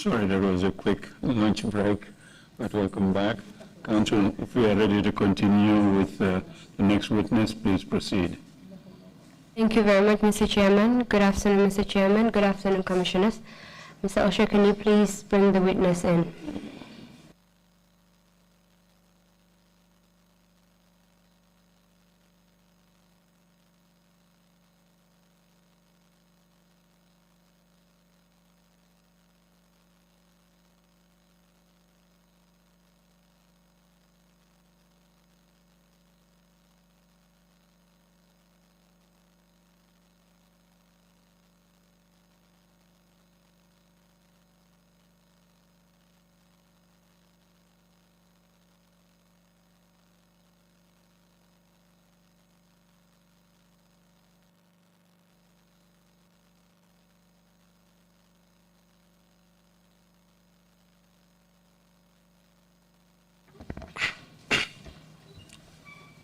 Sorry, there was a quick lunch break, but welcome back. Council, if we are ready to continue with the next witness, please proceed. Thank you very much, Mr. Chairman. Good afternoon, Mr. Chairman. Good afternoon, Commissioners. Mr. Usher, can you please bring the witness in?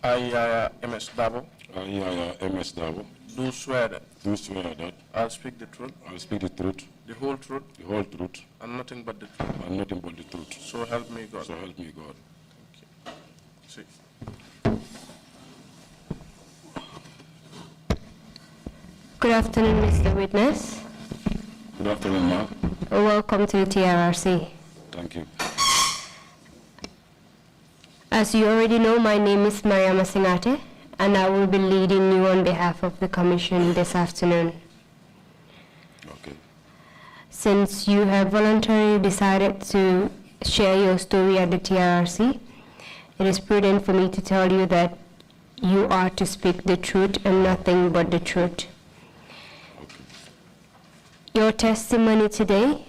I, MS Dabo. MS Dabo. Do swear that. Do swear that. I'll speak the truth. I'll speak the truth. The whole truth. The whole truth. And nothing but the truth. And nothing but the truth. So help me God. So help me God. Thank you. See. Good afternoon, Mr. Witness. Good afternoon, ma'am. Welcome to the TRRC. Thank you. As you already know, my name is Mariama Singate, and I will be leading you on behalf of the Commission this afternoon. Okay. Since you have voluntarily decided to share your story at the TRRC, it is prudent for me to tell you that you are to speak the truth and nothing but the truth. Okay. Your testimony today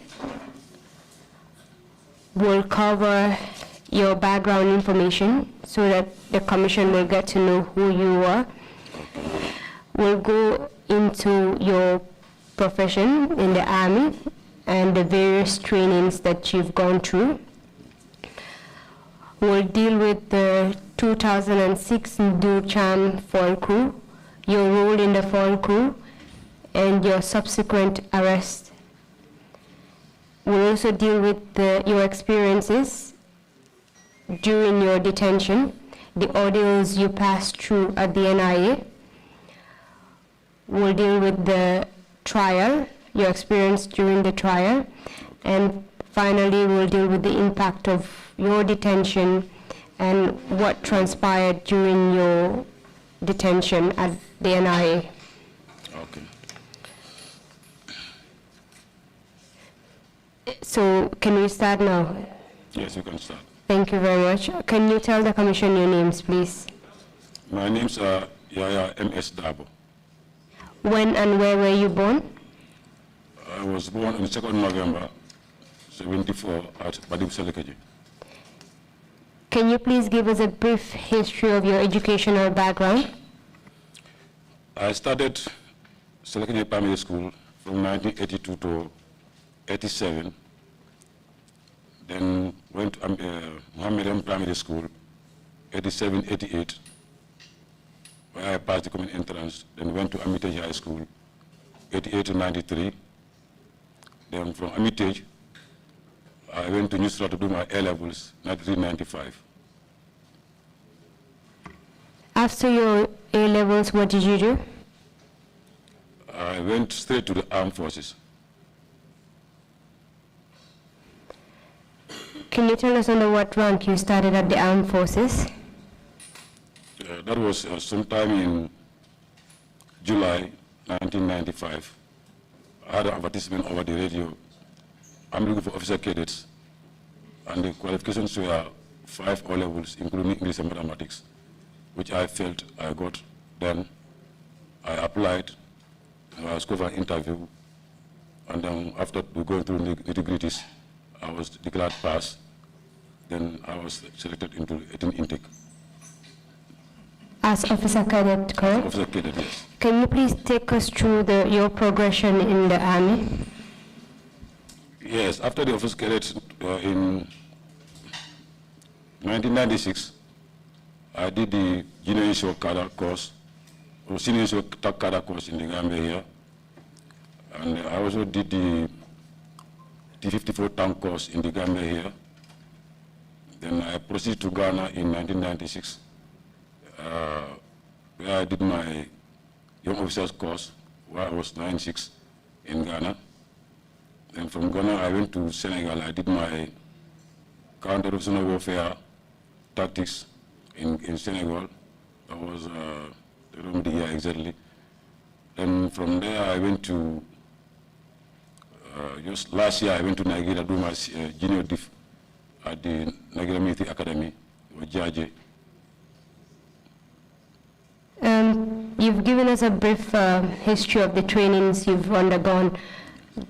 will cover your background information so that the Commission will get to know who you are. We'll go into your profession in the Army and the various trainings that you've gone through. We'll deal with the 2006 Detention Fall Coup, your role in the Fall Coup, and your subsequent arrest. We'll also deal with your experiences during your detention, the ordeals you passed through at the NIA. We'll deal with the trial, your experience during the trial, and finally we'll deal with the impact of your detention and what transpired during your detention at the NIA. Okay. So can we start now? Yes, you can start. Thank you very much. Can you tell the Commission your names, please? My name's Yaya MS Dabo. When and where were you born? I was born on 2nd November, 74 at Badib Selekaji. Can you please give us a brief history of your educational background? I started Selekaji Primary School from 1982 to 87. Then went to Mohammedan Primary School, 87, 88, where I passed the common entrance. Then went to Armitage High School, 88 to 93. Then from Armitage, I went to Newstra to do my A-levels, 93, 95. After your A-levels, what did you do? I went straight to the armed forces. Can you tell us under what rank you started at the armed forces? That was sometime in July 1995. I had an advertisement over the radio. I'm looking for officer cadets, and the qualifications were 5 O-levels, including English and mathematics, which I felt I got. Then I applied, I was called for an interview, and then after going through the nitty-gritties, I was declared pass. Then I was selected into 18 intake. As officer cadet, correct? Officer cadet, yes. Can you please take us through your progression in the Army? Yes, after the officer cadet in 1996, I did the junior initial cadre course, or senior initial cadre course in the Gambia here. And I also did the T54 tank course in the Gambia here. Then I proceeded to Ghana in 1996, where I did my young officers course, where I was 96 in Ghana. Then from Ghana, I went to Senegal. I did my counter-revolutionary warfare tactics in Senegal. That was, I don't know the year exactly. Then from there, I went to, just last year, I went to Nigeria to do my junior diff at the Nigeria Military Academy, or JAJ. You've given us a brief history of the trainings you've undergone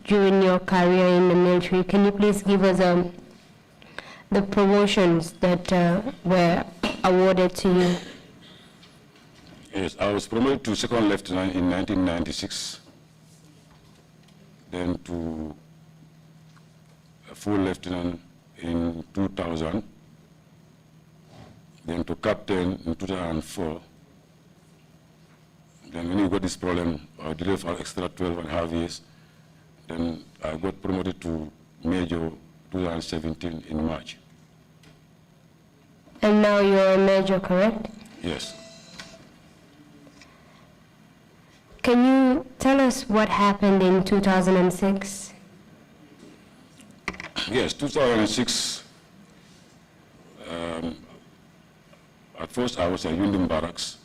during your career in the military. Can you please give us the promotions that were awarded to you? Yes, I was promoted to second lieutenant in 1996, then to a full lieutenant in 2000, then to captain in 2004. Then when we got this problem, I delayed for extra 12.5 years. Then I got promoted to Major 2017 in March. And now you're a major, correct? Yes. Can you tell us what happened in 2006? Yes, 2006. At first I was at Yundum Barracks.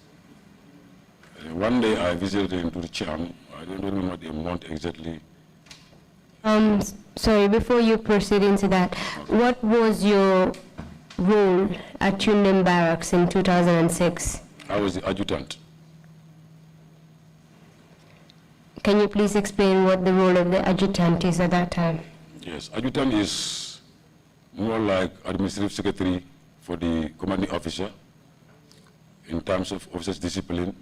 One day I visited into the Cham. I don't remember the month exactly. Sorry, before you proceed into that, what was your role at Yundum Barracks in 2006? I was the adjutant. Can you please explain what the role of the adjutant is at that time? Yes, adjutant is more like administrative secretary for the commanding officer in terms of officers' discipline,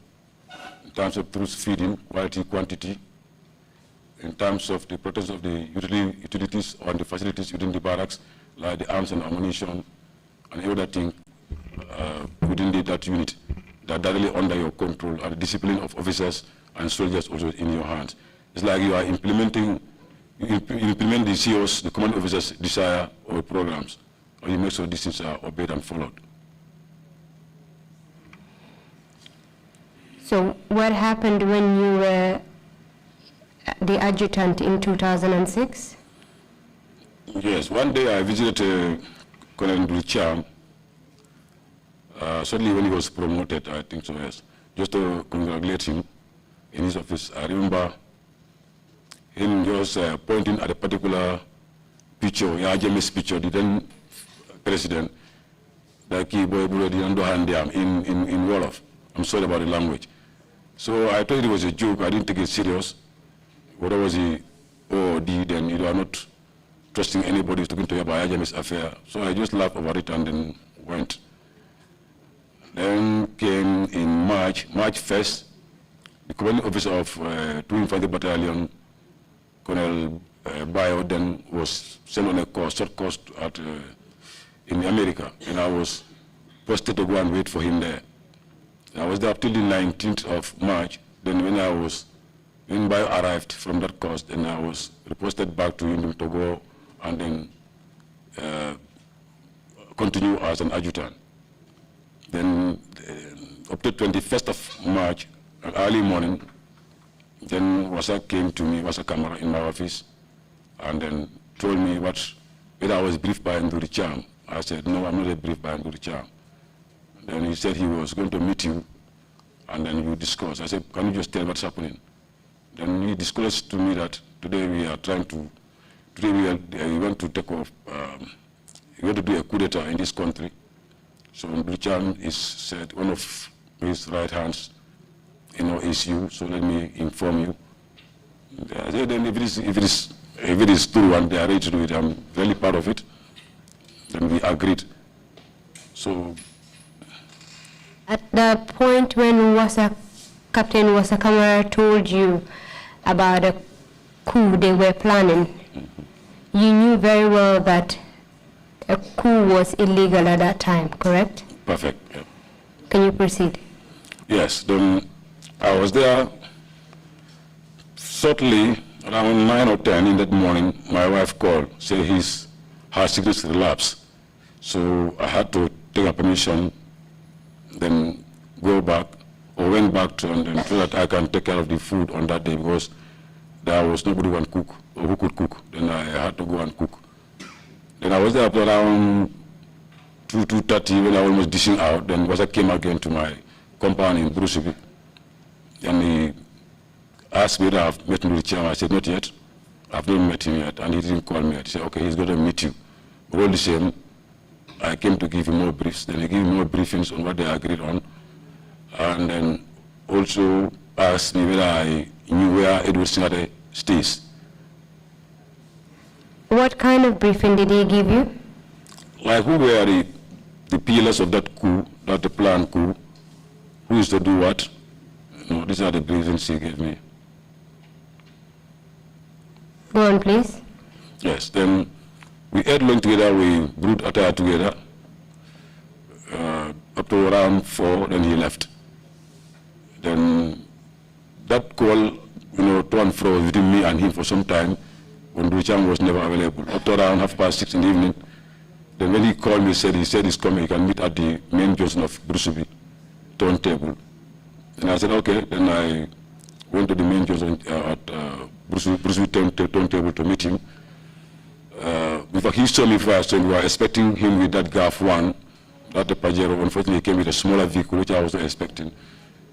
in terms of truth feeding, quality, quantity, in terms of the protection of the utilities or the facilities within the barracks, like the arms and ammunition and other things within that unit that are directly under your control, and the discipline of officers and soldiers also in your hands. It's like you are implementing, you implement the CO's, the command officer's desire or programs, or you make sure these things are obeyed and followed. So what happened when you were the adjutant in 2006? Yes, one day I visited Colonel Ducham, certainly when he was promoted, I think so, yes, just to congratulate him in his office. I remember him just pointing at a particular picture, James picture, the then president, that he boy in Wolof. I'm sorry about the language. So I thought it was a joke. I didn't take it serious. Whatever was the OD, then you are not trusting anybody who's talking to you about James affair. So I just laughed about it and then went. Then came in March 1st, the commanding officer of 2 Infantry Battalion, Colonel Bayo, then was sent on a course, short course in America, and I was posted to go and wait for him there. I was there up till the 19th of March. Then when Bayo arrived from that course, then I was reposted back to Yundum to go and then continue as an adjutant. Then up to 21st of March, early morning, then Wasa came to me, Wasa Kamara, in my office, and then told me whether I was briefed by Nduri Cham. I said, no, I'm not briefed by Nduri Cham. Then he said he was going to meet you, and then we discussed. I said, can you just tell what's happening? Then he disclosed to me that today we want to take off, we want to do a coup d'etat in this country. So Nduri Cham is said one of his right hands, is you, so let me inform you. I said, then if it is true and they are ready to do it, I'm really proud of it. Then we agreed. So At the point when Captain Wasa Kamara told you about a coup they were planning, you knew very well that a coup was illegal at that time, correct? Perfect. Yeah. Can you proceed? Yes, then I was there. Shortly, Around 9 or 10 in that morning, my wife called, said her sickness relapsed. So I had to take a permission, then go back, or went back to London so that I can take care of the food on that day because there was nobody who can cook or who could cook. Then I had to go and cook. Then I was there up to around 2:30 when I was almost dishing out. Then I came again to my compound in Bruceby. And he asked me whether I've met with the chairman. I said, not yet. I've not met him yet. And he didn't call me yet. He said, okay, he's going to meet you. But all the same, I came to give him more briefs. Then he gave me more briefings on what they agreed on. And then also asked me whether I knew where Edward Singate stays. What kind of briefing did he give you? Like who were the pillars of that coup, the planned coup, who is to do what? No, these are the briefings he gave me. Go on, please. Yes, then we ate lunch together, we brewed attire together, up to around 4, then he left. Then that call, to and fro between me and him for some time, when Duchan was never available, up to around 6:30 in the evening. Then when he called me, he said he's coming, he can meet at the main junction of Bruceby turntable. And I said, okay. Then I went to the main junction at Bruceby turntable to meet him. In fact, he saw me first, and we were expecting him with that GAF 1, that the Pajero. Unfortunately, he came with a smaller vehicle, which I was not expecting.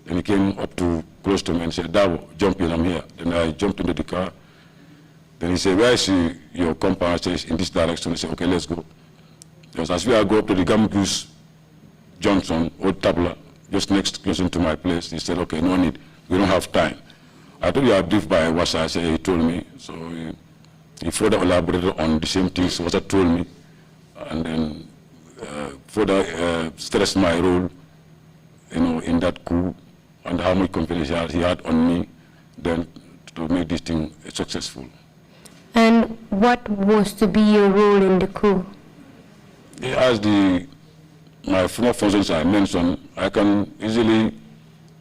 Then he came up to close to me and said, Davo, jump in, I'm here. Then I jumped into the car. Then he said, where is your compound? I said, in this direction. He said, okay, let's go. Because as we are going up to the Gamgus Junction, old Tabla, just next to my place, he said, okay, no need, we don't have time. I told you I briefed by Wasa, I said, he told me. So he further elaborated on the same things Wasa told me, and then further stressed my role, in that coup, and how much confidence he had on me, then to make this thing successful. And what was to be your role in the coup? As my former functions I mentioned, I can easily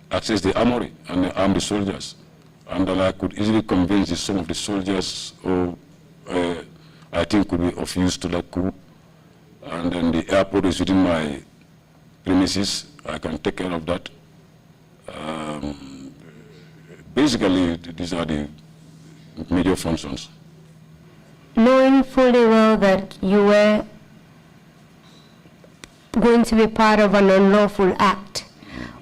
access the armory and arm the soldiers. And then I could easily convince some of the soldiers who I think could be of use to that coup. And then the airport is within my premises. I can take care of that. Basically, these are the major functions. Knowing fully well that you were going to be part of an unlawful act,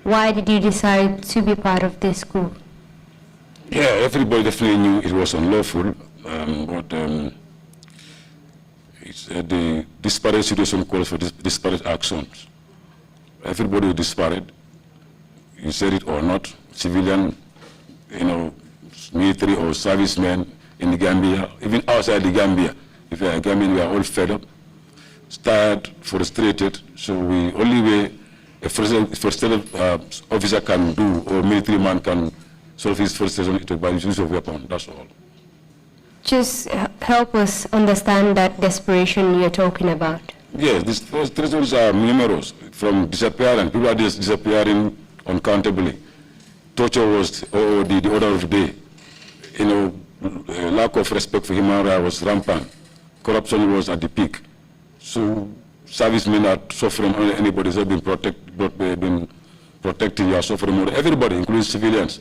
why did you decide to be part of this coup? Yeah, everybody definitely knew it was unlawful, but the disparate situation calls for disparate actions. Everybody is disparate, you said it or not, civilian, military or servicemen in the Gambia, even outside the Gambia. If you're a Gambian, we are all fed up, tired, frustrated. So the only way a frustrated officer can do, or military man can solve his frustration, is by the use of weapon. That's all. Just help us understand that desperation you're talking about. Yes, these frustrations are numerous, from disappearing. People are just disappearing uncountably. Torture was the order of the day. Lack of respect for human rights was rampant. Corruption was at the peak. So servicemen are suffering. Anybody has been protecting, you are suffering more. Everybody, including civilians,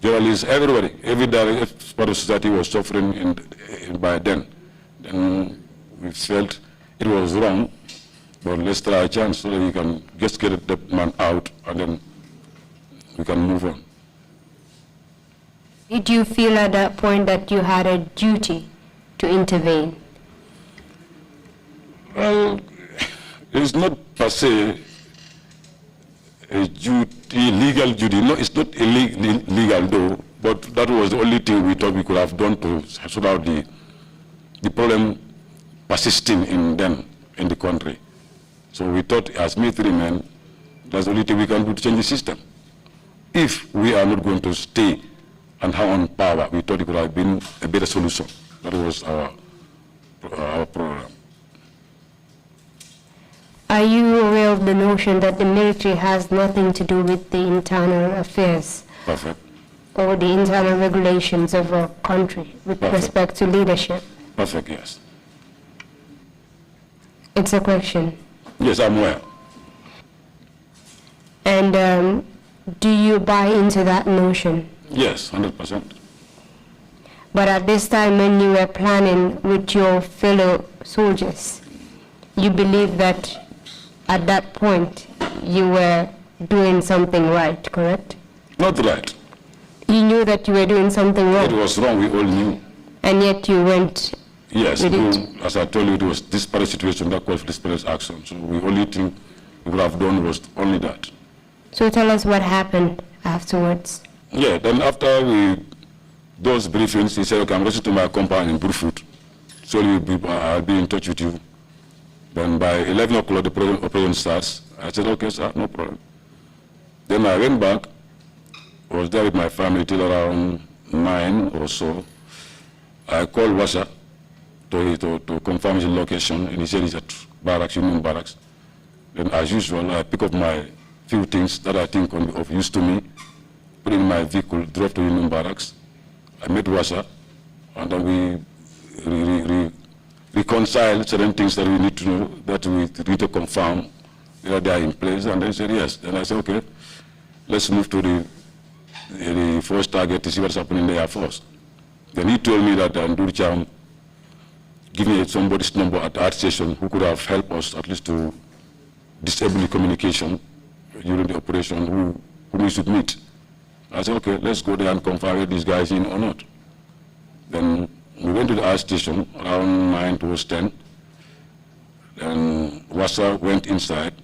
journalists, everybody, every part of society was suffering by then. Then we felt it was wrong, but let's try a chance so that we can just get the man out, and then we can move on. Did you feel at that point that you had a duty to intervene? Well, it's not per se a duty, legal duty. No, it's not illegal though, but that was the only thing we thought we could have done to sort out the problem persisting in the country. So we thought as military men, that's the only thing we can do to change the system. If we are not going to stay and have on power, we thought it could have been a better solution. That was our program. Are you aware of the notion that the military has nothing to do with the internal affairs? Perfect. or the internal regulations of a country with Perfect. respect to leadership? Perfect, yes. It's a question. Yes, I'm aware. And do you buy into that notion? Yes, 100%. But at this time when you were planning with your fellow soldiers, you believe that at that point you were doing something right, correct? Not right. You knew that you were doing something It wrong, was wrong, we all knew. and yet you went. Yes, We did. as I told you, it was disparate situation that called for disparate action. So the only thing we could have done was only that. So tell us what happened afterwards. Yeah, then after those briefings, he said, okay, I'm rushing to my compound in Brufut. So I'll be in touch with you. Then by 11 o'clock, the operation starts. I said, okay, sir, no problem. Then I went back. I was there with my family till around 9 or so. I called Washa to confirm his location, and he said he's at barracks, Union Barracks. Then, as usual, I pick up my few things that I think will be of use to me, put in my vehicle, drove to Union Barracks. I met Washa, and then we reconciled certain things that we need to know, that we need to confirm that they are in place, and then said yes. Then I said, okay, let's move to the first target to see what's happening in the Air Force. Then he told me that Abdoucarem give me somebody's number at the art station who could have helped us at least to disable the communication during the operation, who we should meet. I said, okay, let's go there and confirm if these guys in or not. Then we went to the art station around 9 towards 10. Then Wassa went inside,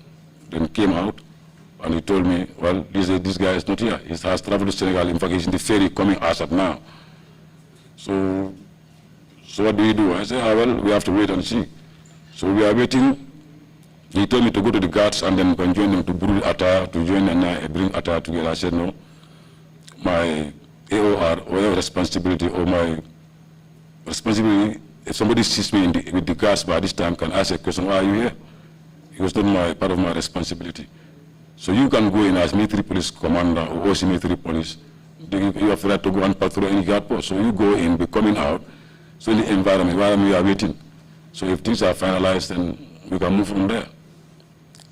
then came out, and he told me, well, this guy is not here. He has traveled to Senegal. In fact, he's in the ferry coming as at now. So what do we do? I said, well, we have to wait and see. So we are waiting. He told me to go to the guards and then join them to brew attire, to join and bring attire together. I said, no. My AOR, or responsibility, or my responsibility, if somebody sees me with the guards by this time, can ask a question, why are you here? It was not part of my responsibility. So you can go in as military police commander or OC military police. You have the right to go and patrol any guard post. So you go in, be coming out. So in the environment, while we are waiting. So if things are finalized, then we can move from there.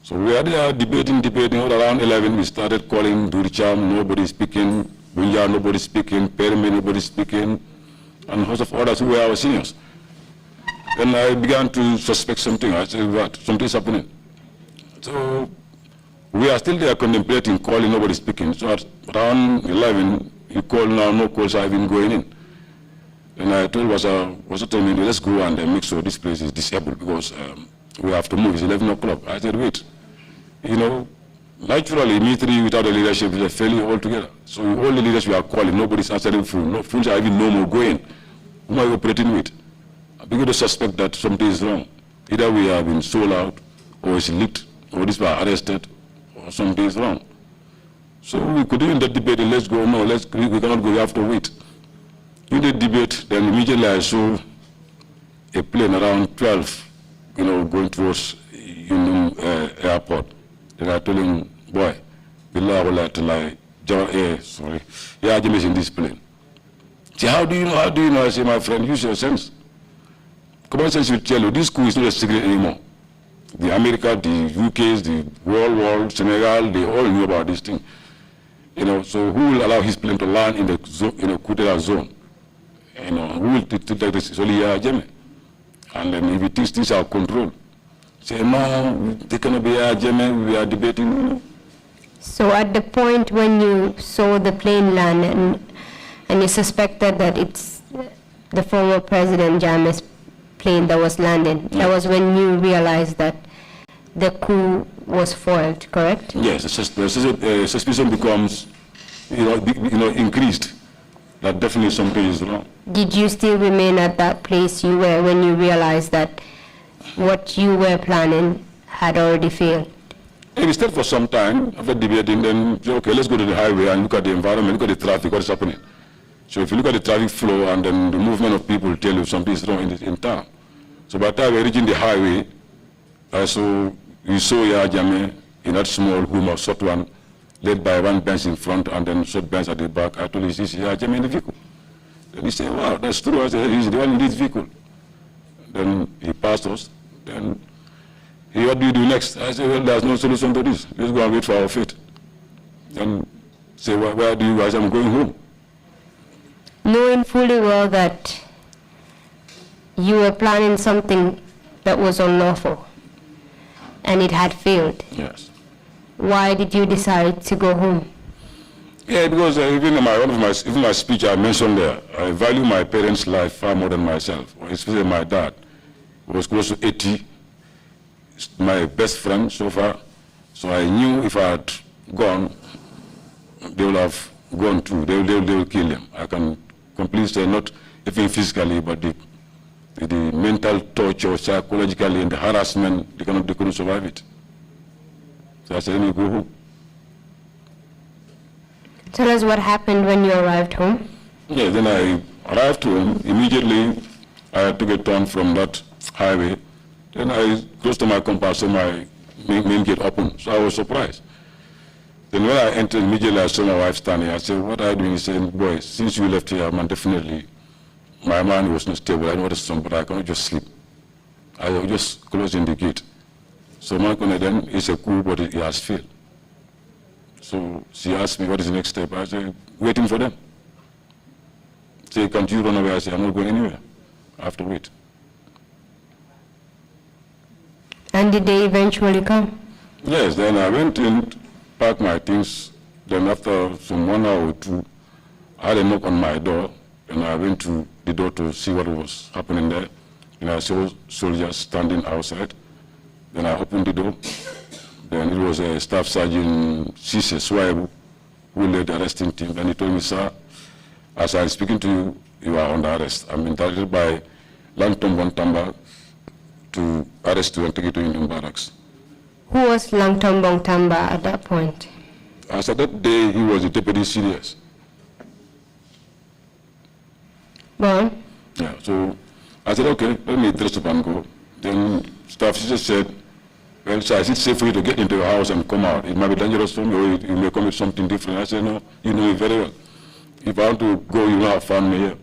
So we are there debating. All around 11, we started calling Abdoucarem, nobody speaking. Bunja, nobody speaking. Perme, nobody speaking. And a host of others who were our seniors. Then I began to suspect something. I said, what? Something's happening. So we are still there contemplating, calling, nobody speaking. So at around 11, you call now, no calls are even going in. And I told Wassa told me, let's go and make sure this place is disabled because we have to move. It's 11 o'clock. I said, wait. You know, naturally, military without the leadership is a failure altogether. So all the leaders we are calling, nobody's answering phone. No phones are even no more going. Who am I operating with? I begin to suspect that something is wrong. Either we have been sold out, or it's leaked, or this were arrested, or something is wrong. So we could do in that debate, let's go, no, we cannot go, we have to wait. In the debate, then immediately I saw a plane around 12, going towards airport. Then I told him, boy, Billah would like to lie, yeah, Jim is in this plane. Say, how do you know? I say, my friend, use your sense. Common sense will tell you, this coup is not a secret anymore. The America, the UKs, the world, Senegal, they all knew about this thing. So who will allow his plane to land in the coup zone? Who will take this? It's only Jeme. And then if he thinks things are controlled, say, no, they cannot be Jeme, we are debating. So at the point when you saw the plane land and you suspected that it's the former President Jammeh's plane that was landing, that was when you realized that the coup was foiled, correct? Yes, the suspicion becomes, increased. That definitely something is wrong. Did you still remain at that place you were when you realized that what you were planning had already failed? We stayed for some time after debating, then okay, let's go to the highway and look at the environment, look at the traffic, what is happening. So if you look at the traffic flow and then the movement of people tell you something is wrong in town. So by the time we're reaching the highway, we saw Yaya Jammeh in that small room of short one, led by one bench in front and then short bench at the back. I told him, he's in the vehicle. Then he said, wow, that's true. I said, he's the one in this vehicle. Then he passed us. Then what do you do next? I said, well, there's no solution to this. Let's go and wait for our fate. Then say, where do you guys? I'm going home. Knowing fully well that you were planning something that was unlawful and it had failed. Yes. Why did you decide to go home? Yeah, because even in my speech I mentioned there, I value my parents' life far more than myself, especially my dad. He was close to 80, my best friend so far. So I knew if I had gone, they would have gone too. They will kill him. I can completely say, not even physically, but the mental torture, psychologically, and the harassment, they couldn't survive it. So I said, let me go home. Tell us what happened when you arrived home. Yeah, then I arrived home. Immediately, I took a turn from that highway. Then I close to my compound, so my main gate open. So I was surprised. Then when I entered, immediately I saw my wife standing. I said, what are you doing? He said, boy, since you left here, man, definitely, my mind was not stable. I noticed something, but I cannot just sleep. I was just closing the gate. So my then it's a coup, but it has failed. So she asked me, what is the next step? I said, waiting for them. She said, can't you run away? I said, I'm not going anywhere. I have to wait. And did they eventually come? Yes, then I went in, packed my things. Then after some 1 hour or two, I had a knock on my door, and I went to the door to see what was happening there. And I saw soldiers standing outside. Then I opened the door. Then it was a Staff Sergeant Cisse Swaibu who led the arresting team. And he told me, sir, as I'm speaking to you, you are under arrest. I'm indicted by Langton Tamba to arrest you and take you to Indian barracks. Who was Langton Tamba at that point? As at that day, he was the deputy CDS. Go on. Yeah, so I said, okay, let me dress up and go. Then Staff Cisse said, well, sir, is it safe for you to get into your house and come out? It might be dangerous for me, or you may come with something different. I said, no, you know it very well. If I want to go, you will have found me here.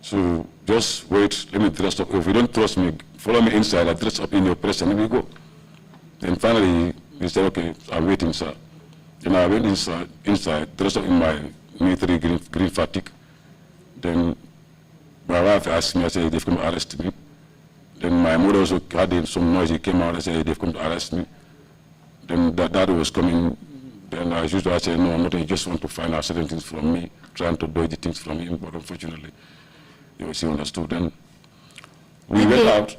So just wait, let me dress up. If you don't trust me, follow me inside. I dress up in your presence, and we go. Then finally, he said, okay, I'm waiting, sir. Then I went inside, dressed up in my military green fatigue. Then my wife asked me, I said, they've come to arrest me. Then my mother also had some noise. He came out and said, they've come to arrest me. Then dad was coming. Then I said, no, I'm not. He just want to find out certain things from me, trying to dodge the things from him. But unfortunately, he understood. Then we went out.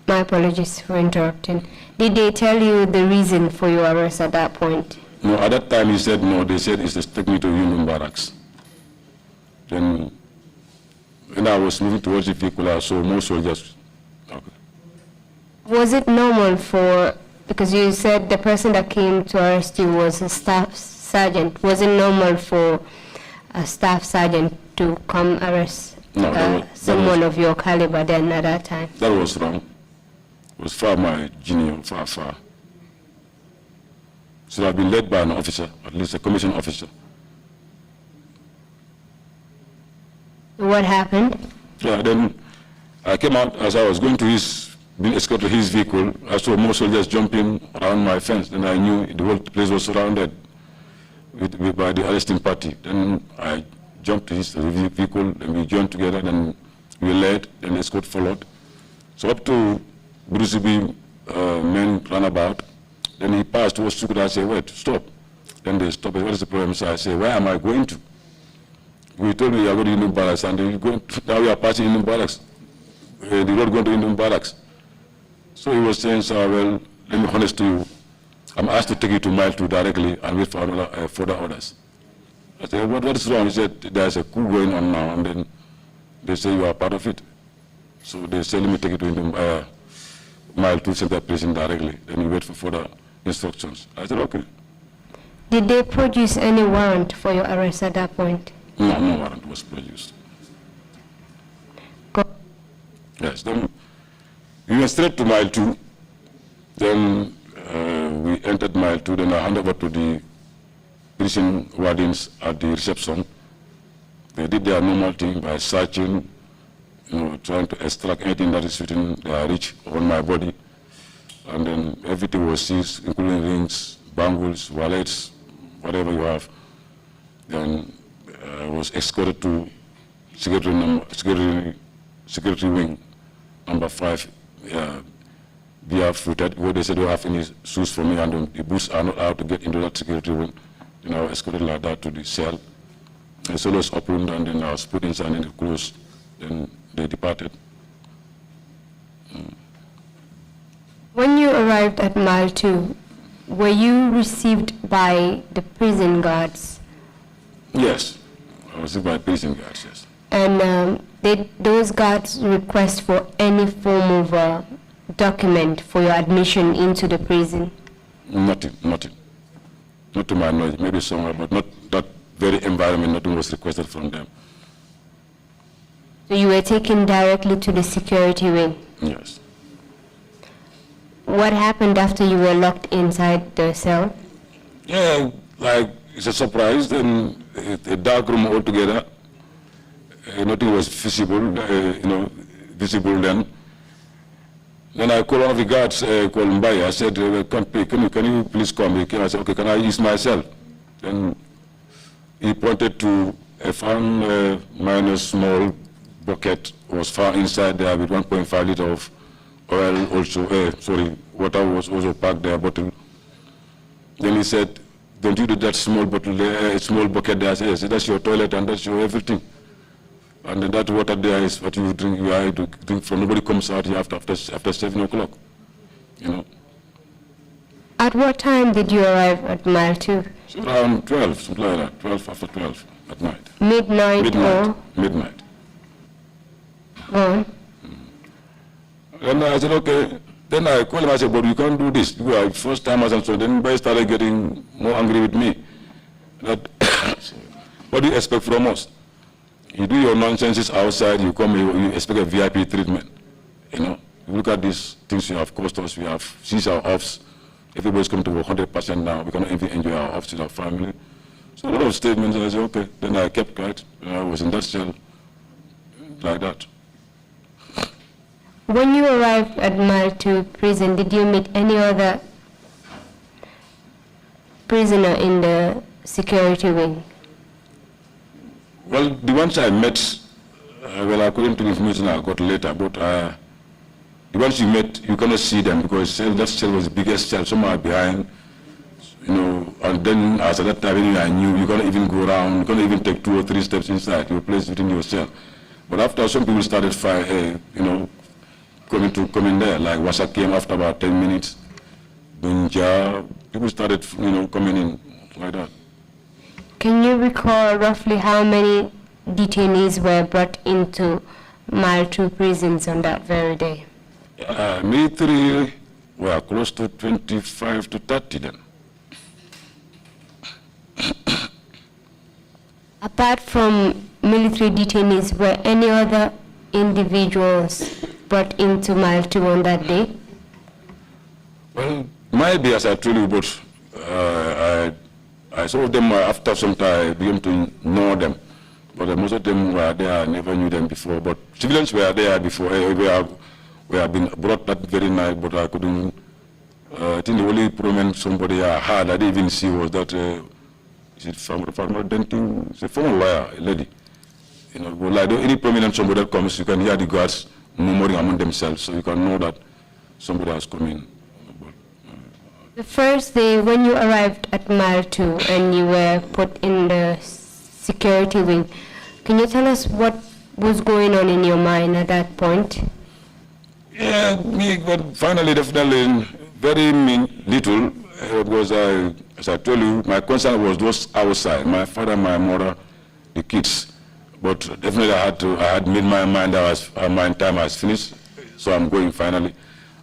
My apologies for interrupting. Did they tell you the reason for your arrest at that point? No, at that time he said no. They said it's to take me to Union Barracks. Then when I was moving towards the vehicle, I saw more soldiers. Okay. Was it normal because you said the person that came to arrest you was a staff sergeant, was it normal for a staff sergeant to come arrest someone of your caliber then at that time? That was wrong. It was far my junior, far. Should have been led by an officer, at least a commissioned officer. What happened? Yeah, then I came out as I was going to being escorted to his vehicle. I saw more soldiers jumping around my fence. Then I knew the whole place was surrounded by the arresting party. Then I jumped to his vehicle, and we joined together. Then we led, and the escort followed. So up to Bruceby, men ran about. Then he passed towards Sukuda. I said, wait, stop. Then they stopped. What is the problem? So I said, where am I going to? We told me you are going to Indian Barracks, and now we are passing Indian Barracks. The road going to Indian Barracks. So he was saying, sir, well, let me be honest to you. I'm asked to take you to Mile 2 directly and wait for further orders. I said, what is wrong? He said, there's a coup going on now, and then they say you are part of it. So they say, let me take you to Mile 2 Central Prison directly. Then you wait for further instructions. I said, okay. Did they produce any warrant for your arrest at that point? No, no warrant was produced. Yes, then we went straight to Mile 2. Then we entered Mile 2. Then I handed over to the prison wardens at the reception. They did their normal thing by searching, trying to extract anything that is within their reach on my body. And then everything was seized, including rings, bangles, wallets, whatever you have. Then I was escorted to security wing number 5, barefooted, where they said they don't have any shoes for me, and the boots are not allowed to get into that security wing. Then I was escorted like that to the cell. The cell was opened, and then I was put inside and it closed. Then they departed. When you arrived at Mile 2, were you received by the prison guards? Yes, I was received by prison guards, yes. And did those guards request for any form of document for your admission into the prison? Nothing. Not to my knowledge, maybe somewhere, but not that very environment, nothing was requested from them. So you were taken directly to the security wing? Yes. What happened after you were locked inside the cell? Yeah, like it's a surprise, then a dark room altogether. Nothing was visible, visible then. Then I called one of the guards, called Mbai. I said, can you please come? I said, okay, can I use my cell? Then he pointed to a fan minus small bucket was found inside there with 1.5 liter of oil also, water was also packed there, bottle. Then he said, don't you do that small bottle there, small bucket there? I said, yes, that's your toilet and that's your everything. And then that water there is what you drink, you have to drink from. Nobody comes out here after 7 o'clock, At what time did you arrive at Mile 2? So around 12, something like that, 12 after 12 at night. Midnight or? Midnight. Go on. And I said, okay. Then I called him, I said, but you can't do this. First time I said, so then they started getting more angry with me. That, what do you expect from us? You do your nonsenses outside, you come, you expect a VIP treatment. You look at these things you have cost us, we have seized our offs. Everybody's coming to work 100% now. We cannot even enjoy our offs with our family. So a lot of statements, and I said, okay. Then I kept quiet. I was in that cell like that. When you arrived at Mile 2 prison, did you meet any other prisoner in the security wing? Well, the ones I met, according to the information I got later, but the ones you met, you cannot see them because that cell was the biggest cell, somewhere behind, and then as at that time I knew you cannot even go around, you cannot even take 2 or 3 steps inside, you're placed within your cell. But after some people started coming there, like Wasa came after about 10 minutes, Bunja, people started, coming in like that. Can you recall roughly how many detainees were brought into Mile 2 prisons on that very day? Military were close to 25 to 30 then. Apart from military detainees, were any other individuals brought into Mile 2 on that day? Well, might be, as I told you, but I saw them after some time, I began to know them. But most of them were there, I never knew them before. But civilians were there before, we have been brought that very night, but I couldn't. I think the only prominent somebody I had, I didn't even see, was that, is it Farmer Denting? It's a former lawyer, a lady. But like any prominent somebody that comes, you can hear the guards murmuring among themselves, so you can know that somebody has come in. The first day when you arrived at Mile 2 and you were put in the security wing, can you tell us what was going on in your mind at that point? Yeah, but finally, definitely, very little, because as I told you, my concern was those outside, my father, my mother, the kids. But definitely I had made my mind that my time has finished, so I'm going finally.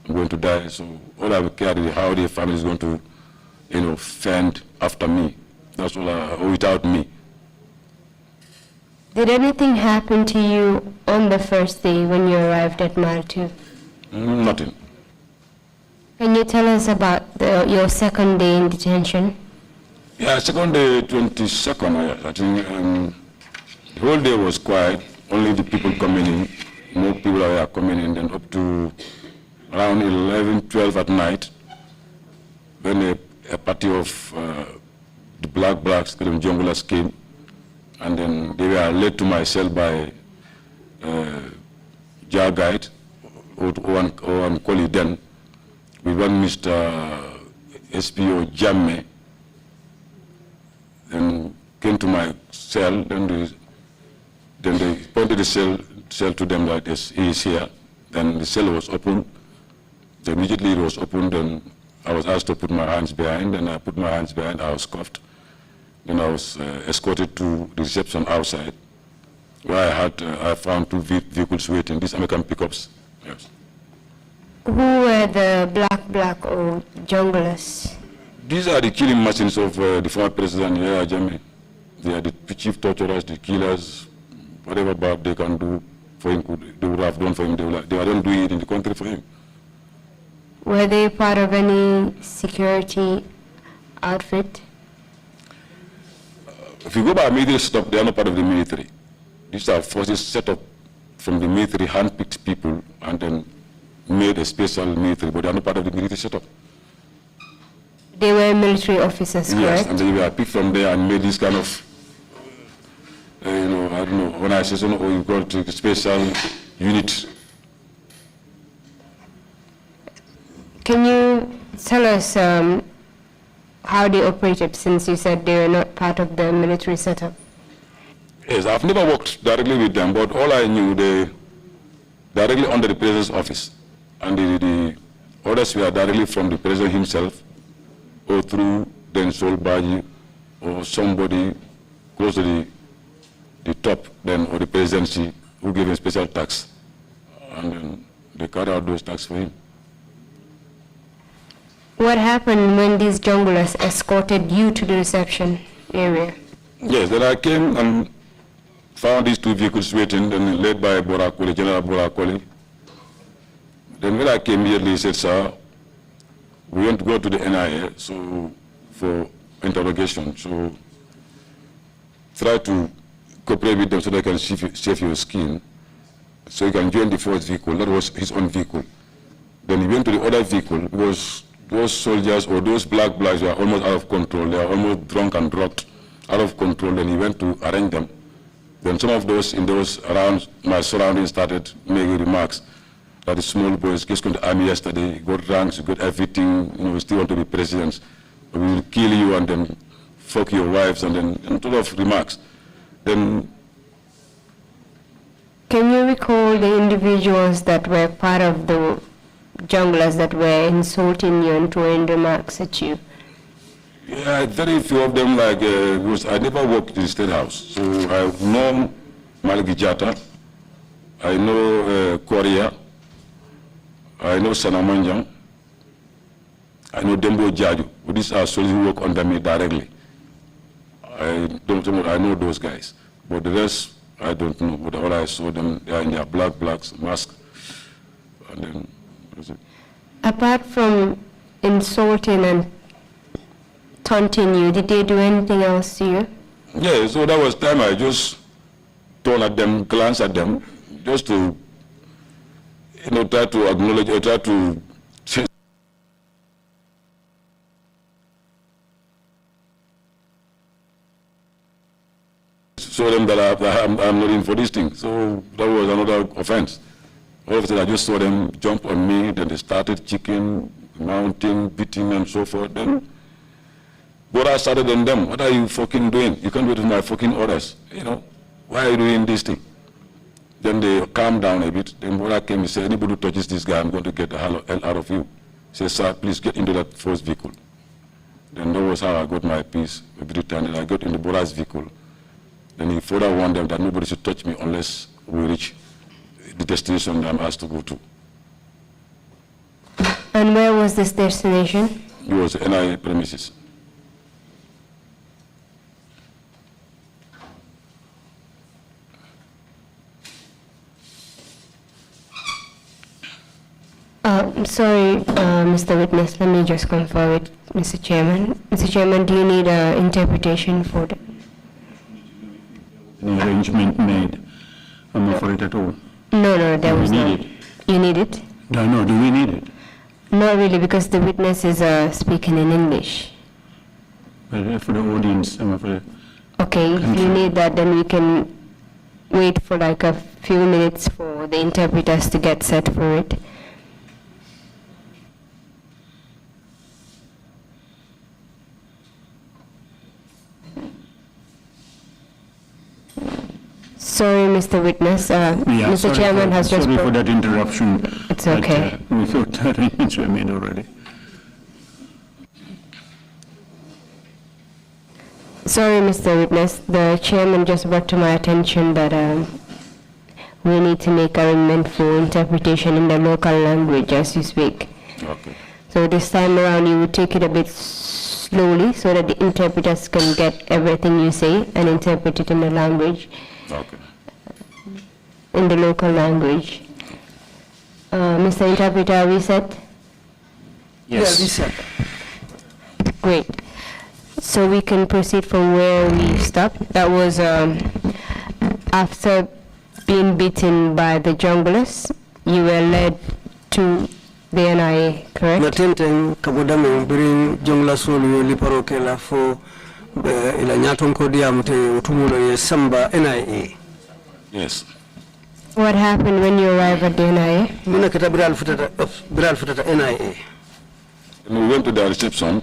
I'm going to die, so all I care is how the family is going to, fend after me. That's all without me. Did anything happen to you on the first day when you arrived at Mile 2? Nothing. Can you tell us about your second day in detention? Yeah, second day, 22nd, I think the whole day was quiet, only the people coming in, more people were coming in, then up to around 11, 12 at night, when a party of the blacks, the junglers came, and then they were led to my cell by Jah guide, or one colleague then, with one Mr. SPO Jamme, then came to my cell, then they pointed the cell to them like this, he is here. Then the cell was open. Then immediately it was opened, then I was asked to put my hands behind, and I put my hands behind, I was cuffed. Then I was escorted to the reception outside, where I found two vehicles waiting, these American pickups. Yes. Who were the black or junglers? These are the killing machines of the former president, Yahya Jammeh. They are the chief torturers, the killers, whatever bad they can do for him, they would have done for him, they don't do it in the country for him. Were they part of any security outfit? If you go by military setup, they are not part of the military. These are forces set up from the military, hand-picked people, and then made a special military, but they are not part of the military setup. They were military officers, yes, correct? And they were picked from there and made this kind of, I don't know, organization, or you call it a special unit. Can you tell us how they operated, since you said they were not part of the military setup? Yes, I've never worked directly with them, but all I knew, they directly under the president's office, and the orders were directly from the president himself, or through then Sol Baji, or somebody close to the top, then, or the presidency, who gave him special tax, and then they carried out those tax for him. What happened when these junglers escorted you to the reception area? Yes, then I came and found these two vehicles waiting, then led by Borakoli, General Borakoli. Then when I came immediately, he said, sir, we want to go to the NIA for interrogation, so try to cooperate with them so they can save your skin, so you can join the first vehicle. That was his own vehicle. Then he went to the other vehicle, because those soldiers or those blacks were almost out of control. They were almost drunk and drugged, out of control. Then he went to arrange them. Then some of those in those around my surroundings started making remarks that the small boys just going to the army yesterday, got ranks, got everything, we still want to be presidents. We will kill you and then fuck your wives, and then and lot of remarks. Then can you recall the individuals that were part of the junglers that were insulting you and throwing remarks at you? Yeah, very few of them, like, because I never worked in the State House. So I know Maliki Jata, I know Korea, I know Sanamanjang, I know Dembo Jaju. These are soldiers who work under me directly. I know those guys. But the rest, I don't know. But all I saw them, they are in their blacks, mask. And then, that's it. Apart from insulting and taunting you, did they do anything else to you? Yeah, so that was time I just turned at them, glanced at them, just to, try to acknowledge, or try to show them that I'm not in for this thing. So that was another offense. All of a sudden, I just saw them jump on me, then they started kicking, mounting, beating, and so forth. Then, but I started on them. What are you fucking doing? You can't wait for my fucking orders. Why are you doing this thing? Then they calmed down a bit. Then Bora came and said, anybody who touches this guy, I'm going to get the hell out of you. He said, sir, please get into that first vehicle. Then that was how I got my peace. Every time that I got into Bora's vehicle. Then he further warned them that nobody should touch me unless we reach the destination that I'm asked to go to. And where was this destination? It was NIA premises. I'm sorry, Mr. Witness, let me just confirm it. Mr. Chairman. Mr. Chairman, do you need interpretation for the... Any arrangement made? I'm afraid at all. No, there was We no... need it. You need it? No, do we need it? Not really, because the witness is speaking in English. But for the audience, I'm afraid. Okay, if you need that, then we can wait for like a few minutes for the interpreters to get set for it. Sorry, Mr. Witness. Mr. Chairman has just... Sorry for that interruption. It's okay. But, we thought the arrangements were made already. Sorry, Mr. Witness. The chairman just brought to my attention that we need to make arrangement for interpretation in the local language as you speak. Okay. So this time around, you would take it a bit slowly so that the interpreters can get everything you say and interpret it in the language, Okay. in the local language. Mr. Interpreter, are we set? Yes. Yeah, we set. Great. So we can proceed from where we stopped. That was after being beaten by the junglers, you were led to the NIA, correct? Natenten kabudame bring jungla solu liparo kela fo ila nyaton ko diamute utumulo ye samba NIA. Yes. What happened when you arrived at the NIA? Muna kita biral futata NIA. And we went to the reception.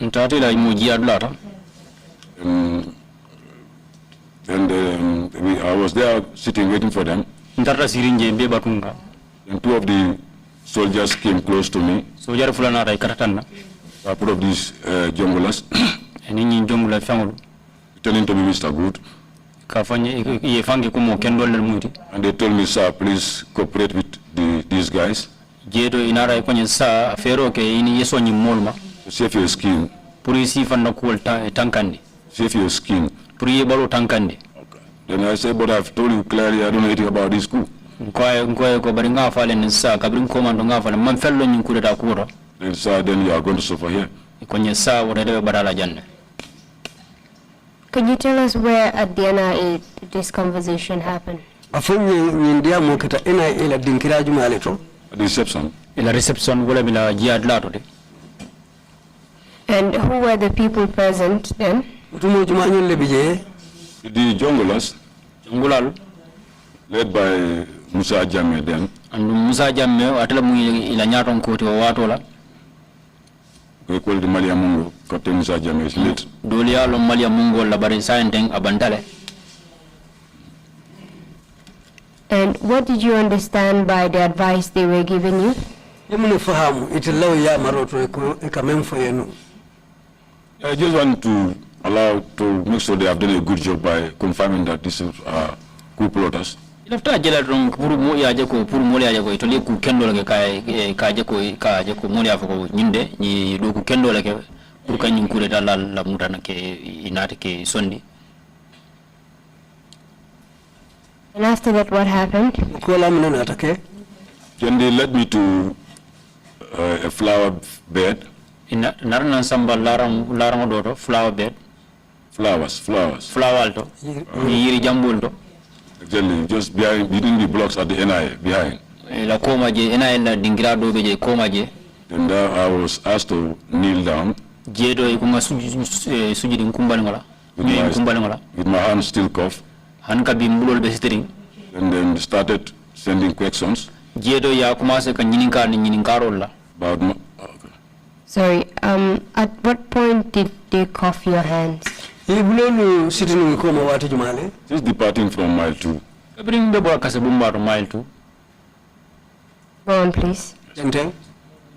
And I was there sitting waiting for them. And two of the soldiers came close to me. A couple of these junglers telling to me, Mr. Good. And they told me, sir, please cooperate with these guys. Save your skin. Save your skin. Okay. Then I said, but I've told you clearly I don't know anything about this coup. Then sir, then you are going to suffer here. Can you tell us where at the NIA this conversation happened? At the reception. And who were the people present then? The junglers, led by Musa Jammeh then. And Musa Jammeh We call the Malia Mungo, Captain Musa Jammeh is late. Dolia lo Malia Mungo la Barisanteng Abantale. And what did you understand by the advice they were giving you? I just want to make sure they have done a good job by confirming that this is coup plotters. After Jeladron, Puru Yajako, Puru Moliago, Itoleku Kendo like Kajako Molia for Ninde, Yidoku Kendo like Purukan Kureta La Mutanake Inatake Sundi. And after that, what happened? Then they led me to a flower bed. In Narana Samba Laramodoro, flower bed. Flowers. Flower alto. Yiri Jambulto. Exactly, just between the blocks at the NIA, behind. La Coma J, NIA Dingrado Beje, Coma J. And there I was asked to kneel down. Jedo Ikuma Sujin Kumbangola. With my hands still cuffed. Hanka Bimbul Bestering. And then they started sending questions. Jedo Yakumasa Kanininka Ninkarola. About my, okay. Sorry, at what point did they cuff your hands? Just departing from mile 2. Bring the work as a boomba to mile 2. Go on, please.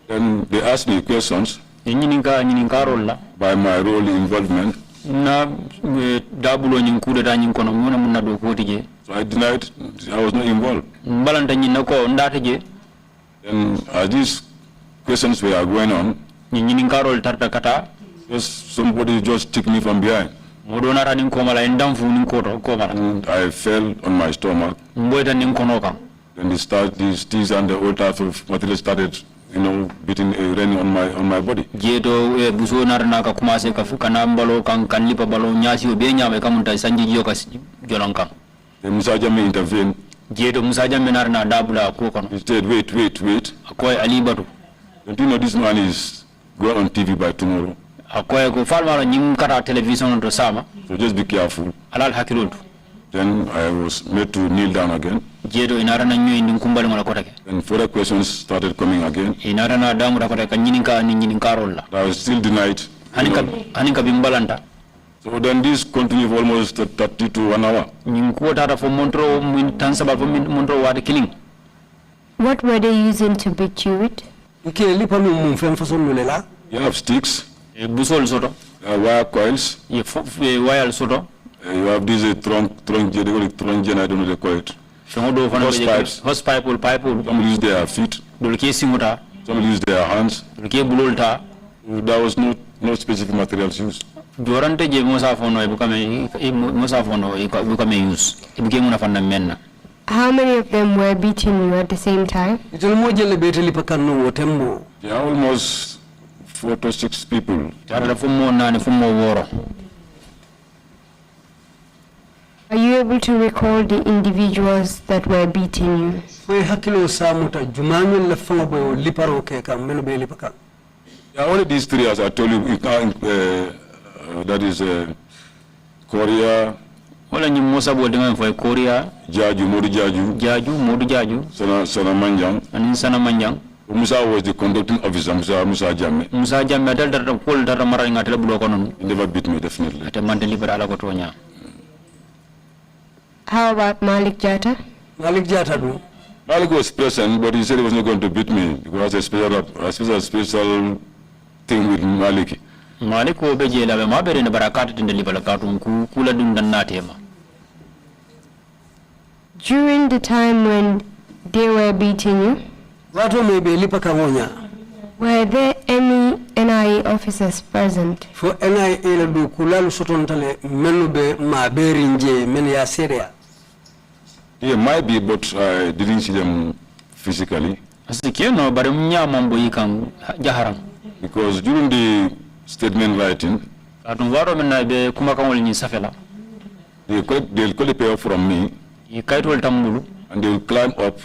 Then they asked me questions Ninkarola. by my role involvement. Na Dabulo Ninkuda Ninkono Munado Kotije. So I denied I was not involved. Balantanako Ndatije. And as these questions were going on, Ninkarol Tartakata. just somebody just took me from behind. Modona running Komala and down for Ninkoto Komala. And I fell on my stomach. Mboyta Ninkonoka. Then these teas and the old type of material started, beating, raining on my body. Jeto buso narana ka kumase ka fukana mbalo kan lipa balo nyasi obe nyame kamunta sanji jiyo ka jolonkan. The Musa Jammeh intervened. Jeto Musa Jammeh narana dabula ko kono. He said, wait. Akoy alibatu. Don't you know this man is going on TV by tomorrow? Akoy ko falmaro nyim kata television to sama. So just be careful. Alal hakiluntu. Then I was made to kneel down again. Jeto inarana nyo indin kumbali mala kotake. And further questions started coming again. Inarana damu rakotake kanyininka rolla. I was still denied. Haninka bimbalanta. So then this continued for almost 30 to 1 hour. Nyinkuwa tata for montro tansaba for montro wade killing. What were they using to beat you with? You have sticks, Busol soto. wire coils. Wire soto. You have this trunk, they call it trunk gen, I don't know they call it. Hose pipes. Hose pipe. Some use their feet, Dulke simuta. some use their hands. Dulke bulolta. There was no specific materials used. Durante je mosafono ibukame use. Ibuke muna fanda menna. How many of them were beating you at the same time? There are almost 4 to 6 people. Are you able to recall the individuals that were beating you? There are only these 3 as I told you, that is Korea, Wala nyi Musa bo dengan foi Korea, Modu Jaju, Sana Manjang. and Sana Manjang. Musa was the conducting officer, Musa Jammeh. Musa Jammeh dal dara kol dara mara ngatel bulo konon. He never beat me, definitely. Ate man deliver ala ko tonya. How about Malik Jatta? Malik was present, but he said he was not going to beat me because a special thing with Malik. Malik ko be jela be mabere ne barakati tinde libala katum kula dum dan natema. During the time when they were beating you, were there any NIA officers present? For NIA la do kulalu sotontale menube ma berinje men ya seria. Yeah, might be, but I didn't see them physically. Asikeno bare munya mambo yikan jaharam. Because during the statement writing, Katum waro men be kuma kan wol ni safela. they'll call the paper from me, Yikaitol tambulu and they'll climb up.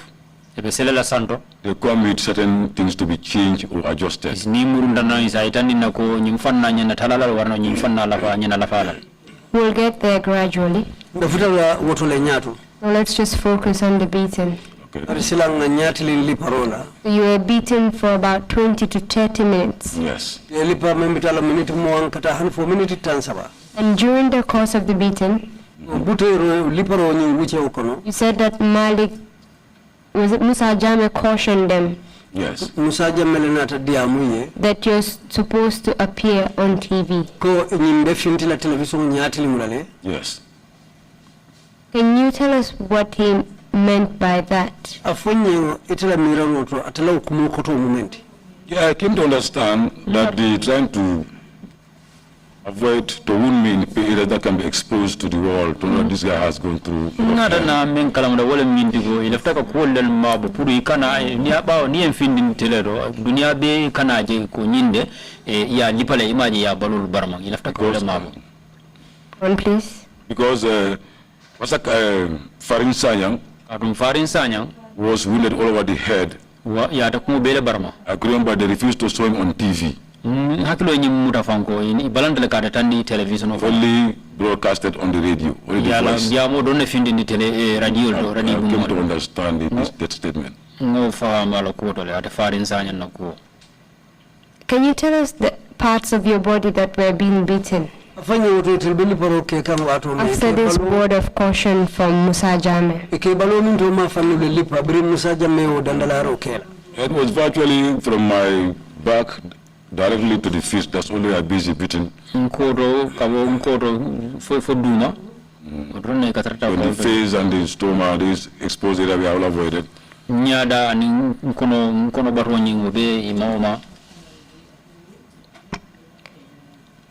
ebe selela santo. They come with certain things to be changed or adjusted. Ni murunda na isa itani na ko nyimfanna nyana talala warno nyimfanna la fa nyana la fala. We'll get there gradually. Now let's just focus on the beating. Okay. You were beaten for about 20 to 30 minutes. Yes. And during the course of the beating, you said that Malik, was it Musa Jammeh, cautioned them? Yes. That you're supposed to appear on TV. Yes. Can you tell us what he meant by that? Yeah, I came to understand that they're trying to avoid to wound me in area that can be exposed to the world, to know what this guy has gone through. Nada na men kalamda wala mindigo ilafta ko lel mabu puru ikana ni aba ni enfindi telero dunia be kana je ko nyinde ya lipale imaji ya balul barma ilafta ko lel mabu. One please. Because Farin Sanyang was wounded all over the head. Ya ta kuma bele barma. I could remember they refused to show him on TV. Hakilo nyi muta fanko ni balandele ka tandi television of only broadcasted on the radio. Ya mo don findi ni tele radio do radio. I came to understand that statement. No fahamalo ko to le ate Farin Sanyang na ko. Can you tell us the parts of your body that were being beaten? After this word of caution from Musa Jammeh. It was virtually from my back directly to the fist. That's only a busy beating. When the face and the stomach, this exposed area, we all avoided.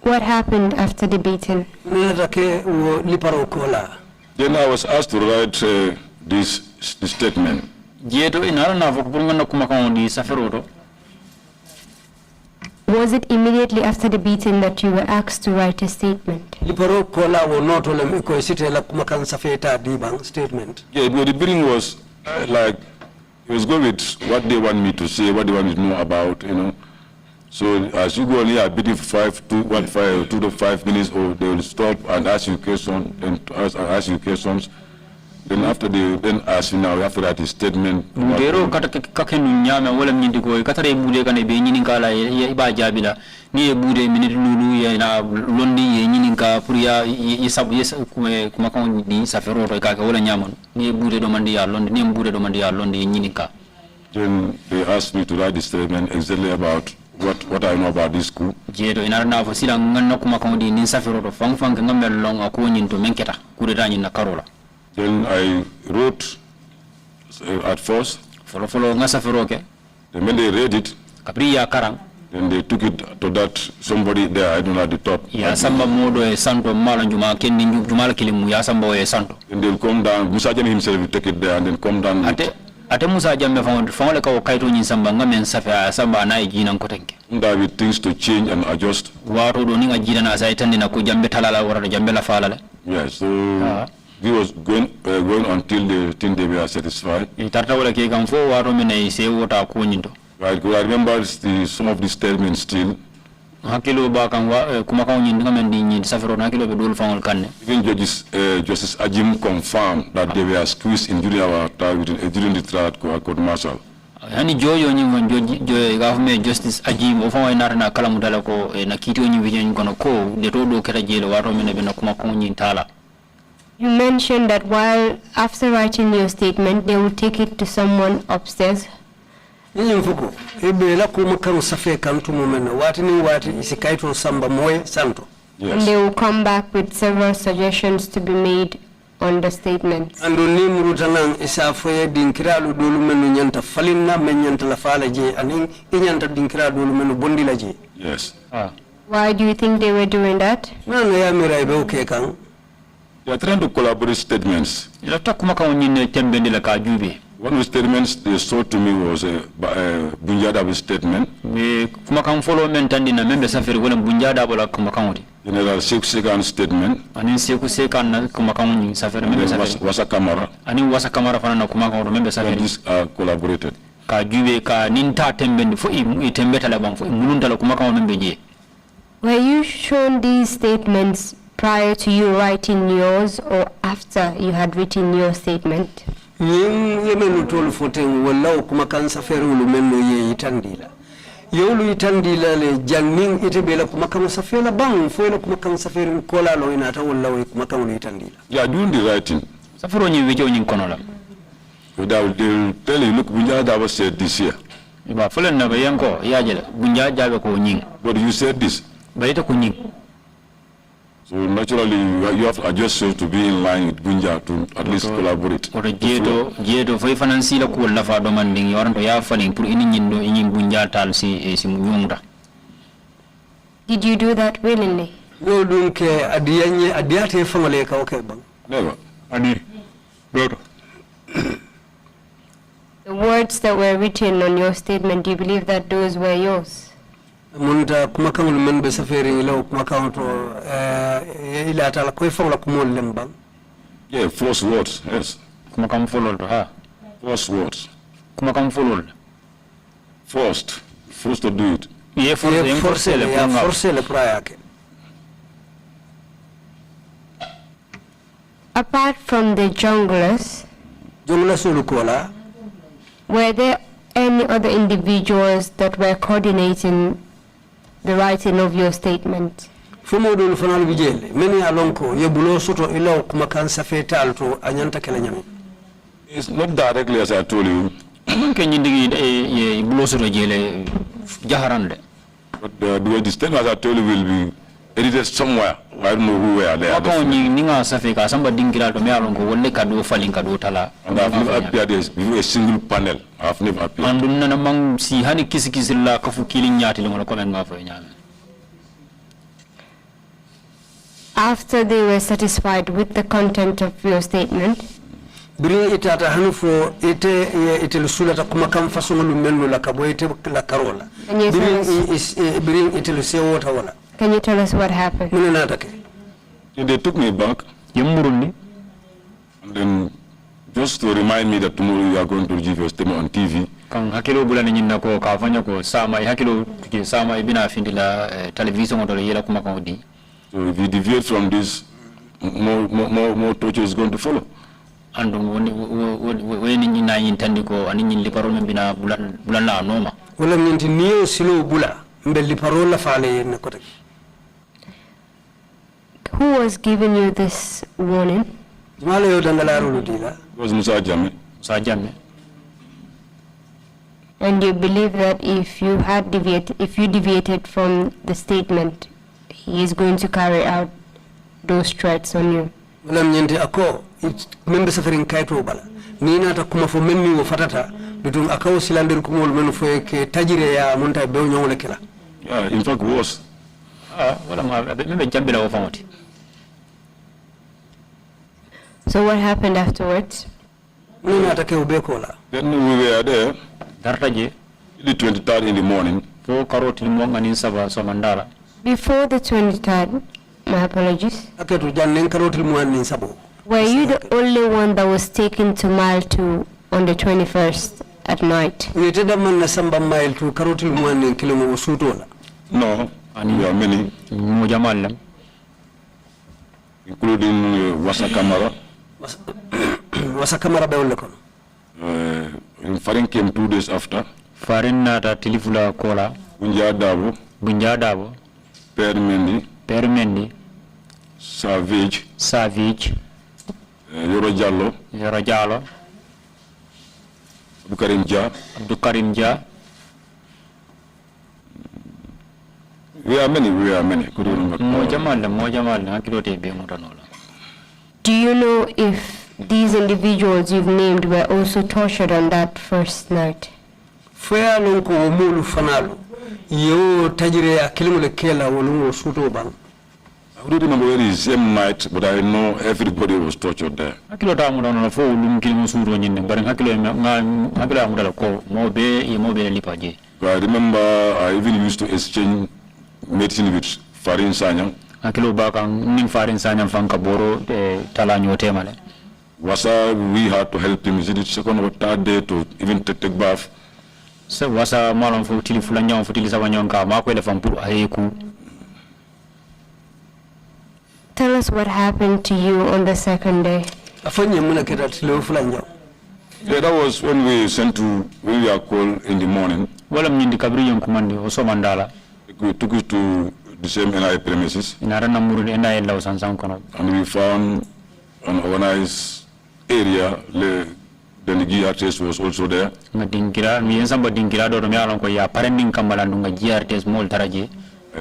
What happened after the beating? Then I was asked to write this statement. Was it immediately after the beating that you were asked to write a statement? Liparo kola wo noto le ko site la kuma kan safeta di bang statement. Yeah, but the beating was like, it was going with what they want me to say, what they want me to know about, you know. So as you go on here, beating for 2 to 5 minutes, or they will stop and ask you questions, and ask you questions. Then after they then ask you now, after that is statement. Dero kata kakenu nyama wala mnyindi ko katare bude kane be nyini kala ya iba jabila ni bude minute lulu ya na londi ye nyini ka puria yisabu kuma kan ni safero to ka wala nyama ni bude do mandi ya londi ni bude do mandi ya londi nyini ka. Then they asked me to write the statement exactly about what I know about this coup. Jedo ina na fo sila nganna kuma kan di ni safero to fang ngamel long ko nyinto menketa kudeta nyina karola. Then I wrote at first. Follow ngasaferoke. Then when they read it, Kapriya karang. then they took it to that somebody there, I don't know, at the top. Ya samba modo e santo mala juma kendi jumala kilimu ya samba e santo. And they'll come down. Musa Jam himself will take it there and then come down. Ate Musa Jam le ka kaito nyi samba ngamen safa samba na jina nkotenke. With things to change and adjust. Waro do ninga jina na sa itandi na ku jambe talala wara jambe la falale. Yeah, so we was going until they were satisfied. Right, Right, I remember some of the statements still. Even Justice Ajim confirmed that they were squeezed in during our during the trial court martial. Hani joyo nyi government Justice Ajim ofan ina na kala mudala ko na kiti onyi vision kono ko de todo kera jelo waro mena bena kuma ko nyi tala. You mentioned that while after writing your statement, they would take it to someone upstairs. Yes. And they will come back with several suggestions to be made on the statements. And isa foye dinkira lu dolu menu nyanta falina men nyanta la fala je anin inyanta dinkira dolu menu bondi la je. Yes. Why do you think they were doing that? No ya mira ibe okay kan. They are trying to collaborate statements. One of the statements they showed to me was a Bunjada statement. General Sekan statement. Wasa Kamara. These are collaborated. Were you shown these statements prior to you writing yours or after you had written your statement? Yemenu tolu foten wala kuma kan saferu lumenu ye itandila. Yolu itandila le janning itebela kuma kan safela bang foela kuma kan saferu kola lo inata wala kuma kan itandila. Yeah, doing the writing. Safero nyi wejo nyi konola. They will tell you, look, Bunjada was said this year. Iba fulen na bayanko yajela Bunjada ko nyi. But you said this. Bayita ko nyi. So naturally, you have to adjust yourself to be in line with Bunja to at least collaborate. Jedo for financial la ko la fa do manding yoranto ya fani pour ini nyindo ini Bunja tal si muyumda. Did you do that willingly? No dunke adiyanye adiyate famale ka okay bang. Never. Ani, Dodo. The words that were written on your statement, do you believe that those were yours? Munta kuma kan men be safari ila kuma kan to ila tala koy fawla ko mon lembang. Yeah, false words, yes. Kuma kam folol ha. False words. Kuma kam folol. Forced to do it. Yeah, force le prayake. Apart from the junglers, were there any other individuals that were coordinating the writing of your statement? Fumodul fanal bijele meni alonko yebulo soto ilo kuma kan safeta alto anyanta kala nyami. It's not directly as I told you. Can you dig blow soto jele jaharande? But the statement as I told you will be edited somewhere. I don't know who were there. Ninga safeka samba dingira to me alonko wolle kado falling kado tala. And I've never appeared as a single panel. I've never appeared. And nana mang si hani kisi la kafu killing nyati lo ko men ngafo nyame. After they were satisfied with the content of your statement, Bring it at a handful, it will sulata kumakam fasung lumelu la kaboete la carola. Bring it will say water. Can you tell us what happened? They took me back. And then, just to remind me that tomorrow you are going to give your statement on TV. So if you deviate from this, more torture is going to follow. And when you intend to go and in the parliament bina bulana noma. Well, I'm into neo silo bula, mbeli parola fale in the Who was giving you this warning? It was Musa Jame. And you believe that if you deviated from the statement, he is going to carry out those threats on you? Well, I'm into ako. It's members of in Kaito Bala. Nina Takuma for Memi or Fatata, between Akao Silander Kumul Menufe, Tajire, Monta Bonyo Lekela. Yeah, in fact, worse. So what happened afterwards? Nina Take Ubekola. Then we were there, the 23rd in the morning. Before the 23rd, my apologies. Were you the only one that was taken to Mile 2 on the 21st at night? No, and there are many, including Wasa Kamara. Farin came 2 days after. Farin nata tilifula kola. Bunja Dabo. Permendi. Savage. Yoro Jallo. Abdoucarem Jah. We are many. Do you know if these individuals you've named were also tortured on that first night? Faya lonko omulu fanalu. Yo tajire akilimule kela wolungo suto bang. I don't remember the same night, but I know everybody was tortured there. I remember I even used to exchange medicine with Farin Sanyang. Wasa, we had to help him. Is it the second or third day to even take bath? So wasa malam futili fulanya futili sabanyonka makwele fampuru ayeku. Tell us what happened to you on the second day. Yeah, that was when we are called in the morning. We took it to the same NIA premises. And we found an organized area. Then the GRTS was also there.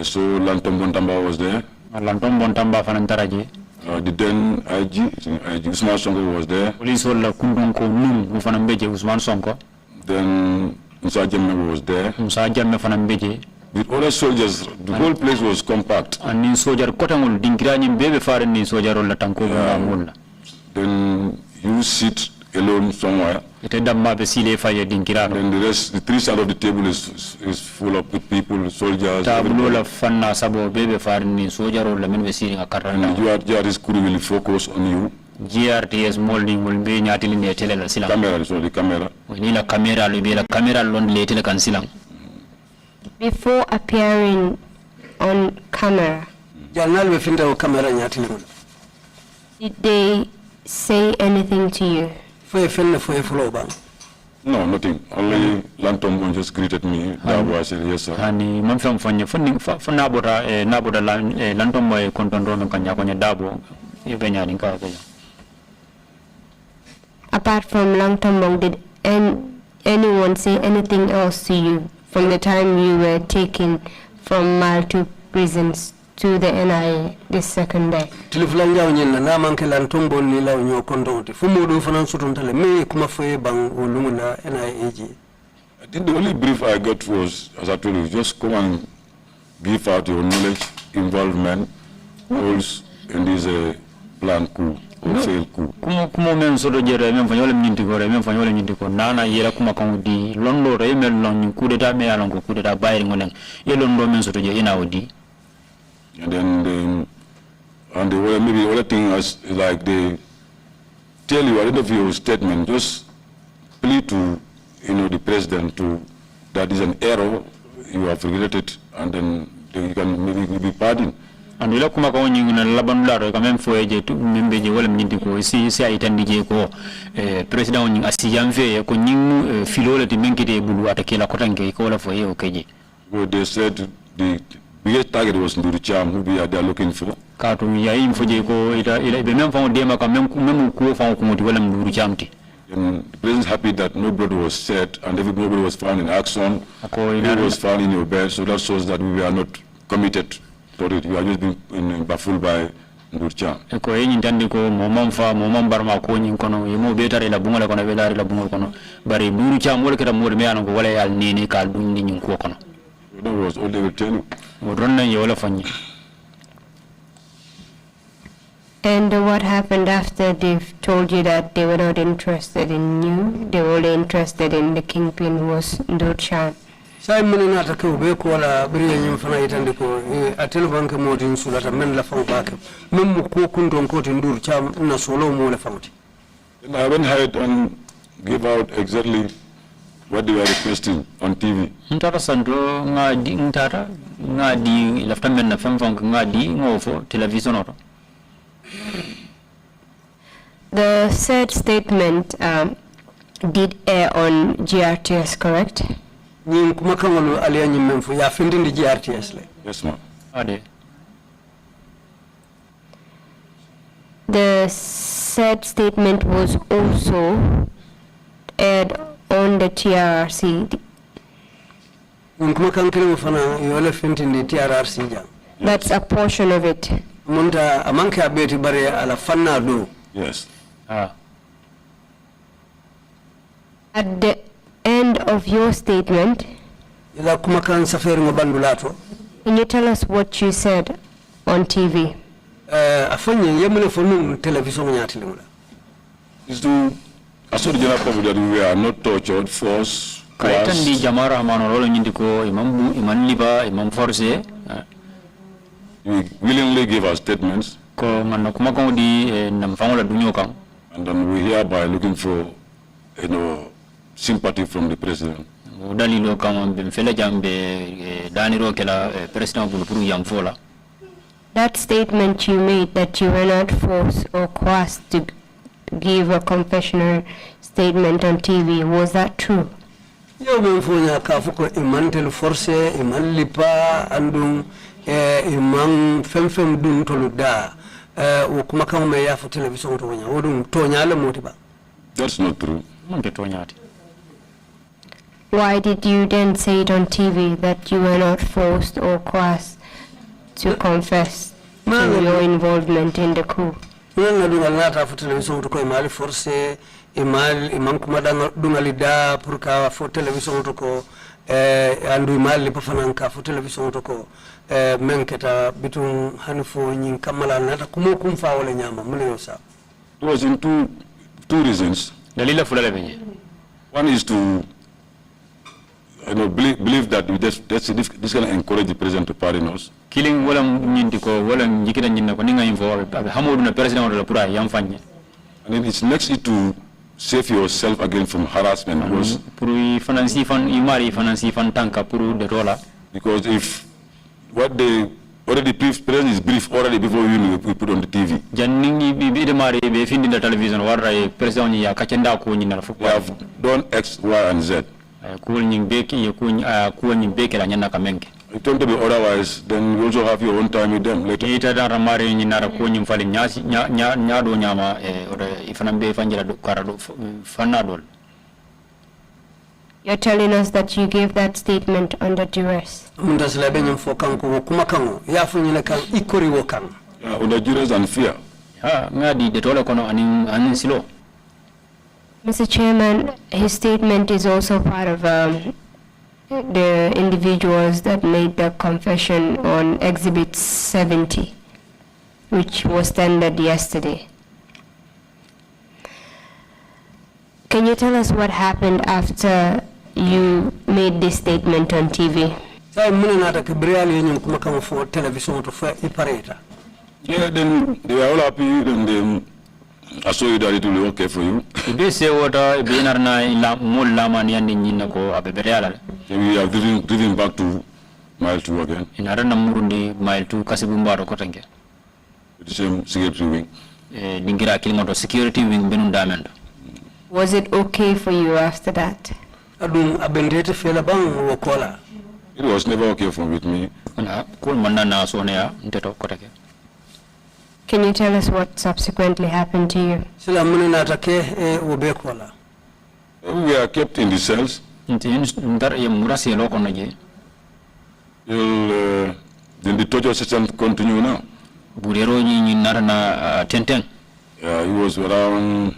So Lantom Bontamba was there. The then IG Usman Sonko was there. Then Musa Jame was there. With other soldiers, the whole place was compact. Then you sit alone somewhere. Then the rest, the 3 sides of the table is full of people, soldiers. And GRTS crew will focus on you. GRTS molding will be nyatili ne tele la silang. Camera, so the camera. Ni camera lon le tele kan silang. Before appearing on camera, did they say anything to you? No, nothing. Only Lantom just greeted me. I said, yes, sir. Hani mamfam fanya funa bora Lantom mo kontondo kanya kanya dabo ibenya ninka kaya. Apart from Langtambong, did anyone say anything else to you from the time you were taken from Mile 2 prisons to the NIA this second day? The only brief I got was, as I told you, just come and give out your knowledge, involvement, roles in this plan Coup. or failed coup. Kuma men soto jere men fanyole nyinti gore men fanyole nyinti ko nana yera kuma kan di londo re men lon coup d'état me alon ko coup d'état bayri ngonen ye londo men soto je ina odi. And then and the way maybe other thing is like they tell you at the end of your statement, just plead to the president to that is an error you have regretted, and then you can maybe be pardoned. And ila kuma ko nyi na laban la ka men foye tu membe je wala nyinti ko si ay tan je ko president nyi asiyam fe ko nyi filole ti menkite bulu atake la kotanke ko wala foye o keje. Well, they said the biggest target was Nduru Cham, who they are looking for. Ka to ya im foje ko ila be men fa de ma ka men ko fa ko moti wala Nduru Cham ti. And the president is happy that no blood was shed and nobody was found in action. Nobody was found in your bed, so that shows that we are not committed to it. We are just being baffled by Nduru Cham. Ko yin tandi ko momam barma ko nyin kono yimo betare la bungala kono betare la bungol kono bari Nduru Cham wala kera mo me anan ko wala yal nini kal dun nyin ko kono. That was all they will tell you. Wodron nan yola fanyi. And what happened after they've told you that they were not interested in you? They were only interested in the kingpin who was Nduru Cham. Sai mun na ta ko be ko la biri yin fana itande ko atel banke modin sulata men la fa baka men mu ko kun don ko tin Nduru Cham na solo mo la fawti. I haven't heard and give out exactly what they were requesting on TV. Ntara sandro ngadi lafta men na fam fam ngadi ngofo television auto. The said statement did air on GRTS, correct? Nyin kuma kan wala aliya nyin men fu ya findindi GRTS le. Yes, ma'am. Ade. The said statement was also aired on the TRRC. Nyin kuma kan kele fana yola findindi TRRC jang. That's a portion of it. Munta amanke abeti bare ala fanna do. Yes. At the end of your statement, Ila kuma kan safari ngobandulato. can you tell us what you said on TV? Afanye yemule fonu television nyati limula. Is to assure the general public that we are not tortured, forced, Kaitan di jamara mano rolo nyindi ko imam liba imam force. We willingly give our statements. Ko ngano kuma ko di namfangola dunyo kang. And then we hereby looking for, sympathy from the president. Dalilo kang bemfele jambe daniro kela president bulupuru yamfola. That statement you made that you were not forced or coerced to give a confessional statement on TV, was that true? Yo men fonya ka fuko imantel force iman lipa andum imam fem dun toluda o kuma kan me ya fu television to nya wodum to nya le motiba. That's not true. Manke tonyati. Why did you then say it on TV that you were not forced or coerced to confess to your involvement in the coup? Nana dunga nata fu television to ko imali force imam kuma dunga lida pour ka fu television to ko andu imali pa fanan ka fu television to ko menketa bitun hanfo nyin kamala nata kuma kum fa wala nyama mun yo sa. It was in two reasons. Dalila fulale benye. One is to believe that this can encourage the president to pardon us. Killing wala nyindi ko wala njikita nyinna ko ninga info hamodu na president wala pura yamfanye. And then it's next to save yourself again from harassment. Because Puru finansi fan imari finansi fan tanka puru de rola. Because if what they already president is brief already before we put on the TV. Janningi bi de mari be findi na television warra president ya kachenda ko nyina fu. We have done X, Y, and Z. Ko nyin beki ko nyin beki la nyana kamenke. If it to be otherwise, then you also have your own time with them later. Ita da ramari nyina ra ko nyin fali nyasi nya do nyama ore ifanambe fanjira do karado fanadol. You're telling us that you gave that statement under duress. Munda sila benye mfo kanko kuma kango ya funyile kan ikori wo kan. Under duress and fear. Ngadi de tole kono anin silo. Mr. Chairman, his statement is also part of the individuals that made the confession on Exhibit 70, which was tendered yesterday. Can you tell us what happened after you made this statement on TV? Sai muna na ta kabrial yin kuma kama for television to for ipareta. Yeah, then they were all happy, then I saw you that it will be okay for you. Ibe se wota ibe narna ila mol lama ni andi nyina ko abebere ala. Then we are driven back to mile 2 again. Inarana murundi mile 2 kasibumbaro kotange. With the same security wing. Dingira kilimoto security wing benun damendo. Was it okay for you after that? Adun abendete fela bang wokola. It was never okay with me. Na kul manna na sonea nteto kotake. Can you tell us what subsequently happened to you? Sila muna na ta ke wobekola. We are kept in the cells. Ndar ye murasi loko naje. Then the torture session continue now. Budero ni narana tenten. Yeah, it was around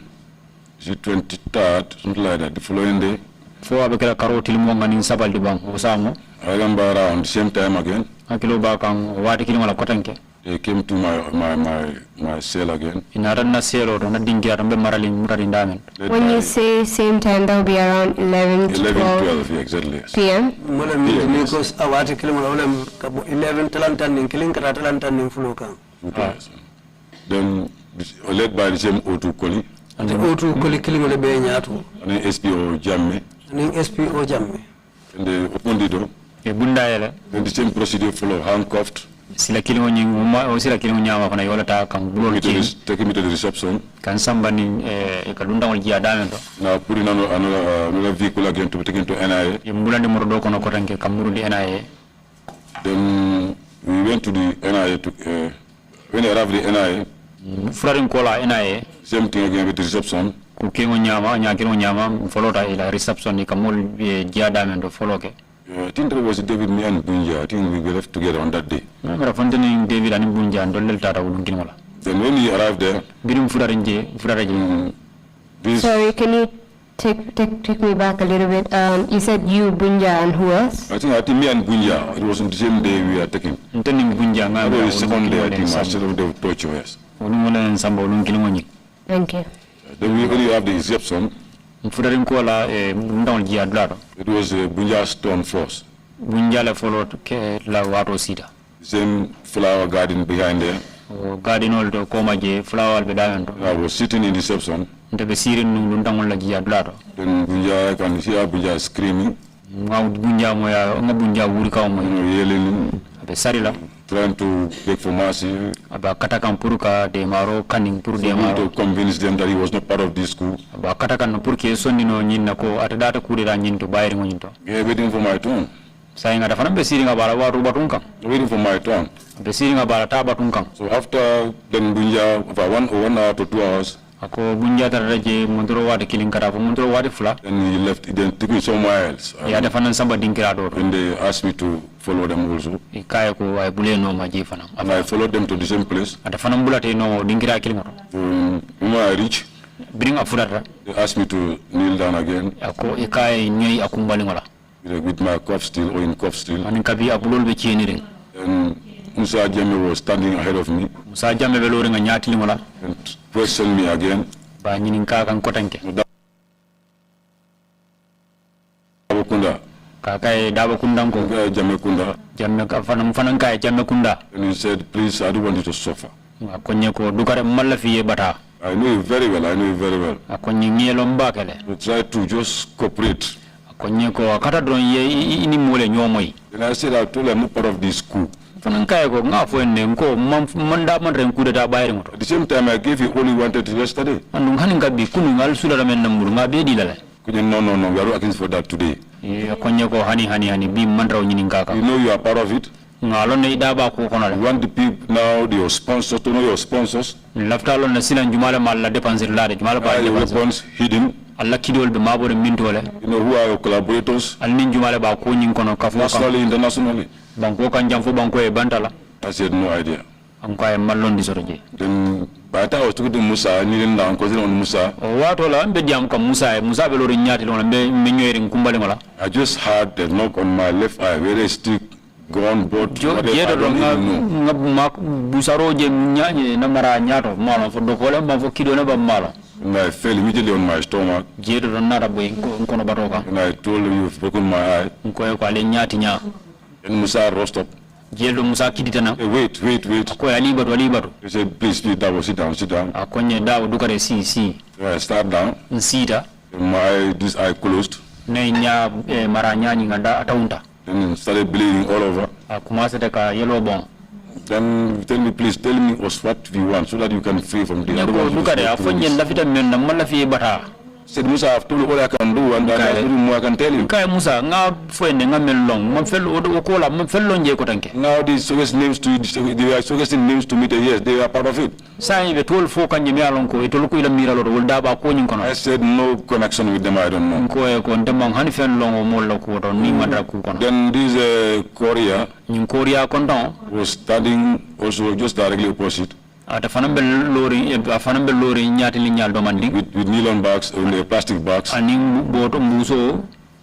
the 23rd, something like that, the following day. Fo abekela karo tilmo ngani sabal di bang osamo. I remember around the same time again. Akilo ba kang wati kilimo la kotanke. They came to my cell again. Inarana selo do na dingia rambe marali murari ndamen. When you say same time, that will be around 11 to 12, yeah, exactly. p.m. Mula because awati kilimo la 11 talantan nin kilin kata talantan nin fulokan. Then led by the same O2 Koli. And the O2 Koli kilimo le be nyatu. And the SPO Jamme. And the SPO Jamme. And they opened the door. E bunda ele. Then the same procedure follow, handcuffed. Sila kilimo nyingu o sila kilimo nyama kana yola ta kan bulo taking me to the reception. Kan samba ni kalunda wal jiya damento. Now put in another vehicle again to be taken to NIA. Yembula ndi murdo kono kotanke kamuru di NIA. Then we went to the NIA to when I arrived at the NIA. Furarin kola NIA. Same thing again with the reception. Ku kengo nyama nyakiro nyama folota ila reception ni kamul jiya damento foloke. I think there was David, me and Bunja. I think we were left together on that day. David and Bunja and Dolel Tata Ulunginola. Then when he arrived there, sorry, can you take me back a little bit? You said you, Bunja, and who else? I think me and Bunja, it was on the same day we are taking. That was the second day, I think, instead of the torture, yes. Thank you. Then we only have the reception. It was Bunja Stone Force. Bunja followed la wato sida. Same flower garden behind there. Garden also komaje flower bedayando. I was sitting in the reception. Ndebe siri nundang la jiya blado. Then Bunja, I can hear Bunja screaming. Bunja moya Bunja wuri kaw mo yelling. Abe sarila. Trying to beg for mercy. Aba katakan puruka de maro kaning puru de maro. To convince them that he was not part of this school. Aba katakan no purke sonni no nyinna ko atadata kudira nyinto bayri mo nyinto. Yeah, waiting for my turn. Saying at a fan besiri ngabara waru batunkan. Waiting for my turn. Besiri ngabara ta batunkan. So after then Bunja for 1 hour to 2 hours. Ako Bunja taraje mundro wadi killing kara for mundro wadi fula. Then he left. Then took me somewhere else. Yeah, the fanan samba dinkira do. When they asked me to follow them also. Ikaya ko ay bule no maji fanan. And I followed them to the same place. At the fanan bulate no dinkira killing. When I reached, bring a further. They asked me to kneel down again. Ako ikaya nyai akumbalingola. With my cuff still or in cuff still. And kabi abulol be cheniring. And Musa Jamme was standing ahead of me. Musa Jamme beloring a nyati limola. And questioned me again. Ba nyininka kan kotanke. Dabakunda. Kakai Dabakunda ko. Jamme Kunda. Jamme ka fanan kai Jamme Kunda. And he said, please, I don't want you to suffer. Akonye ko dukare malafiye bata. I know you very well. I know you very well. Akonye ngelomba kele. So try to just cooperate. Akonye ko akata don ye ini mole nyomoy. Then I said, I told you I'm not part of this school. Fanan kai ko ngafo enne ko manda man ren kudeta bayri moto. At the same time, I gave you all you wanted yesterday. Andung hanin gabi kunu ngal sudara men namuru ngabe dilale. No, we are not asking for that today. Akonye ko hani bi mandraw nyininka ka. You know you are part of it. Ngalon ne idaba ko kono. You want the people now, your sponsors, to know your sponsors. Laftalo na silan jumala malla dépensir lade jumala ba weapons hidden. Allah kidol be mabore mintole. You know who are your collaborators? Al nin jumala ba ko nyin kono kafu nationally, internationally. Banko kan jamfo banko e bantala. I said no idea. Anko ay mallon di soroje. Then by the time I was talking to Musa, I needed down because on Musa. Wato la mbe diam kam Musa be lori nyati lon be menyoyri kumbali ngola. I just had the knock on my left eye where they stick gone bought busaro je nyanye na mara nyato mala fo dokole ma fo kido na ba mala And I fell immediately on my stomach. jeeto don nata boy kono bato kan And I told him, you've broken my eye. ko ko ale nyaati nya And Musa rose up. jeedo musa kiditana Hey, wait. ko ali bato He said, please, Dabo, sit down. akonye dawo dukare si So I sat down. nsita This eye closed. ne nya mara nyaani nganda ataunta Then it started bleeding all over. commencé de ka yellow bon Then tell me what we want so that you can free from the ne other ko ones. dukare afonye lafita men na mala fi bata Said Musa, I've told you all I can do and I have more I can tell you. kay musa nga foyne nga mel long man fel o ko la man fel lonje ko tanke Now these suggesting names to they are suggesting names to me that yes, they are part of it. sai be tol fo kanje mi alon ko e tol ko ila miralo wol daba ko nyin kono I said no connection with them, I don't know. ko e ko ndemang hani fen long o mollo ko don ni madra ku kono Then this Korea nyin korea konton was standing also just directly opposite ata fanambe lori nyaati li nyal do mandi with nylon bags and plastic bags. ani boto mbuso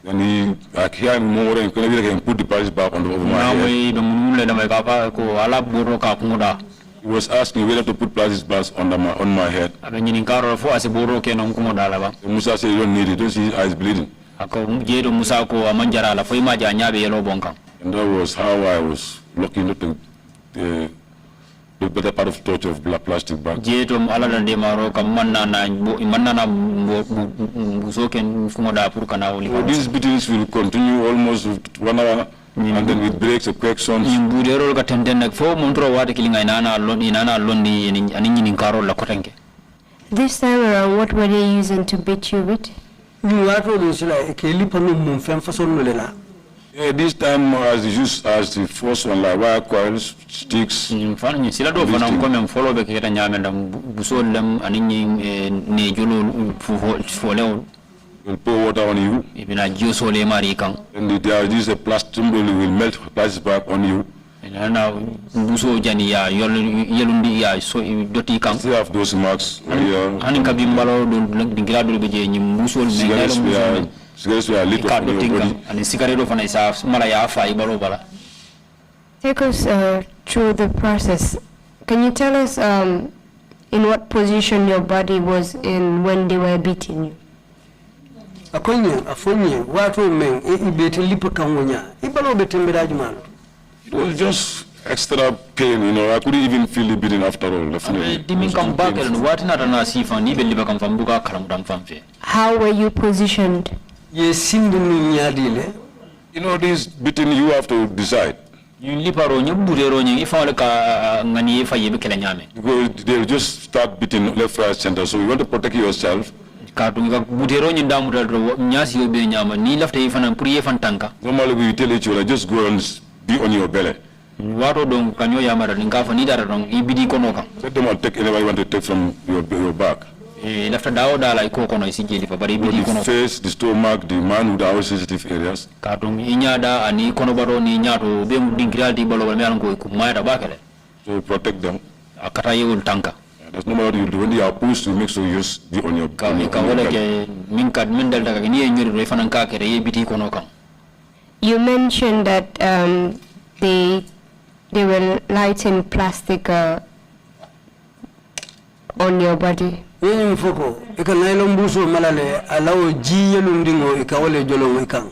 And I hear him more and can put the price back on over my na head. moy do munule dama ka fa ko ala boto ka kunguda He was asking whether to put plastic bags on my head. abe nyin karo fo ase boto ke non kunguda la ba So Musa said, you don't need it, don't see his eyes bleeding. ako jeedo musa ko amanjara la fo imaja nyaabe yelo bonkan And that was how I was looking at the better part of torture of plastic bag. jeeto ala da de maro kam manna buso ken kunguda pour kana woli So these beatings will continue almost 1 hour and then with breaks and questions. budero ka tenden nak fo montro wata kilinga inana londi ani nyini karo la kotanke This time around, what were they using to beat you with? ni wato do sila e ke lipa no mum fen façon no lela Yeah, this time as used as the first one, like wire coils, sticks. fan ni sila do fana ko men follow be keta nyame ndam buso lem ani ne jolo fo lew Will pour water on you. ibina joso le mari kan And there is a plastic will melt plastic bag on you. na buso jani ya yelundi ya so doti kan Still have those marks. hani kabi mbalo do dingira do be je nyim buso me Cigarettes were lit ka up do on your tinkan body. ani sigareto fana isa mala ya fa ibalo bala Take us through the process. Can you tell us in what position your body was in when they were beating you? afonye wato men e ibete lipa kan wonya ibalo be temberaji malo It was just extra pain, I couldn't even feel the beating after all. Definitely. dimin kam bakel no watina tana sifan ni be liba kam fambuka kalam dam famfe How were you positioned? ye sindi ni nyaadile This beating you have to decide. yin liparo nyabudero nyi ifale ka ngani ifa yebe kala nyame Because they'll just start beating left, right, center. So you want to protect yourself. ka tunga budero nyi damu do nyasi yobe nyama ni lafte ifana pour yefan tanka Normally we tell each other, just go and be on your belly. wato don kanyo yamara ninga fa ni dara don ibidi kono kan Let them all take anybody you want to take from your back. lafta dawo dala iko kono isi jeli fa bari ibidi The kono face, the stomach, the man with our sensitive areas. ka tun inyada ani kono baro ni nyato be dingiraldi bolo wal melan ko mayra bakale So protect them. akata yewul tanka That's no matter what you do. When you are pushed, you make sure you just be on your ka on your wala belly. ke min kad min dal daga ni nyori do fanan ka kere yebiti kono kan You mentioned that they were lighting plastic on your body. yin foko ika nailon buso malale alawo ji yelundingo ika wale jolongo ikan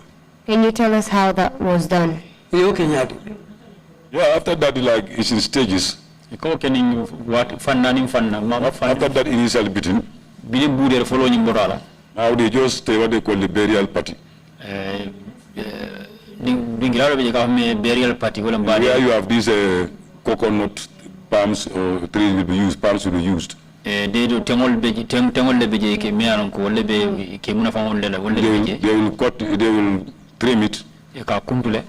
Can you tell us how that was done? yo ke nyaadi Yeah, after that, like it's in stages. ko kenin wat fanna ma After that initial beating, bili budere folo nyi bodala now they just what they call the burial party. dingiralo be ka me burial party wala mbadi Where you have these coconut palms or trees will be used, palms will be used. de do tengol le beje ke me anon ko le be ke muna fa on le wala beje They will cut, they will trim it. e ka kuntule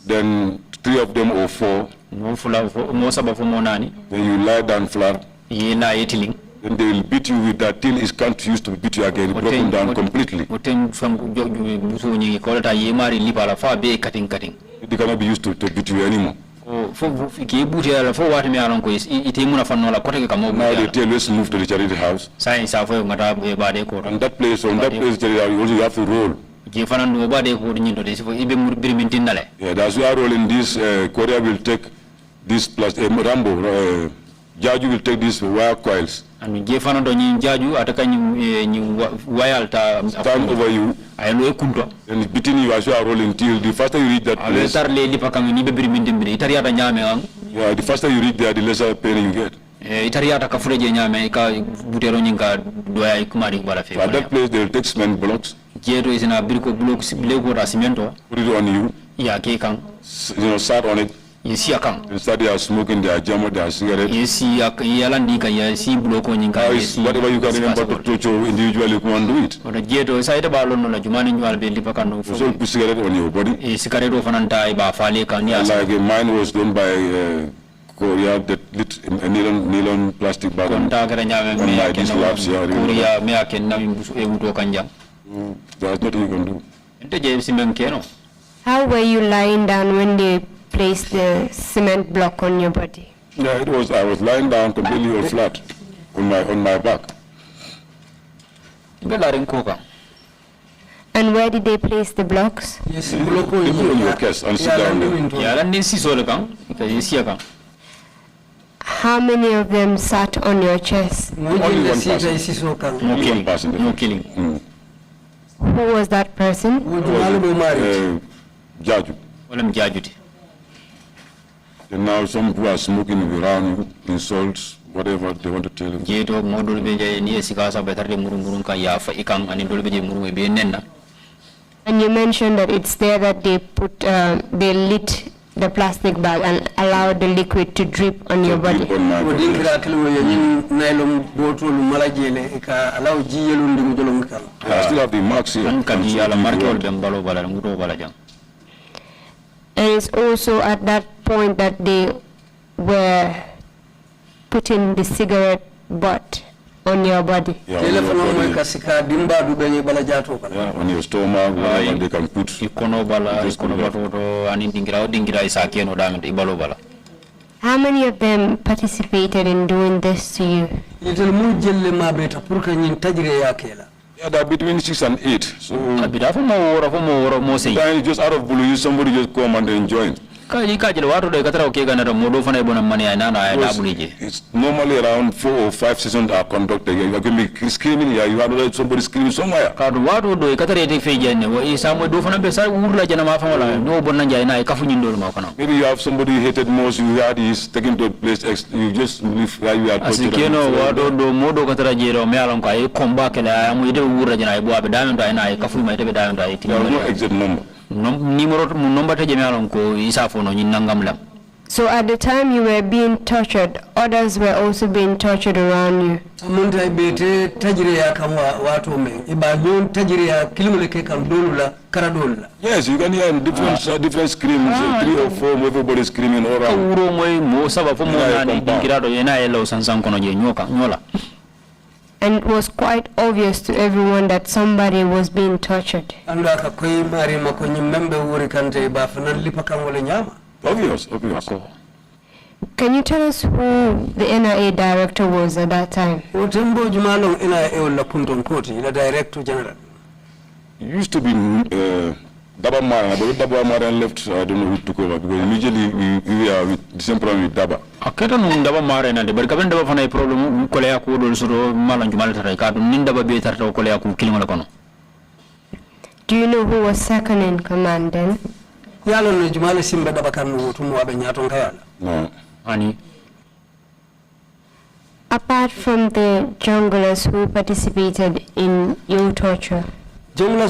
Then 3 of them or 4. mo fula mo saba fo mo nani Then you lie down flat. ye na yetiling Then they will beat you with that till it can't use to beat you again, broken down completely. o tem fam buso nyi ko ta ye mari libala fa be kating They cannot be used to beat you anymore. fo ke buti ala fo wati me anon ko ite muna fa no la kote ka mo Now they buti tell us move to the charity house. sai sa fo ngata e bade ko And that place, on that place, charity house, you also have to roll. je fanan do bade ko nyindo de fo ibe mur birmintin dale Yeah, that's why rolling this. Korea will take this plus Rambo. Jaju will take these wire coils. and je fana do nyi jaju ataka nyi wayal ta stand over you, ay lo kunto and beating you as you are rolling till the faster you reach that place. tar le li pakam ni be bir min dimbiri tariata nyame am Yeah, the faster you reach there, the lesser pain you get. itariata ka fureje nyame ka butero nyinga doya ikumari bala fe At that place, they'll take cement blocks, jeto isina birko blocks blego rasimento put it on you, ya ke kan sat on it, yesi akam and start there smoking their jam or their cigarette. yesi yalandi ka yesi bloko nyinga Whatever you can remember to torture individually, come and do it. oda jeto saida balo no la jumani nyal be lipakano So put cigarette on your body. sigareto fananta ba fale kan ya Like mine was done by Korea, that lit a nylon plastic bag. konta kara nyame On me my these labs here, Korea me aken na e wuto kanja there's nothing you can do. ente je simen keno How were you lying down when they placed the cement block on your body? Yeah, it was. I was lying down completely all flat on my back. be larin koka And where did they place the blocks? Yes, You put on your chest and sit down there. ya lan ni siso le kan ka yesi kan How many of them sat on your chest? Only one person. no Only one person. no killing Who was that person? Judge. wala mjajuti And now some who are smoking around you, insults, whatever they want to tell you. jeto modol be je ni sikasa betarde murumurun kan ya fa ikam ani dol be je murum be nenna And you mentioned that it's there that they they lit the plastic bag and allowed the liquid to drip on your body. On my body. I still have the marks here. an kadi ala markol be balo bala ngudo bala jam And it's also at that point that they were putting the cigarette butt on your body. Yeah, on your body. Yeah, on your stomach, wherever they can put. ikono bala ikono bato ani dingira isa keno dame ibalo bala How many of them participated in doing this to you? Yeah, they're between 6 and 8. So abida fo mo woro mo sey then just out of blue, somebody just come and then join. kaji kajele wato do katara ke gana do modo fana ibona mani ay nana ay dabulije It's normally around 4 or 5 sessions are conducted. You can be screaming here. You have somebody screaming somewhere. kadu wato do katara te feje ne wo isa mo do fana be sa urla jana ma fama la no bonna jay na ay kafu nyindol ma kono Maybe you have somebody you hated most, you had is taken to a place, you just leave where you are tortured. asikeno wato do modo katara jero me alon ko ay komba kala ay mo ide urla jana ay bo abe damen do ay na ay kafu ma ite be damen do ay There was no exit number. numero number te jeme alon ko isa fo no nyin nangam lam So at the time you were being tortured, others were also being tortured around you. Yes, you can hear different screams, 3 or 4, everybody screaming all around. uro moy mo saba fo mo nani dingirado yena elo sansan kono je nyola And it was quite obvious to everyone that somebody was being tortured. Obvious. Can you tell us who the NIA director was at that time? It used to be Daba Maran, but Daba Maran left, I don't know who took over, because immediately we were with the same problem with Daba. aketa no ndaba mare na de bar kaben daba fana problem ko le yakko do so malan jumal tara ka dum nin daba be tarta ko le yakko kilimo la kono Do you know who was second in command then? No. ani Apart from the junglers who participated in your torture, you know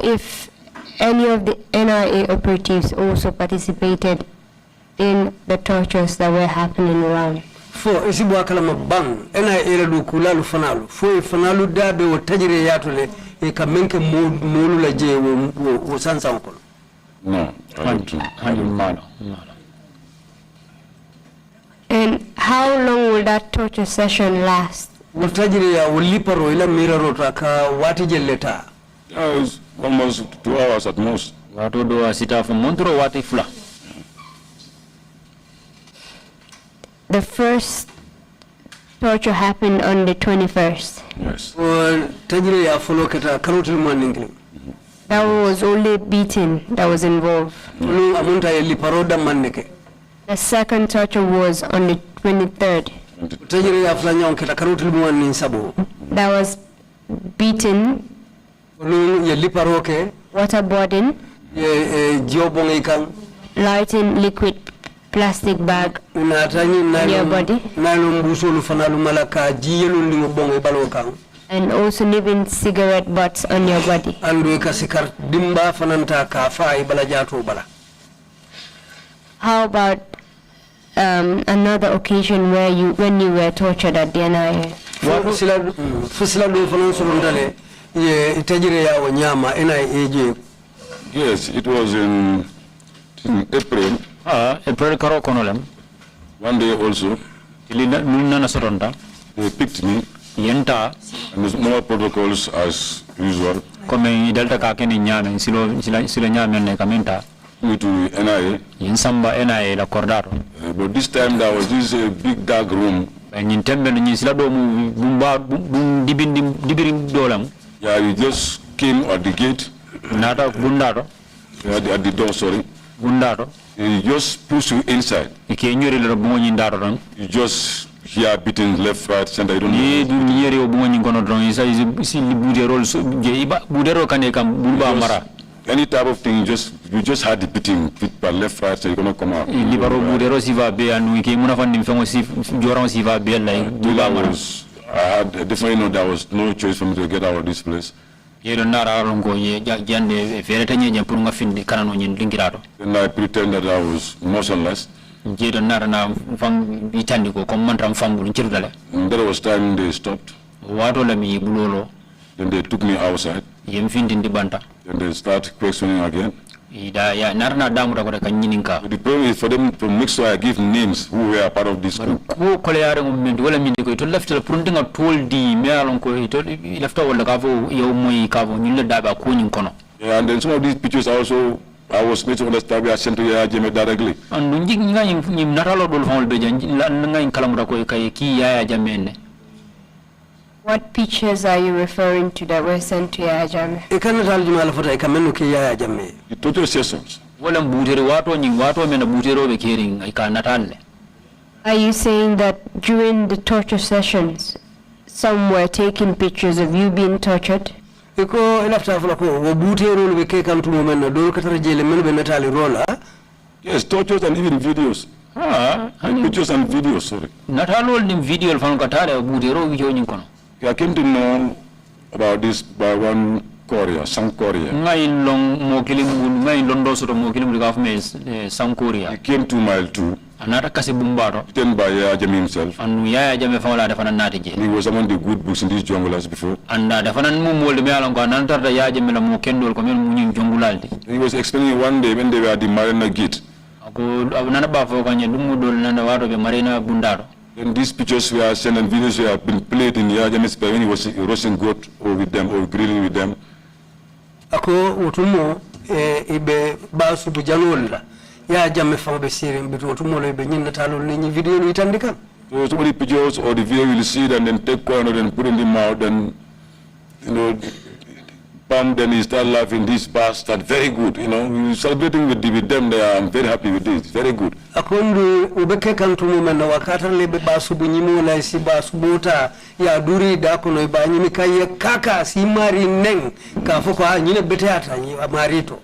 if any of the NIA operatives also participated in the tortures that were happening around? No, I don't know. And how long will that torture session last? It was almost 2 hours at most. wato do asita fo montro wati fula The first torture happened on the 21st. Yes. That was only beating that was involved. The second torture was on the 23rd. tajire ya fla nyaw keta karotul mu wan sabo That was beaten, lu ye liparoke waterboarding, ye jobongi kan lighting liquid plastic bag unatani in your body, nalo mbusulu fanalu malaka jiyelu lingo bongo balo kan and also leaving cigarette butts on your body. andu ka sikar dimba fananta ka fay bala jato bala. How about another occasion when you were tortured at the NIA? Fusila do fanan surundale ye tajire ya wanyama NIA. Yes, it was in April. April karo konolem. One day also, Nana soronda. they picked me, Yenta. and there's more protocols as usual. Come delta ka keni nyame silo nyame ne kamenta. Me to NIA. Yinsamba NIA la cordaro. But this time there was this big dark room. Nyintembe ni sila do mu bumba dibirim dolam. Yeah, we just came at the gate. Nada bundaro. At the door, sorry. Bundaro. He just pushed you inside. Ike nyori le bungo nyindaro don. You just hear beating left, right, center. You don't Ye know. du nyeri obungo nyingono don. Isa isi budero so iba budero kane kam bulba mara. Any type of thing, you just had the beating by left, right, so you're gonna come out. Libaro budero si va be anu ike muna fandi mfengo si joran si va be like bulba mara. I had definitely know there was no choice for me to get out of this place. Ye don nara rongo ye jande fereta nye pour nga findi kanano nyin lingirato. Then I pretended that I was motionless. Je don nara na fam itandi ko comme mantra fambul cirudale. And there was time they stopped. Wato la mi bulolo. Then they took me outside. Yem findi ndi banta. Then they start questioning again. Ida ya narna damu da ko ka nyininka. But the problem is for them to make sure I give names who were part of this group. Ko kole yare ngum wala mindi ko to left la pruntinga toldi me alon ko to left wala ka fo yow moy ka fo nyille daba ko nyin kono. Yeah, and then some of these pictures also I was made to understand we are sent to Yaya Jammeh directly. Andu njig nga nyim natalo dol fon be jan nga kalamu da ko kay ki Yaya Jammeh ne. What pictures are you referring to that were sent to Yaya Jammeh? Ikana taljuma la fota ikamenu ke Yaya Jammeh. The total sessions. Wala butere wato me na butero be kering ay ka natalle. Are you saying that during the torture sessions, some were taking pictures of you being tortured? Iko elafta fula ko wo butero be ke kan tumo men do katara jele men be natali rola. Yes, tortures and even videos. Pictures and videos, sorry. Natalo nim video fan ka tare butero wi nyin kono. I came to know about this by one Korea, South Korea. Ngai long mo kilim ngai londo so mo kilim ga fme South Korea. He came to mile 2. Anata kasi bumbaro. Written by Yaya Jammeh himself. Anu Yaya Jammeh fa wala dafa nati je. He was among the good books in this jungle as before. Anda dafa nan mu molde me alon ko nan tarda Yaya Jammeh la mo kendol ko men mu nyin jongulalde. He was explaining one day when they were at the Marina gate. Ko nana ba fo ko nyen dum mu dol nana wato be Marina bundaro. And these pictures were sent and videos were been played in Yaya Jammeh's when he was roasting goat or with them or grilling with them. Ako utumo ibe basu bujanol Yaya Jammeh fa be sirim bitu utumo le be nyin natalo ni video ni tandika. So somebody pictures or the video will see it and then take one and then put in the mouth and pump, then he start laughing, this bastard, very good, we're celebrating with them there, I'm very happy with this, very good. Akondu ubeke kantumu mena wakata lebe basu bunyimu la isi basu buta ya duri dako no iba nyimi kaya kaka si mari neng kafoko nyine bete hata marito.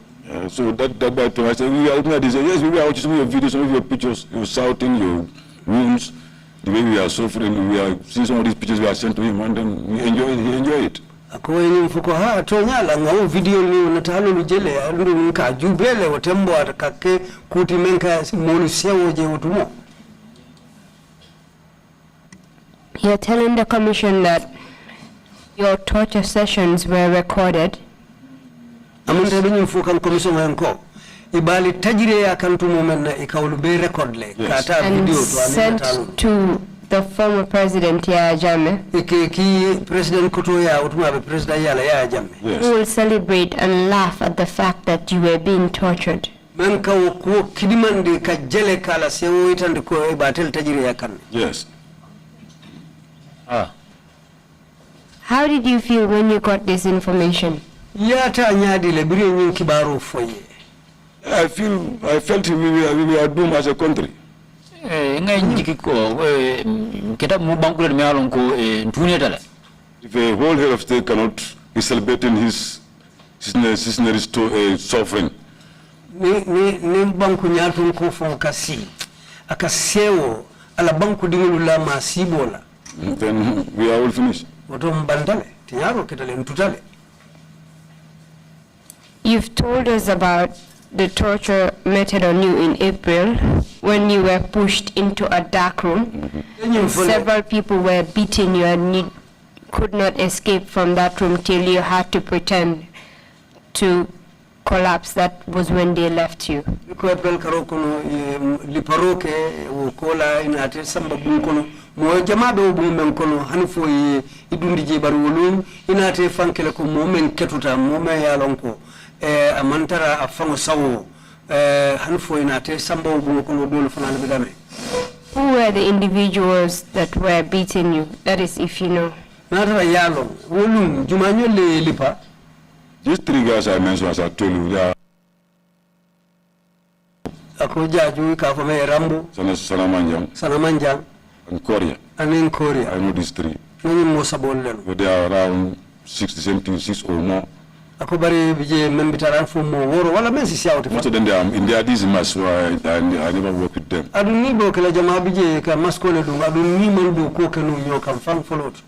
So that by time I said, we are looking at this, yes, we are watching some of your videos, some of your pictures, you're shouting, your wounds, the way we are suffering, we are seeing some of these pictures we are sent to him and then he enjoy it. Ako yenye mfuko tonyala ngau video ni natalo lujele ndu nka jubele watembo atakake kuti menka molu sewo je utumo. You're telling the commission that your torture sessions were recorded. Amunde binyi mfuka commission yanko ibali tajire ya kantumo menna ikawulu be record le kata video to sent to the former president Yaya Jammeh, ki president Koto ya utuma be president Yaya Jammeh, who will celebrate and laugh at the fact that you were being tortured. Men ka ko kidimande ka jele kala sewo itande ko e batel tajiri ya kan. Yes. How did you feel when you got this information? Ya ta nyadi le biri nyin kibaro foye. I felt we were doomed as a country. If a whole head of state cannot be celebrating his sovereign, ni banku nyatun ko fon kasi akasewo ala banku dingulula masibola, then we are all finished. You've told us about the torture meted on you in April when you were pushed into a dark room. Several people were beating you and you could not escape from that room till you had to pretend to collapse. That was when they left you. Mo jama do bu men kono hanfo yi idundi je bar wolum inate fankele ko mo men ketuta mo me yalon ko amantara afango sawo hanfo inate sambo bu kono dol fanal be dame. Who were the individuals that were beating you? That is, if you know. Natara yalon wolum jumanyo le lipa. These three guys I mentioned, as I told you, they are Akoja ju ka fo me Rambo, Sanamanjang, and Korea. And in Korea. I know these three. But they are around 66 or more. Most of them they are in their this match, so I never work with them.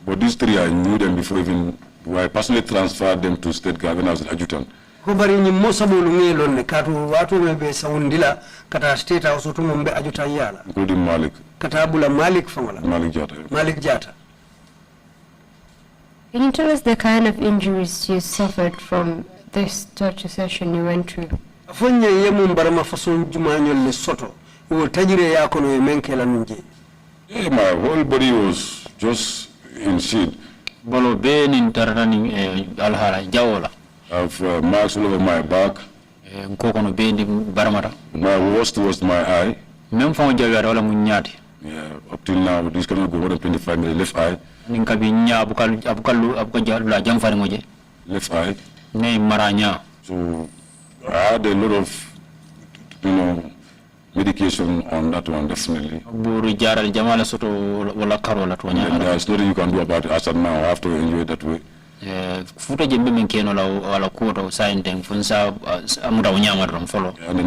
But these three I knew them before even I personally transferred them to state government as an adjutant. Including Malik. Malik Jata. Can you tell us the kind of injuries you suffered from this torture session you went through? Yeah, my whole body was just in shit. I have marks all over my back. My worst was my eye. Yeah, up till now, this cannot go more than 25 minutes. Left eye. Left eye. So I had a lot of, medication on that one, definitely. And there's nothing you can do about it as of now. I have to enjoy it that way. And then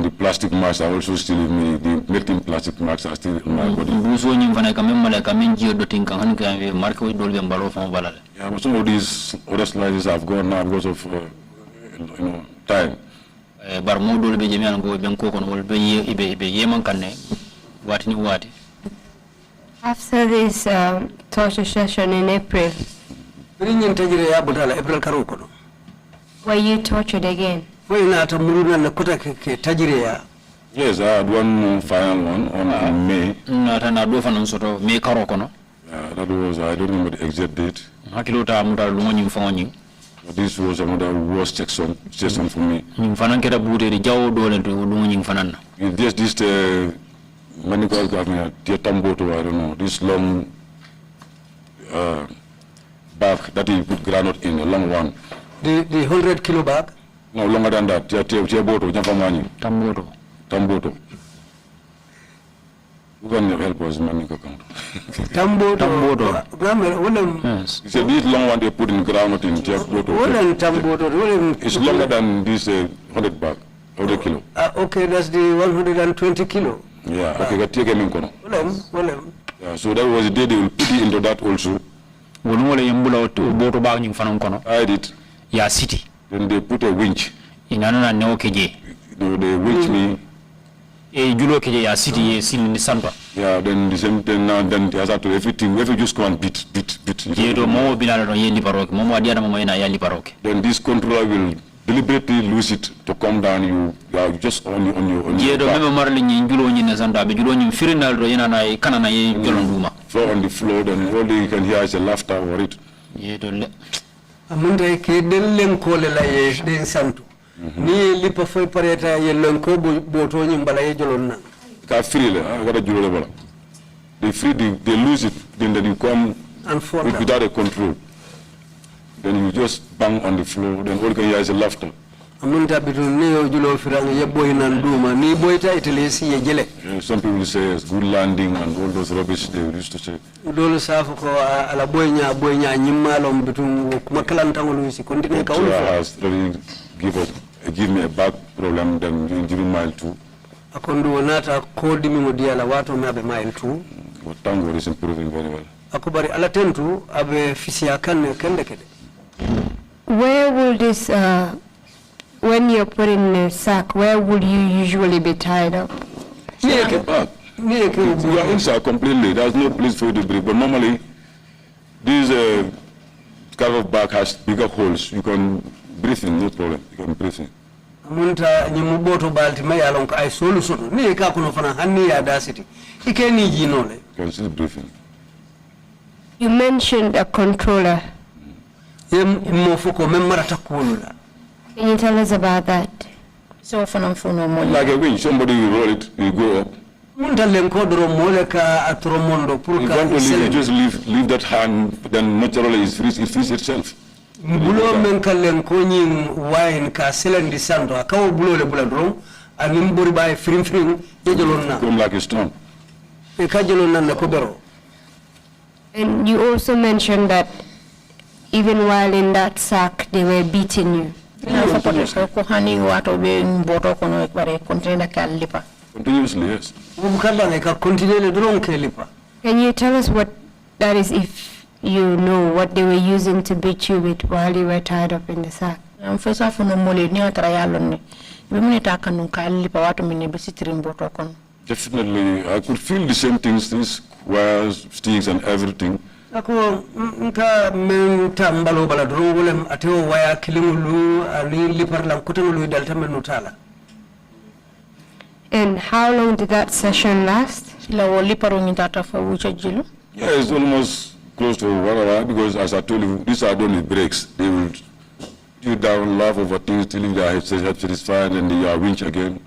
the plastic masks are also still in me. The melting plastic masks are still in my body. Yeah, but some of these other slices have gone now because of time. After this torture session in April, were you tortured again? Yes, I had one final one on May. That was, I don't remember the exact date. But this was another worst session for me. This medical government, Tamboto, I don't know, this long bag that you put granite in, a long one. The 100 kilo bag? No, longer than that. Tamboto. Who can help us, Manika? Tamboto. Yes. It's a bit long one they put in ground in Tamboto. It's longer than this 100 bag, 100 kilo. Okay, that's the 120 kilo. Yeah, okay, yeah, so that was the day they will put it into that also. I did. Yeah, city. Then they put a winch. They winch me. Yeah, then the same thing now, then they have to everything. If you just go and beat. Then this controller will deliberately lose it to come down. You are just on your floor on the floor. Then all you can hear is a laughter over it. Ni lipa foi pareta ye lonko boto nyimbala ye jolonna. Ka free le, I gotta jolo bala. They free, they lose it, then you come without a control. Then you just bang on the floor, then all you can hear is a laughter. amunta bitun ni yo julo firang ye boy nan duma ni boyta itelesi ye jele Some people say it's good landing and all those rubbish they used to say. dolu safu ko ala boy nya nyimmalom bitun kuma kalantangolu si kontine ka Tua has really give me a back problem then during mile 2. akondu wonata ko dimi mo diala wato mabe mile 2 But thank God is improving very well. akubari ala tentu abe fisia kan kende kede. Where will this, when you're put in a sack, where would you usually be tied up? Back. You are inside completely. There's no place for you to breathe. But normally, this kind of bag has bigger holes. You can breathe in, no problem. You can breathe in. Munta nyimu boto balti may alon ka ay solution ni ka kuno fana hanni ya dasiti ikeni jinole. You can still breathe in. You mentioned a controller. Yem mofoko memmarata kunula. Can you tell us about that? So Like a winch, somebody will roll it, you go up. Munta lenko doro mole ka atromondo pour If you ka want to leave, you just leave that hand, then naturally it frees itself. bulo men ka lenko nyin wine ka selendi sando akaw bulo le buladron anim bori bay frim ye jolon na Come like a stone. e ka jolon na ko bero. And you also mentioned that even while in that sack, they were beating you. Continuously, yes. Bukadane ka continue le dron ke lipa. Can you tell us what that is, if you know what they were using to beat you with while you were tied up in the sack? Definitely, I could feel the same things, these wires, sticks and everything. Ako nka men tambalo bala dron wolem ateo waya kilimulu ani lipar lam kutulu dalta men nutala. And how long did that session last? Yeah, it's almost close to 1 hour because, as I told you, these are done with breaks. They will you down, laugh over things till they are satisfied, and they are winch again.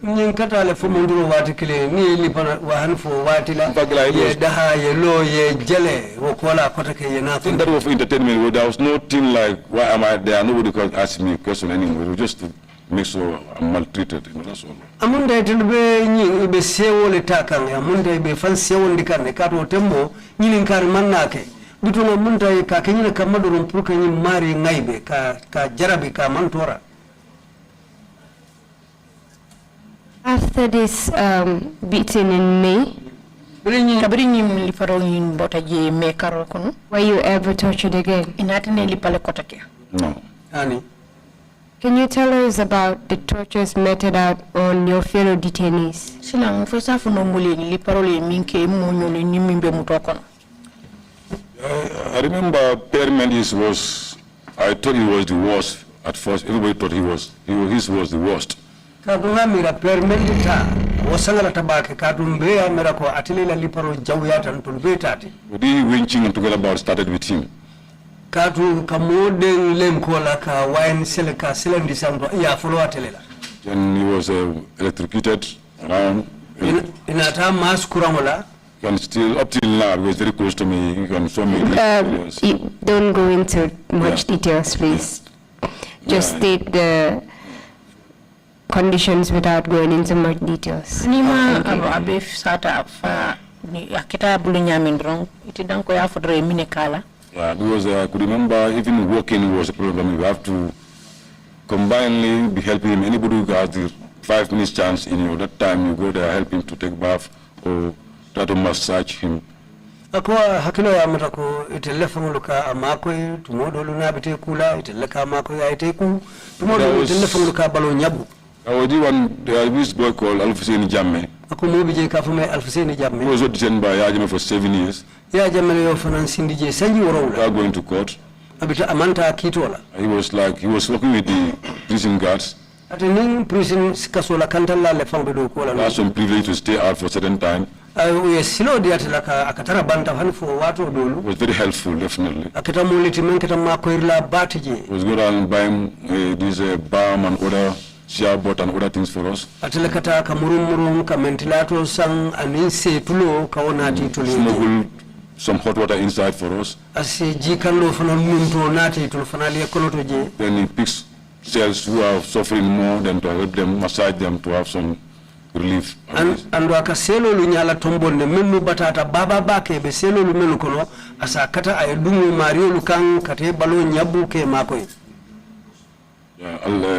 Nyin kata le fu munduro wati kile ni lipar wa hanfo wati la ye daha ye lo ye jele wo kola kota ke ye na. In that of entertainment, there was no thing like why am I there? Nobody could ask me a question anymore. It was just to make sure I'm maltreated. That's all. Amunda itulbe nyi be sewo le takan amunda be fan sewo ndikane kato tembo nyini nkari manake bituma munda ka kenyine kamadoro mpuka nyi mari ngaibe ka jarabi ka mantora. After this beating in May, were you ever tortured again? No. Ani. Can you tell us about the tortures meted out on your fellow detainees? I remember Permanent was, I thought he was the worst at first. Everybody thought his was the worst. Kadunga mira permendita wasangala tabake kadumbe mira ko atilela liparo jawiyata ntulbe tati. The winching and together about started with him. Katu kamoden lemkola ka wine seleka selendi sando ya follow atelela. Then he was electrocuted around. Inata mas kuramola. And still up till now, he was very close to me. He can show me. Don't go into much details, please. Just state the conditions without going into much details. Yeah, because I could remember even walking was a problem. You have to combinedly be helping him. Anybody who has the 5 minutes chance in that time, you go there, help him to take bath or try to massage him. Akwa hakilo ya matako itelefunguluka amako tumodo lunabite kula iteleka amako ya iteku tumodo itelefunguluka balo nyabu. I was the one, this boy called Alfuseni Jamme. He was detained by Yajame for 7 years. We are going to court. He was working with the prison guards. He had some privilege to stay out for a certain time. It was very helpful, definitely. He was going around buying this balm and other bought and other things for us. Smuggled some hot water inside for us. Then he picks cells who are suffering more than to help them, massage them to have some relief. And waka selo lu nyala tombonde menu batata baba bake be selo lu menu kono asa kata ay dumu mario lu kan kate balo nyabu ke makoy.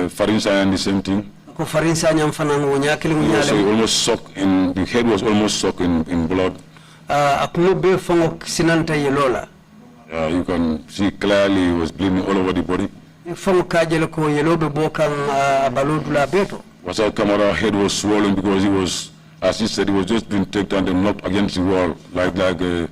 Farinsa and the same thing. Ko farinsa nyam fanan wo nyakili nyale. Almost soaked in, the head was almost soaked in blood. Akuno be fongo sinanta yelola. You can see clearly he was bleeding all over the body. Fongo kajele ko yelobe bokan balodula beto. Wasal Kamara head was swollen because he was, as he said, he was just being taken and knocked against the wall like a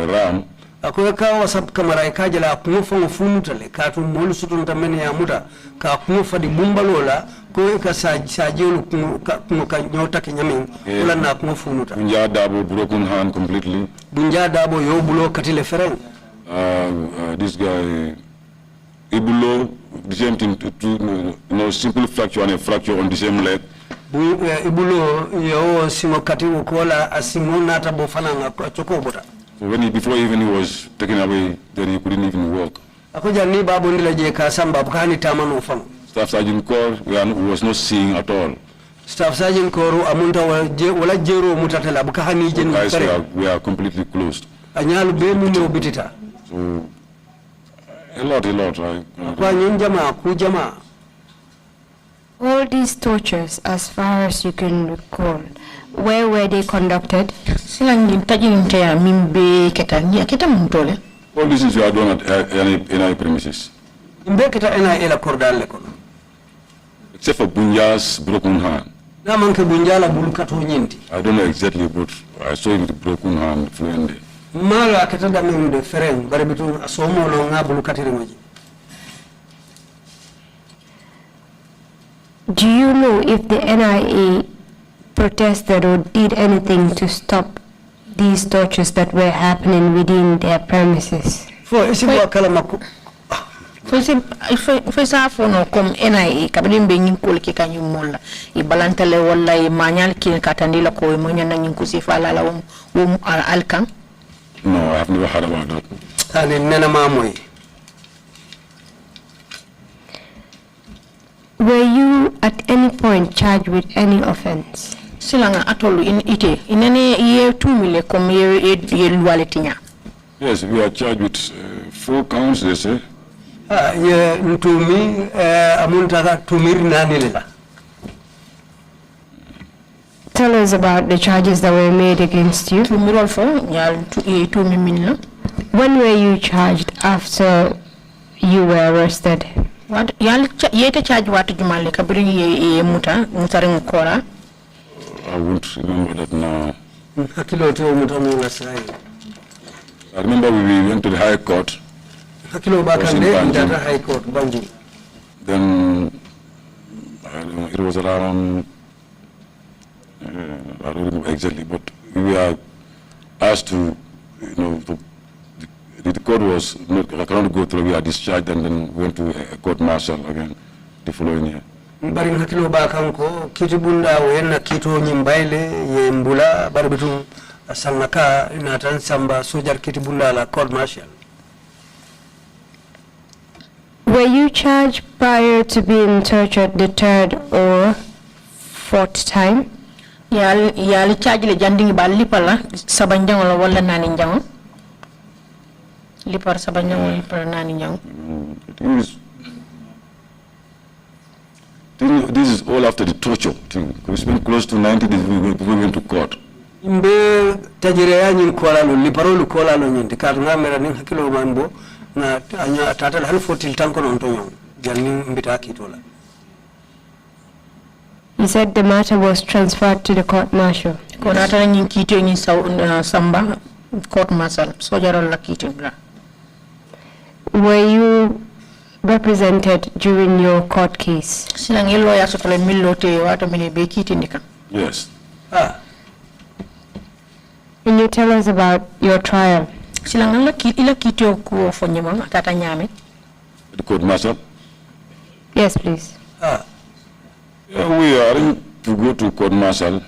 ram. Ako ka wasap Kamara ikajela akuno fongo funutale katu molu sutunta mene ya muda ka akuno fadi bumbalola ko ka sajelu kuno ka nyota kinyamin ula na akuno funuta. Bunja Dabo broken hand completely. Bunja Dabo yo bulo katile fereng. This guy Ibulo, the same thing, simple fracture and a fracture on the same leg. Ibulo yo simo katibu kola asimo nata bofana nga chokobota. So before even he was taken away, then he couldn't even walk. Akoja ni babu ndila je kasamba bukani tamano ufano. Staff Sergeant Corps was not seeing at all. Staff Sergeant Corps amunta wala jero mutatela bukani jeni guys we are completely closed. Anyalu be mume obitita. So a lot, right? All these tortures, as far as you can recall, where were they conducted? All these things we are done at NI premises. Except for Bunja's broken hand. I don't know exactly, but I saw him with a broken hand fluently. Mala katada mende fereng bare bitu asomo lo ngabulu katire maji. Do you know if the NIA protested or did anything to stop these tortures that were happening within their premises? For isibo kala maku. For sa fono kom NIA kabrin be nyin kol ke kanyu molla I balantale walla I manyal ki katandila ko mo nyana nyin kusi fala la alkan. No, I have never heard about that. Were you at any point charged with any offense? Silanga atolu in ite in any year 2 million come year lualetinya. Yes, we are charged with 4 counts, they say. Yeah, to me, amunta to me nanila. Tell us about the charges that were made against you. When were you charged after you were arrested? What yete charge what jumale kabiri ye muta mutaring kora. I won't remember that now. I remember we went to the High Court. Then I don't know, it was around I don't know exactly, but we were asked to, the court was not, I cannot go through, we are discharged and then went to a court martial again the following year. Bari hakilo ba kanko kitibunda wenna kito nyimbaile yembula bari bitu sangaka inatan samba sojar kitibunda la court martial. Were you charged prior to being tortured the 3rd or 4th time? Yali charge le janding ba lipala sabanjang wala nani njang. Lipar sabanjang lipar nani njang. This is all after the torture thing. We spent close to 90 days before we went to court. Imbe tajire ya nyin kola lo liparolu kola lo nyin tikatu ngamera ning hakilo manbo na anya tatal hal fotil tanko non tonyo janni mbita kitola. You said the matter was transferred to the court martial. Konata nyin kito nyin samba court martial sojarol la kito bla. Were you represented during your court case? Silang ilo ya sotole milote wata mene be kiti ndika. Yes. Can you tell us about your trial? Silang ila kiti ko fonyema tata nyame. The court martial? Yes, please. We are to go to court martial.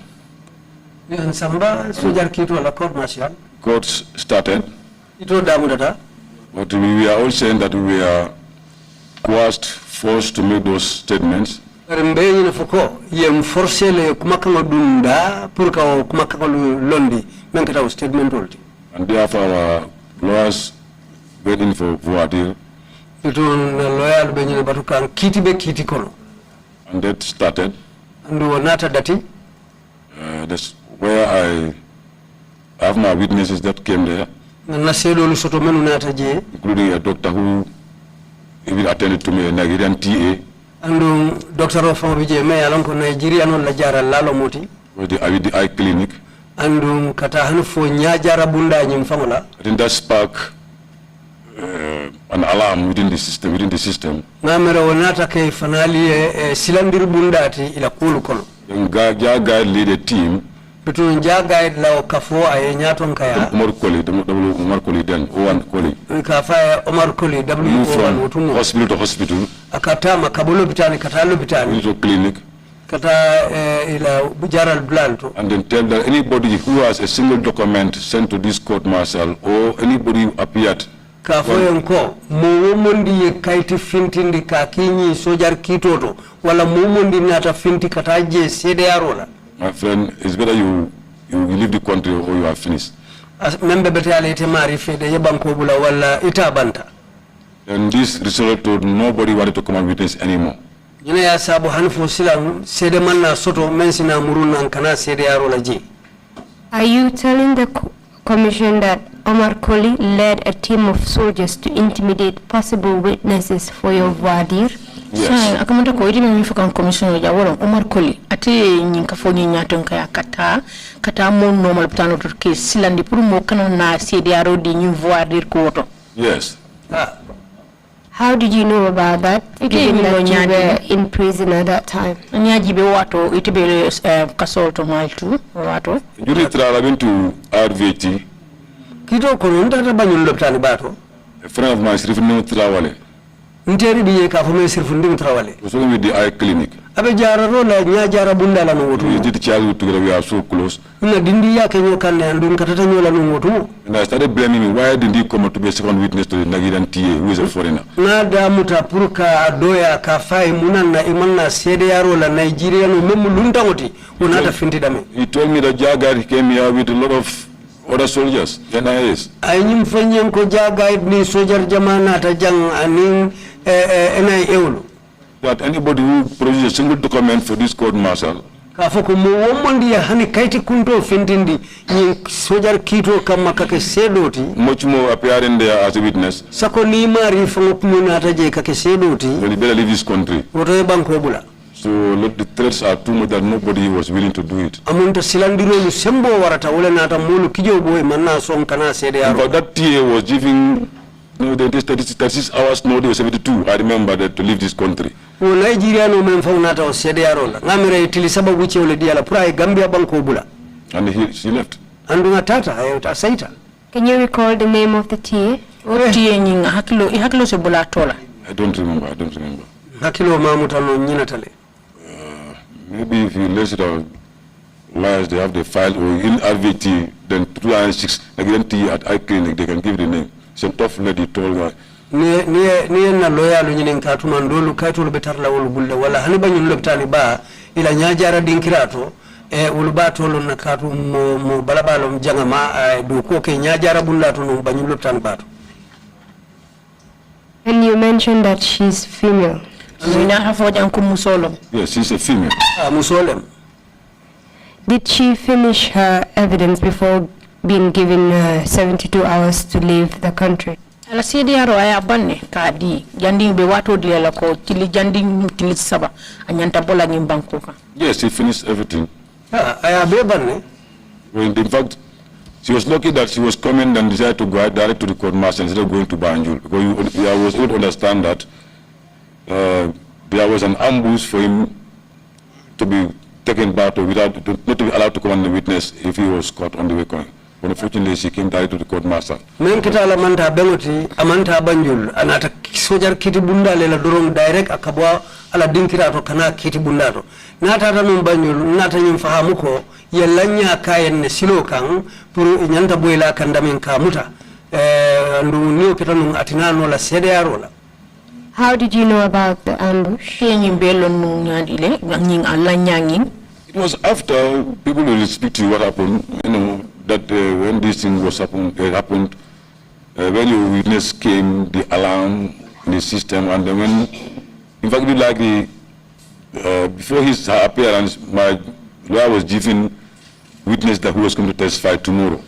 Samba sojar kito la court martial. Court started. Ito damu data. But we are all saying that we are coerced forced to make those statements. Rembe ni fuko yem forcé le kuma kanga dunda pour ka kuma kanga londi men ka statement olti. And therefore our lawyers waiting for voir dire. Ito na lawyer be ni batu kan kiti be kiti kono. And that started. And nata dati. That's where I have my witnesses that came there. Na sedo lu soto menu nata je. Including a doctor who even attended to me, a Nigerian TA. And Dr. Ofan Vijay me alonko Nigeria non la jara lalo moti. With the eye clinic. And kata hanfo nya jara bunda nyim famola. I think that sparked an alarm within the system. Na mera wonata ke fanali silandir bundati ila kulu kono. Then guide lead a team. Between guide la kafo ay nyaton kaya. Omar Koli then Owan Koli. Kafa Omar Koli Move from hospital to hospital. Akata makabolo bitani katalo bitani. To clinic. Kata ila jaral blanto. And then tell that anybody who has a single document sent to this court martial or anybody who appeared. Kafo yenko muumundi ye kaiti fintindi kakinyi sojar kitoto wala muumundi nata finti kataje sede arola. My friend, it's better you leave the country or you are finished. Membe bete ale ite mari fede ye banko bula wala ita banta. And this resulted to nobody wanted to come and witness anymore. Jina ya sabu hanfo silang sede manna soto mensina muruna nkana sede arola ji. Are you telling the commission that Omar Koli led a team of soldiers to intimidate possible witnesses for your voir dire? Yes. Akamata ko idime mi fukan commission ya woro Omar Koli ate nyinka fo nyaton kaya kata mo normal plano to ke silandi pour mo kana na CDRO di ñu voir dire ko woto. Yes. How did you know about that? Given that you were in prison at that time. Nyaji be wato itebe kasol to mal tu wato. During trial I went to RVT. Kito kono ndata banyul loptani bato. A friend of mine, Srifinu Trawale. Nteri biye ka fo me Srifinu Trawale. Was working with the eye clinic. Abe jara rola nya jara bunda la no wotu. We did child together, we are so close. Na dindi yake nyokanne andun katata nyola no wotu. And I started blaming me, why didn't he come to be a second witness to the Nigerian TA, who is a foreigner? Na da mutapuruka doya ka fai munana imanna sede yaro la Nigeria no memu luntangoti unata finti dame. He told me that Jagar came here with a lot of other soldiers, NIAs. Ayim fanyen ko Jagar ni sojar jamana ta jang aning NIA. That anybody who produces a single document for this court martial Kafoko mo womondi ya hani kaiti kunto fintindi ni sojar kito kama kake sedoti much more appearing there as a witness. sako ni mari fango kumuna ataje kake sedoti Well, he better leave this country. woto e banko bula So look, the threats are too much that nobody was willing to do it. amunta silandiro lu sembo warata wala nata mulu kijo boy manna son kana sede yaro. But that TA was giving, the 36 hours notice, 72. I remember that to leave this country. Wo Nigeria no men faw nata o sede yaro la ngamira itili sababu chewle diala pura e Gambia banko bula. And she left. Andunga tata ayota saita. Can you recall the name of the TA? Tie nyinga hakilo se bula tola. I don't remember. Hakilo mamuta no nyina tale. Maybe if you list it out, liars, they have the file, or in RVT, then 206, again at eye clinic, they can give the name. It's a tough lady told her. Ni na lawyer lu nyinen ka tuma ndolu kayto lu betarla wol bulle wala hani banyul loptani ba ila nyajara dinkirato wol ba to lon nakatu mo balabalo mjanga ma do ko ke nyajara bulla to no banyul loptani ba to. And you mentioned that she's female. Yes, she's a female. Musolem. Did she finish her evidence before being given 72 hours to leave the country? Ala sidi yaro aya banne kadi jandi be wato diala ko tili jandi tili saba anyanta bola ngim banko ka. Yes, she finished everything. Aya be banne. Well, in fact, she was lucky that she was coming and decided to go direct to the court martial instead of going to Banjul, because I was able to understand that there was an ambush for him to be taken back to not to be allowed to come and witness if he was caught on the way coming. But unfortunately, she came direct to the court martial. Men kita la manta bengoti amanta Banjul anata sojar kiti bunda lela dorong direct akabwa ala dinkira to kana kiti bunda to nata tanum Banjul nata nyim fahamu ko yellanya kayen ne silo kan pour nyanta boyla kan damen ka muta ndu niyo kita nun atinano la sede yaro la. How did you know about the ambush? It was after people will speak to you what happened, that when this thing happened, when your witness came, the alarm in the system, and then when, in fact, before his appearance, my lawyer was giving witness that he was going to testify tomorrow.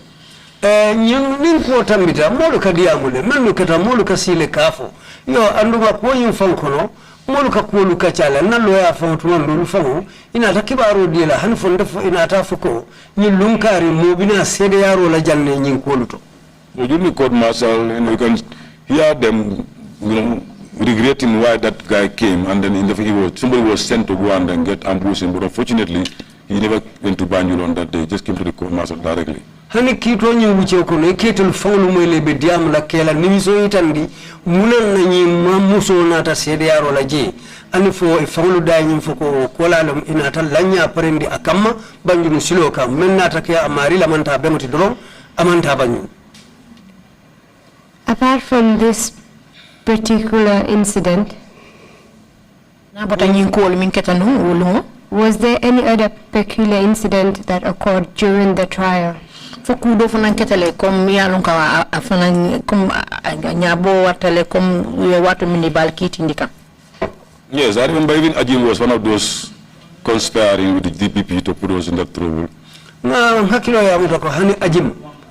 Moluka kuoluka chala na loya fa tuno fango ina takibaro dila han fonda ina tafuko ni lunkari mobina sede yaro la janne nyin koluto. During the court martial, you can hear them, regretting why that guy came, and then somebody was sent to go and then get ambushed, but unfortunately, he never went to Banjul on that day. He just came to the court martial directly. Hani kito nyi wuche kono iketul fanglu mwele bediam la kela nimiso itandi munan na nyi mamuso nata sede yaro la je ani fo fanglu da nyi foko kola lam inata lanya parendi akama banjulu siloka men nata ke amari la manta bemoti dron amanta banyu. Apart from this particular incident, was there any other peculiar incident that occurred during the trial? Yes, I remember even Ajim was one of those conspiring with the DPP to put us in that trouble.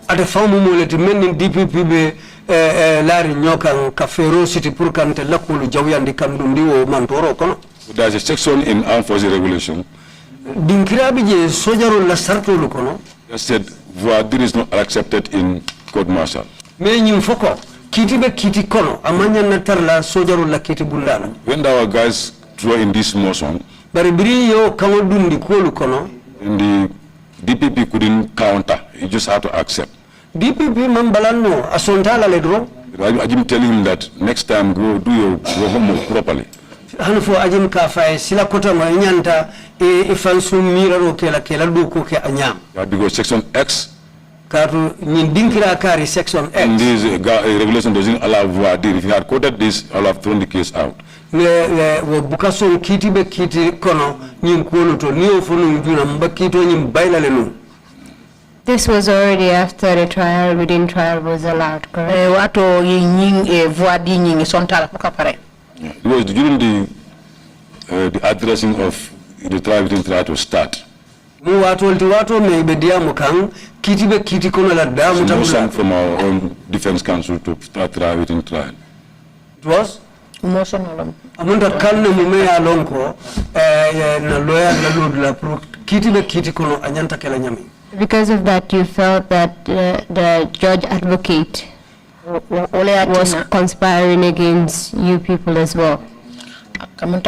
Ate famu moleti menin DPP be lari nyokan ka ferocity pour kante lakulu jawyandi kandum diwo mantoro kono. There's a section in Armed Forces Regulation dinkirabi je sojaro la sartolu kono that said voidir is not accepted in court martial. Me nyim foko kiti be kiti kono amanya na tarla sojaro la kiti bundana. When our guys draw in this motion, bari biri yo kawo dundi kolu kono, and the DPP couldn't counter, he just had to accept. DPP mambalano asontala ledro. I'm telling him that next time go do your homework properly. Hanfo ajim kafai sila kota ma nyanta ifansu miraro kela duko ke anyam. Because section X katu dinkira kari section X. And this regulation doesn't allow voidir. If you had quoted this, I'll have thrown the case out. wo bukaso kiti be kiti kono nyim koluto niyo funu juna mbakito nyim bailale no. This was already after the trial, within trial was allowed, correct? It was during the addressing of the trial within trial to start. Mu wato me be dia mukang kiti be kiti kono la damu motion from our own defense counsel to start trial within trial. It was motion amunda kalne mume ya lonko na lawyer la lodla pro kiti be kiti kono anyanta kala nyami. Because of that, you felt that the judge advocate was conspiring against you people as well. Yes,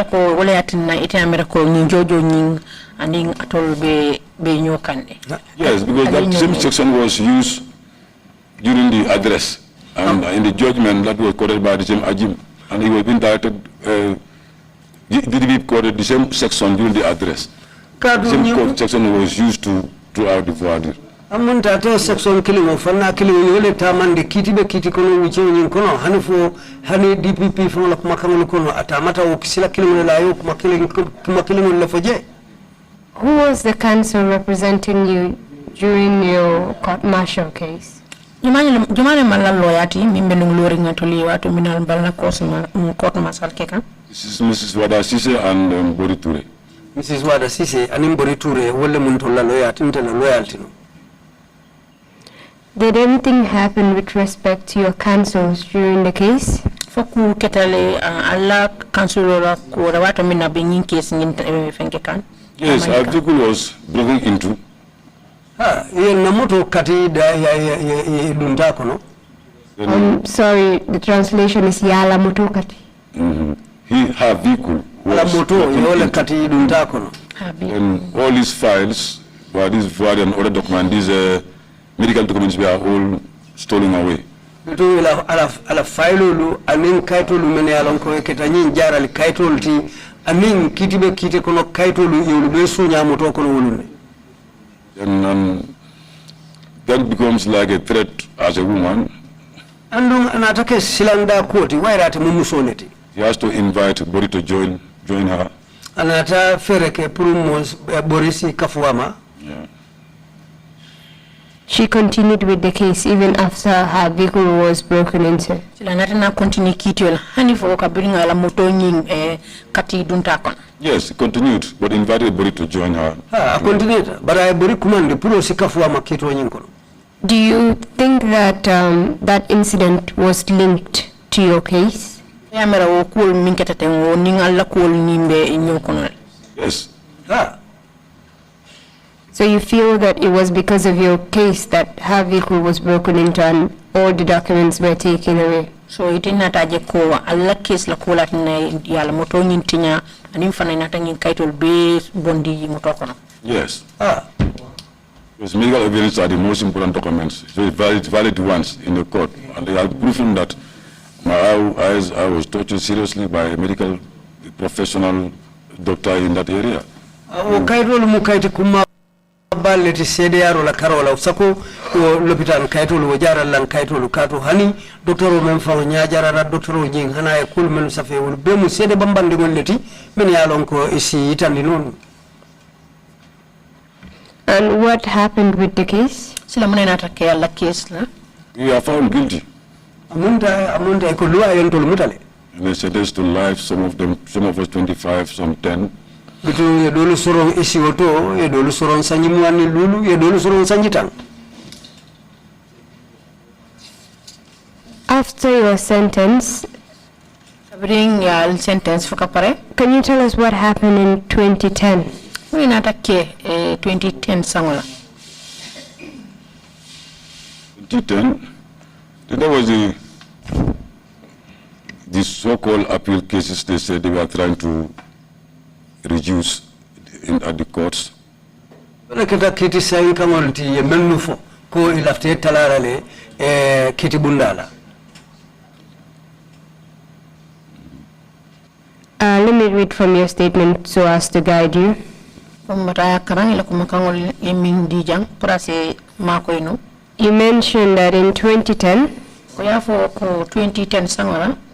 because that same section was used during the address, and in the judgment that was quoted by the same Ajim, and he was being directed, did be quoted the same section during the address. The same section was used to throughout the voidir. Amunta to section kilimo fanna kilimo yole tamande kitibe kiti kono wuche nyin kono hanifo hani DPP fo la kuma kamul kono atamata o kisila kilimo la yo kuma kilimo la foje. Who was the counsel representing you during your court martial case? Jumane mala loyati mimbe nglori ngatoli watu minal balna court martial keka. This is Mrs. Wada Sise and Bori Ture. Mrs. Wada Sise and Bori Ture wole muntu la loyati ntela loyalty no. Did anything happen with respect to your counsels during the case? Foku ketale alla counsel ko watu mina bingin case ngin fenkekan. Yes, our vehicle was broken into. Namoto kati da ya dundako no. I'm sorry, the translation is yala moto kati. Her vehicle was kati dundako no. And all these files, these void and other documents, these medical documents were all stolen away. Bitu ala file anin kaito lu mene alon ko keta nyin jaral kaito ti anin kitibe kite kono kaito lu yulu be sunya moto kono wulune. And that becomes like a threat as a woman. Andung anatake silanda koti wairate mumusoneti. He has to invite Bori to join her. Anata fereke prumos Borisi kafuama. Yeah. She continued with the case even after her vehicle was broken into. Sila natana continue kitwel hani fo ka bringa la moto nying kati dunta kon. Yes, he continued, but invited Bori to join her. Continued, but I Bori kumandi puro sikafuama kitwa nyinkono. Do you think that that incident was linked to your case? Yamera wo kul minketa tengo ningala kul nimbe nyokono. Yes. So you feel that it was because of your case that her vehicle was broken into and all the documents were taken away? So it in nataje ko alla case la kola na yala moto nyintinya anim fana nata nyin kaitol be bondi moto kono. Yes. Because medical evidence are the most important documents, so valid ones in the court, and they have proven that I was tortured seriously by a medical professional doctor in that area. Kaitol mukaiti kuma baleti CDR la karola usako l'hôpital kaitol wajara lan kaitol kato hani docteur men fa nyajara ra docteur jing hana e kul men safe wol be mu CD bambande golleti men yalon ko isi itandi non. And what happened with the case? Sila muna natake alla case la. We are found guilty. Amunda ko loi yon tol mutale. And they sentenced to life, some of us 25, some 10. Bitu ye dolu sorong isi oto, ye dolu sorong sanyi muani lulu, ye dolu sorong sanyi tang. After your sentence, Bring your sentence for kapare. can you tell us what happened in 2010? We natake 2010 sangola. 2010, there was the so-called appeal cases. They said they were trying to reduce at the courts. Kita kiti sayi kamolti ye menufo ko ilafte talarale kiti bundala. Let me read from your statement so as to guide you. You mentioned that in 2010,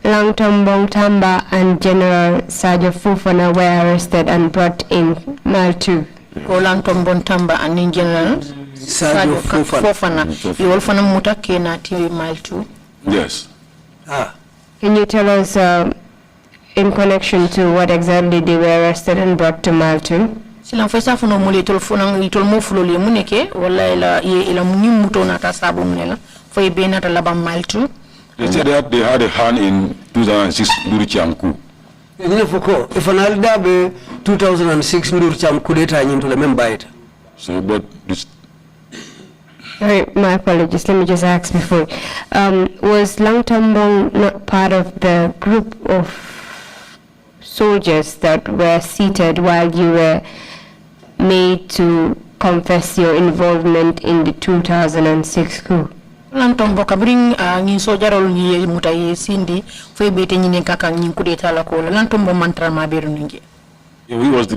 Langton Bongtamba and General Sajo Fufana were arrested and brought in Mile 2. Langton Bongtamba and General Sajo Fufana. You all fana mutake na TV Mile 2. Yes. Can you tell us in connection to what exactly they were arrested and brought to Mile 2? Silang fesa funo muli itol mo fuloli muneke wala ila muto na tasabu munela foi bena talaba Mile 2. They said that they had a hand in 2006 Nduricham coup. Nye fuko ifanal dabe 2006 Nduricham coup d'etat nyintule membaita. So but this. My apologies, let me just ask before. Was Langtambong not part of the group of soldiers that were seated while you were made to confess your involvement in the 2006 coup? Langtombo kabring ngin sojarol ngi mutaye sindi foi bete nyine kaka ngin kudeta la ko Langtombo mantra ma beru ngi. He was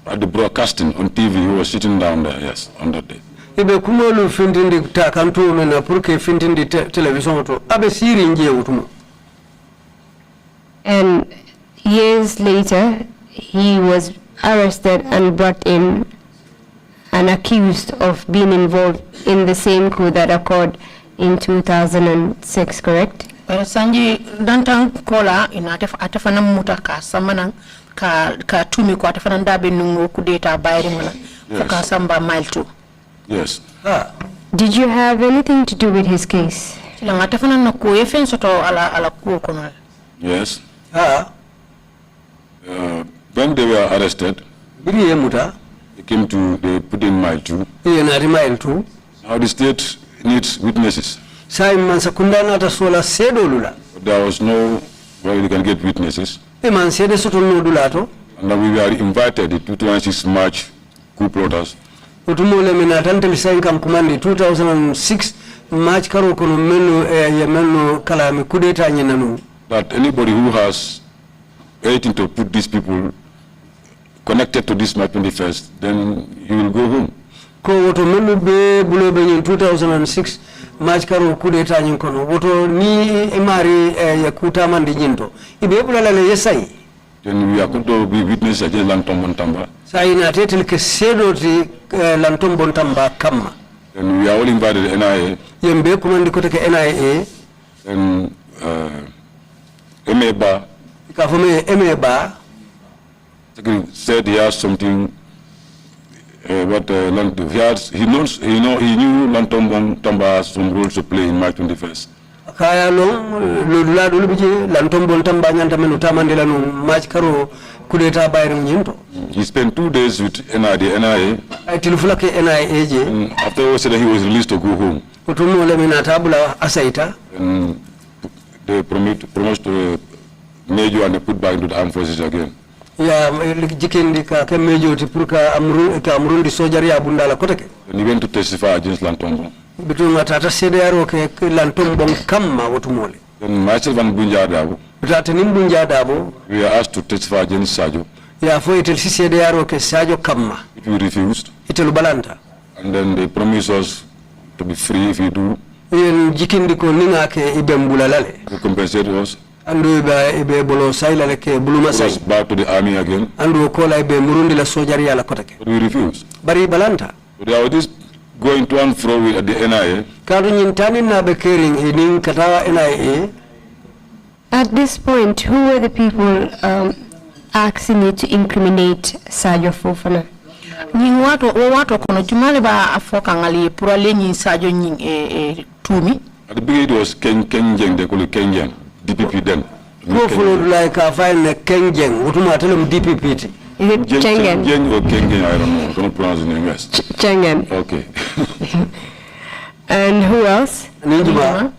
at the broadcasting on TV. He was sitting down there, yes, on that day. Ibe kumolu findindi ta kanto mena purke findindi television to abe siri nje utumo. And years later, he was arrested and brought in and accused of being involved in the same coup that occurred in 2006, correct? Sanji dantan kola ina atafana mutaka samana ka tumi ko atafana ndabe nungo kudeta bayri mala foka samba Mile 2. Yes. Did you have anything to do with his case? Silang atafana na ko yefen soto ala ko kono. Yes. When they were arrested, they put in Mile 2. Now the state needs witnesses. There was no way they can get witnesses. And we were invited, the 2006 March coup plotters. 2006 March karo kono menu yemenu kalami kudeta nyenanu. That anybody who has anything to put these people connected to this March 21st, then you will go home. Ko woto menu be bulobe in 2006 majkaro kudeta nyin kono woto ni imari ya kuta mandi nyinto ibe bulala le yesai then we are going to be witness against Lantom Bontamba. sai na tetel ke sedo ti Lantom Bontamba kamma And we are all invited to NIA. yembe kumandi ko ke NIA And Emeba ka fome Emeba said he has something. He knew Lantom Bontamba has some roles to play in March 21st. kaya lodula dulu bije Lantom Bontamba nyanta menu tamandela no majkaro kudeta bayri nyinto He spent 2 days with NIA. ay tilfula ke NIA je Afterwards, he was released to go home. kutumo le mina tabula asaita And they promised to major and they put back into the armed forces again. ya jikendi ka mejoti pour ka amrundi sojari abundala kotake And he went to testify against Lantom. bituma tata CDRO ke Lantom Bon kamma wotumole Then myself and Bunja Dabo, bitata nimbunja dabo we are asked to testify against Sajo. ya fo itel CDRO ke Sajo kamma If we refused, itelu balanta and then they promised us to be free if we do, yen jikindi ko ninga ke ibembulalale they compensate us, andu ibe bolo sailale ke buluma put sai us back to the army again, andu ko la ibe murundi la sojari ala kotake but we refused. bari balanta So there was this going to and fro with the NIA. kadu nyintani na be kering inin katawa NIA. At this point, who were the people asking you to incriminate Sajo Fofana? Nying wato kono jumale ba afoka ngali pura le nyi Sajo nying tumi. At the beginning it was Ken Jeng, they call it Ken Jeng, DPP then. Ko follow like a file Ken Jeng utuma telum DPP ti Is it Chengen? Jeng or Ken Jeng, I don't know, I cannot pronounce the name, yes. Chengen. Okay. And who else? ninjuma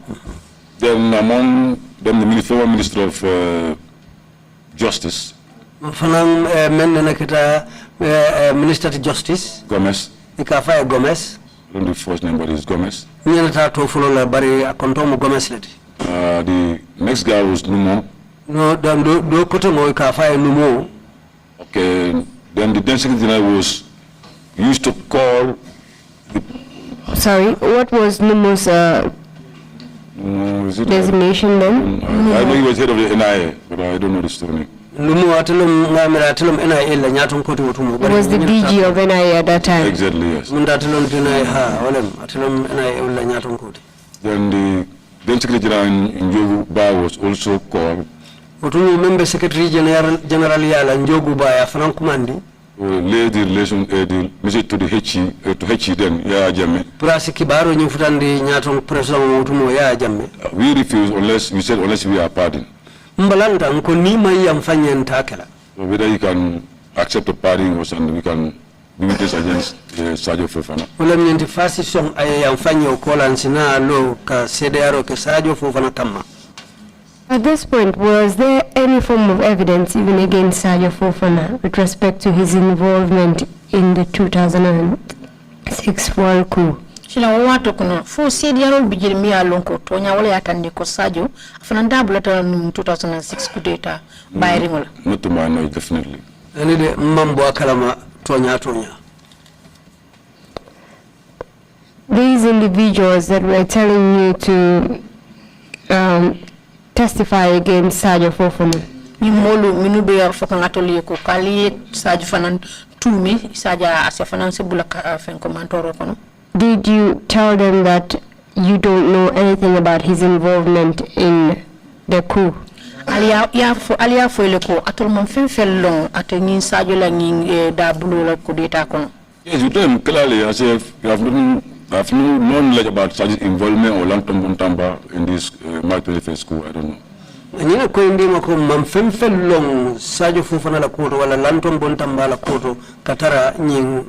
Then among them, the former Minister of Justice, fanang men na kita Minister of Justice Gomez, ikafa Gomez I don't know the first name, but it's Gomez. nyata to follow la bari akontomo Gomez leti The next guy was Numo. no dan do koto mo ikafa numo Okay, then the then secretary was used to call Sorry, what was Numu's is it, designation then? I know he was head of the NIA, but I don't know the story. numo atelum ngamira atelum NIA la nyaton koto utumo He was the DG of NIA at that time. Exactly, yes. munda atelum NIA ha walem atelum NIA la nyaton koto Then the then secretary general in Jogu Ba was also called. utumo member secretary general yala njogu baya fanan kumandi Lay the relation, the message to the HE then, yeah, Jamme. prasi kibaro nyufutandi nyaton president utumo ya jamme We refuse unless we are pardoned. mbalanta nko nima ya mfanya ntakela So whether you can accept a pardon or something, we can be witness against Sajo Fofana. wala mnyenti fasi song aya ya mfanya ukola nsina lo ka CDRO ke Sajo Fofana kama. At this point, was there any form of evidence even against Sajo Fofana with respect to his involvement in the 2006 World Coup? Sila wato kono fo CDRO bijil mi alonko to nya wala yatande ko Sajo afana ndabula ta 2006 coup d'etat bayri ngola. Not to my knowledge, definitely. Ani de mambo akalama tonya. These individuals that were telling you to testify against Sajo Fofana. Ni molu minube ya foka ngatoli ko kali Sajo fanan tumi Saja asafanan se bulaka fen ko mantoro kono. Did you tell them that you don't know anything about his involvement in the coup? Alia fo le ko atol mon fen fel long atengin Sajo la ngin da bulo la coup d'etat kono. Yes, you told him clearly, I said, you have no knowledge about Sajo's involvement or Lantom Bontamba in this March 21st coup, I don't know. Nina ko indi mako mamfemfel long Sajo Fofana la koto wala Lantom Bontamba la koto katara nying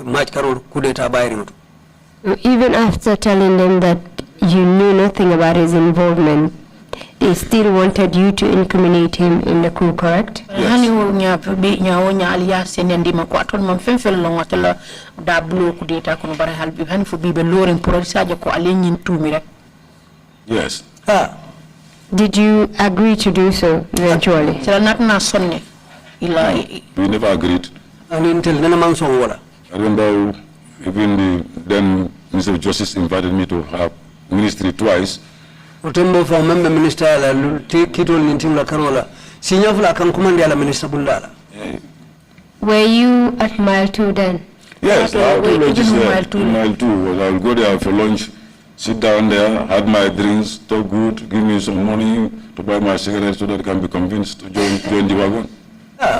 match karo kudeta bayri ngoto. Even after telling them that you knew nothing about his involvement, they still wanted you to incriminate him in the coup, correct? Hani wol nya bi nya wonya aliya senendi mako atol mon fen fel long atela da bulo coup d'etat kono bare halbi hani fo bibe loren pour Sajo ko alenyin tumi rek. Yes. Did you agree to do so eventually? Sila natna sonne ila We never agreed. And intel nana man song wala. I remember even the then Minister of Justice invited me to her ministry twice. Utembo fa member minister la kitol nintim la karola. Sinya fula kan kumandi ala minister bundala. Were you at mile 2 then? Yes, I had 2 lunches there. Mile 2. I will go there for lunch, sit down there, had my drinks, talk good, give me some money to buy my cigarettes so that I can be convinced to join the wagon.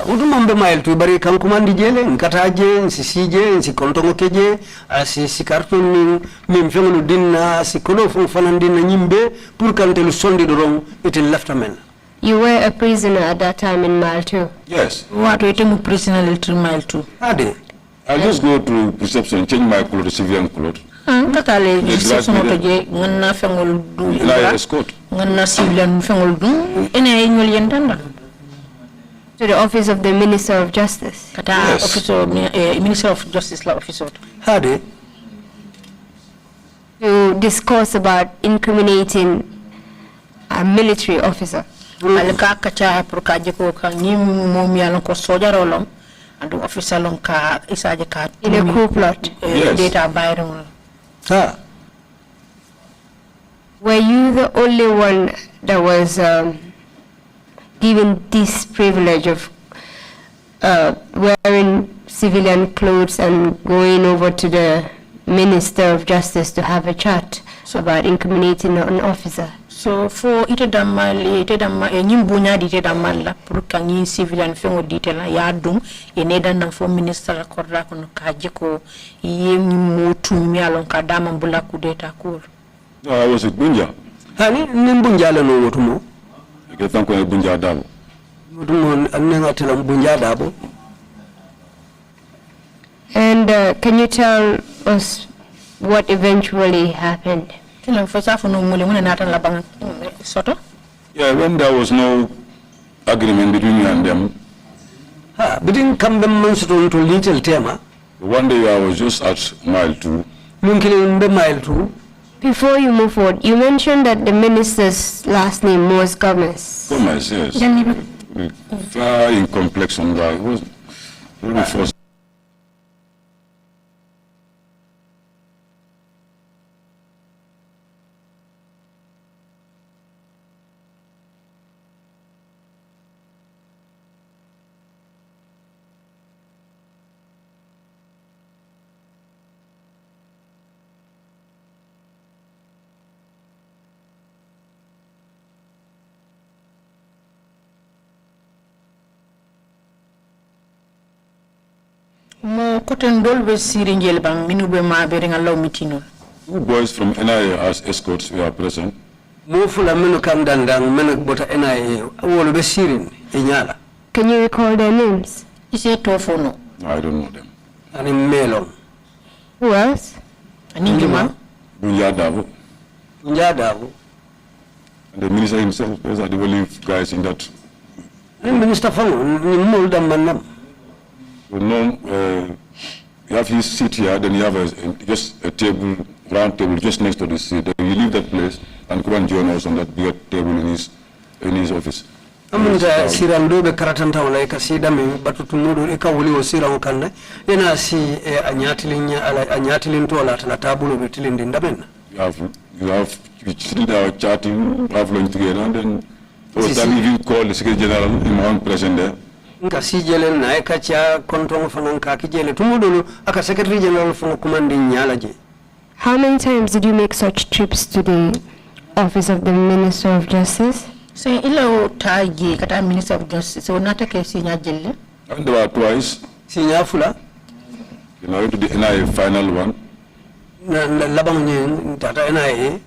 Udumambe mile 2 bari kan kumandi jele nkataje nsisije nsikontongo keje si karton mi mfengulu dinna si kolofo fanandina nyimbe pour kan telu sondi dorong itil laftamen. You were a prisoner at that time in mile 2? Yes. What were you prisoner in mile 2? Ade. I just go to reception, change my clothes to civilian clothes. Kakale reception otoje ngana fengol du. I escort. Ngana civilian fengol du. Ene nyol yendanda. To the office of the Minister of Justice? Kata officer Minister of Justice la officer. Ade. To discuss about incriminating a military officer? Alika kacha prokaje ko ka ni momi alon ko soja rolom and officer lon ka isaje ka in a coup plot. Data bayron. Ha. Were you the only one that was given this privilege of wearing civilian clothes and going over to the Minister of Justice to have a chat about incriminating an officer? So for ite damal nyimbunya di ite damal la pour kanyi civilian fengo ditela ya dum eneda na for minister korra kono kaje ko yemi motu mi alon ka dama mbula kudeta kur. I was at Bunja. Hani nimbunja le no motumo. I thank you Bunja Dabo. Motumo anenga tela mbunja dabo. And can you tell us what eventually happened? Yeah, when there was no agreement between me and them. Between Camden to little tema. One day I was just at mile 2. Mile 2. Before you move forward, you mentioned that the minister's last name was Gomez. Gomez, yes. Far in complexion guy. It was really first. Mo koten dolbe siringel bang minube ma beringa law mitino. 2 boys from NIA as escorts were present. Mo fula menu kam dandang menu bota NIA wolo be sirin inyala. Can you recall their names? Ise tofono. I don't know them. Ani melon. Who else? Aningima. Bunja Dabo. Bunja Dabo. And the minister himself, those are the only guys in that. The minister Fango, ni molda manam. No, you have his seat here, then you have just a table, round table, just next to the seat. Then you leave that place and come and join us on that bigger table in his office. Amunda sirando be karatanta wala ka sida me batutu mudo e ka woli o sira kanne ena si anyatilin to la tala tabulo be tilindi ndaben. You have we sit down chatting, have lunch together, and then first time even call the Secretary General in my own present there. Nka si jele na e ka cha kontongo fanan ka ki jele tumudo aka Secretary General fo commande nyala je. How many times did you make such trips to the office of the Minister of Justice? So ilo taji kata Minister of Justice so natake sinya jelle. And there were twice. Sinya fula. You know, to the NIA final one. Na labang ni tata NIA.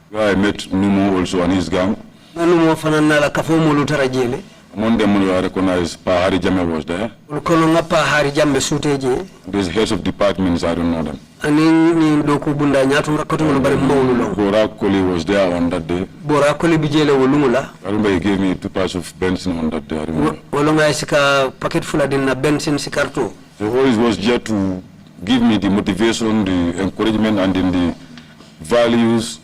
Where I met Numo also and his gang. Numo fanan na la kafo mulu tarajele. Among them we recognized Pahari Jame was there. Kono nga Pahari Jame suteje. These heads of departments, I don't know them. Ani ni doku bunda nyatu rakoto ngolo bare mbawulu long. Bora Koli was there on that day. Bora Koli bijele wolumula. I remember he gave me 2 packs of benzene on that day. I remember. Wolonga isika packet full din na benzene sikarto. So always was there to give me the motivation, the encouragement, and then the values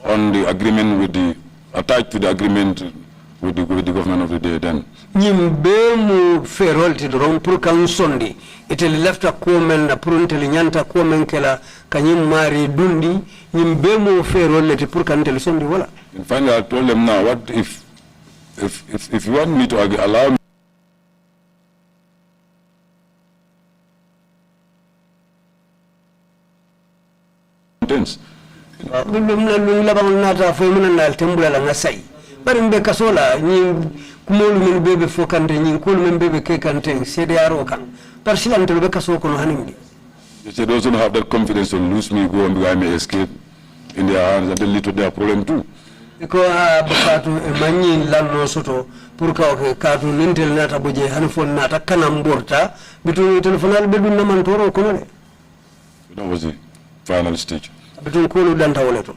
on the agreement with the attached to the agreement with the government of the day then. Nyimbe mu ferolti doron pour kan sondi iteli lefta komen na pour inteli nyanta komen kela kanyim mari dundi nyimbe mu ferolti pour kan inteli sondi wala. And finally I told them, now what if you want me to allow me sentence. Nata fo mena nal tembula la ngasai bari mbe kasola ni kumolu men bebe fokante ni kol men bebe ke kante CDRO kan par silante be kaso ko no hanimdi. They said those don't have that confidence to lose me, go and I may escape in their hands, and they lead to their problem too. Ko bakatu e manyi lanno soto pour ka ko katu nintel nata boje hanfon nata kanam borta bitu telefonal be dun man toro ko le. That was the final stage. Bitu ko lu danta woleto.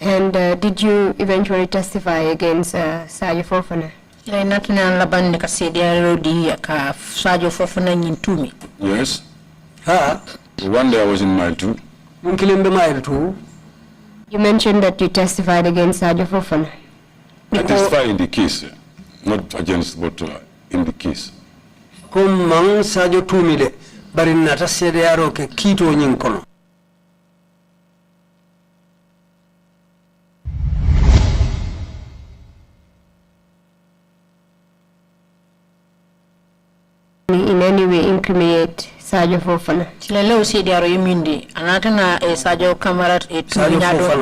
And did you eventually testify against Sadio Fofana? Natuna laban ka CDRO di ka Sadio Fofana nyintumi. Yes. Ha. One day I was in mile 2. Nkilimbe mile 2. You mentioned that you testified against Sadio Fofana. I testify in the case, not against, but in the case. Kom mang Sadio tumile bari nata CDRO ke kito nyin kono. In any way incriminate Sadio Fofana. Silele CDRO yimindi anata na Sadio Kamarat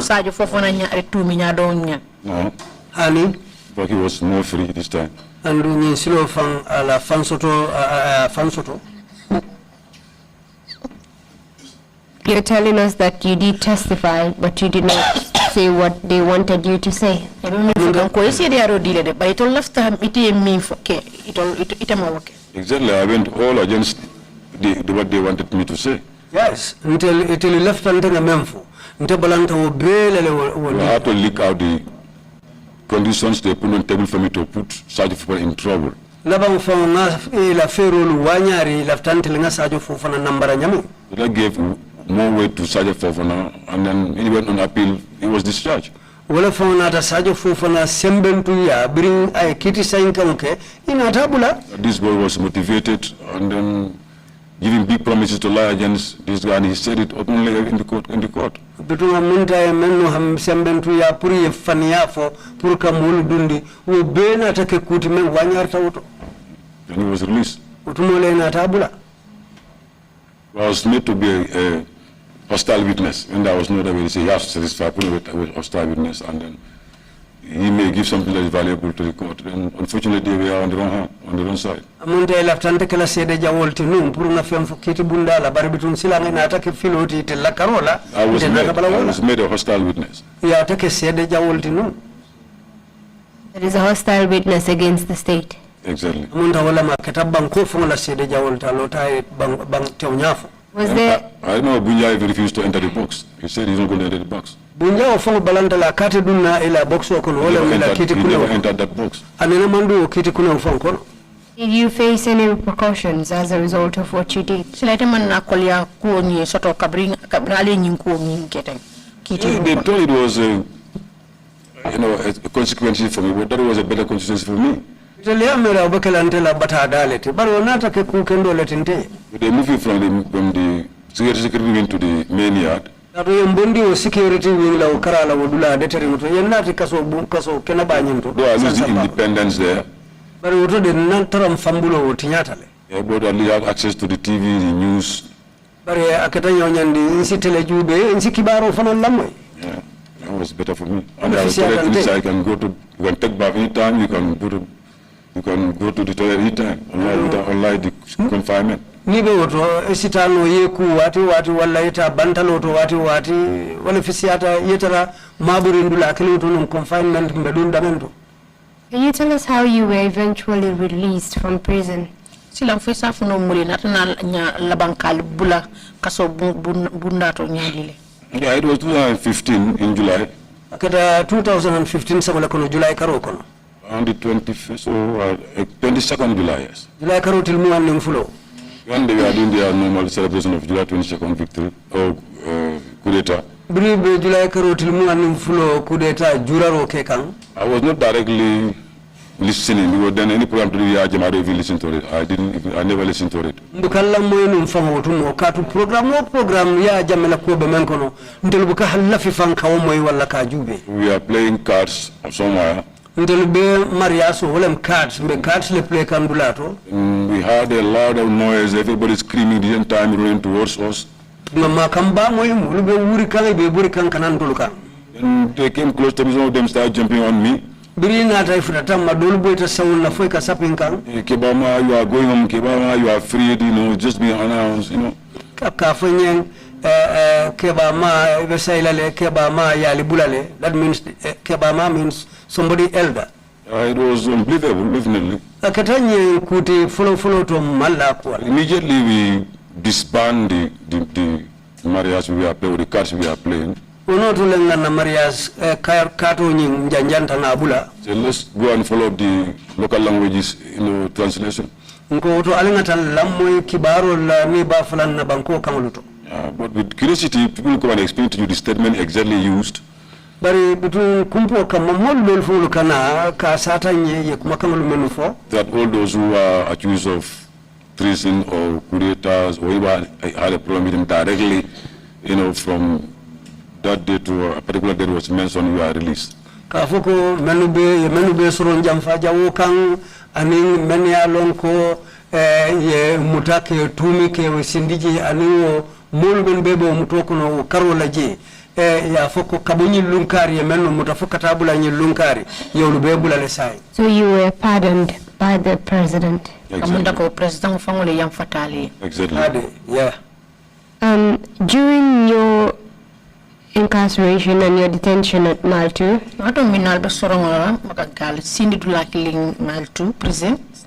Sadio Fofana nya tuminya don nya. No. Hani But he was more free this time. andu nyi silo fan ala fansoto. You're telling us that you did testify, but you did not say what they wanted you to say. Ko CDRO dile de ba itol lafta ite mi foke itama woke. Exactly, I went all against what they wanted me to say. Yes, until left antena memfo. Until balanta wo belele I had to leak out the conditions they put on the table for me to put Sadio Fofana in trouble. Labang fa nga la ferolu wanyari laftante nga Sadio Fofana nambara nyami. That gave more weight to Sadio Fofana, and then he went on appeal, he was discharged. Wala fa nata Sadio Fofana sembentu ya bring ay kiti sainkanke ina tabula. This boy was motivated and then giving big promises to lie against this guy, and he said it openly in the court. Bitunga munta e menno ham sembentu ya puri e faniafo pur kamulu dundi wo bena take kuti men wanyarta wuto. Then he was released. Utumole ina tabula. I was made to be a hostile witness, and I was not able to say he has to satisfy with hostile witness, and then he may give something that is valuable to the court. And unfortunately, we are on the wrong side. Amunde laftante kala sede jawolti num pour nga fem fukiti bundala bari bitun silanga na take filoti te la karola. I was made a hostile witness. Ya take sede jawolti num. There is a hostile witness against the state. Exactly. Amunta wala maketa banko fonga la sede jawolta lota bang tewnyafo. Was there? I know Bunja refused to enter the box. He said he's not going to enter the box. Bunja ofonga balanda la kate dunna ila box okono wala ila kiti He kuno. never entered that box. Anena mandu kiti kuno ofonga kono. Did you face any repercussions as a result of what you did? Silete man na kolya ko ni soto kabrali nyin ko nyin keten. Kiti. They told it was a consequence for me, but that was a better consequence for me. Italia mera obekelante la bata dalete bari onata ke kukendo letinte. They moved it from the security wing to the main yard. Ato yembondi o security wing la ukara la wodula detere muto yenati kaso kena banyinto. Though I lose the independence there. Bari woto de nantaram fambulo tinyatale. Yeah, but at least I had access to the TV, the news. Bari akata nyonyandi insi telejube insi kibaro fana lamwe. Yeah, that was better for me. And I was toilet inside. You can take bath anytime. You can go to the toilet anytime. Unlike the confinement. Nibe woto esitano yeku wati wala ita bantaloto wati wala fisiata yetara maburi ndula akiluto num confinement mbedunda mendo. Can you tell us how you were eventually released from prison? Silam fe safuno muli natana nya labankal bula kaso bundato nyalile. Yeah, it was 2015 in July. Akata 2015 samala kono July karo kono. On the 21st or 22nd July, yes. July karo tilmu an fulo. When they were doing their normal celebration of July 22nd victory or coup d'etat. Bribe July karotil mu anim fulo kudeta juraro ke kan. I was not directly listening because then any program to do I don't even listen to it. I never listened to it. Ndukalla moy num fango tumo katu program ya jamela ko be men kono ndel bu ka halla fi fan kawo moy wala ka jube. We are playing cards somewhere. Ndel be mariage wolem cards be cards le play kan dulato. We heard a lot of noise, everybody screaming the entire time running towards us. Mama kamba moy mu be wuri kan be buri kan kanan duluka. And they came close to me, some of them started jumping on me. Birina taifutata madolu boita sauna foika sapinkan. Kebama, you are going home, Kebama, you are afraid, you know, just being announced, you know. Kafanyen Kebama Vesailale, Kebama Yalibulale, that means Kebama means somebody elder. It was unbelievable, definitely. Akatanye kuti follow to Malakwa. Immediately we disband the mariage we are playing, the cards we are playing. Uno tulenga na mariage kato nying janjanta na abula. So let's go and follow the local languages, you know, translation. Nko to alingata lamoy kibaro la mi ba falan na banko kamuluto. But with curiosity, people come and explain to you the statement exactly used. Bari bitu kumpo kama molol fulu kana ka sata nye kuma kamulu menufo. That all those who are accused of treason or coup d'etats or even had a problem with them directly, you know, from that day to a particular date was mentioned, we are released. Kafuko menube soron jamfa jawo kan aning menya lonko ye mutake tumike sindiji aningo mulben bebo mutokono karola je ya foko kabunyi lunkari menu mutafuka tabula nyi lunkari yolu bebula le sai. So you were pardoned by the president. Kamunda ko president fangole yam fatali. Exactly. Yeah. During your incarceration and your detention at Maltu,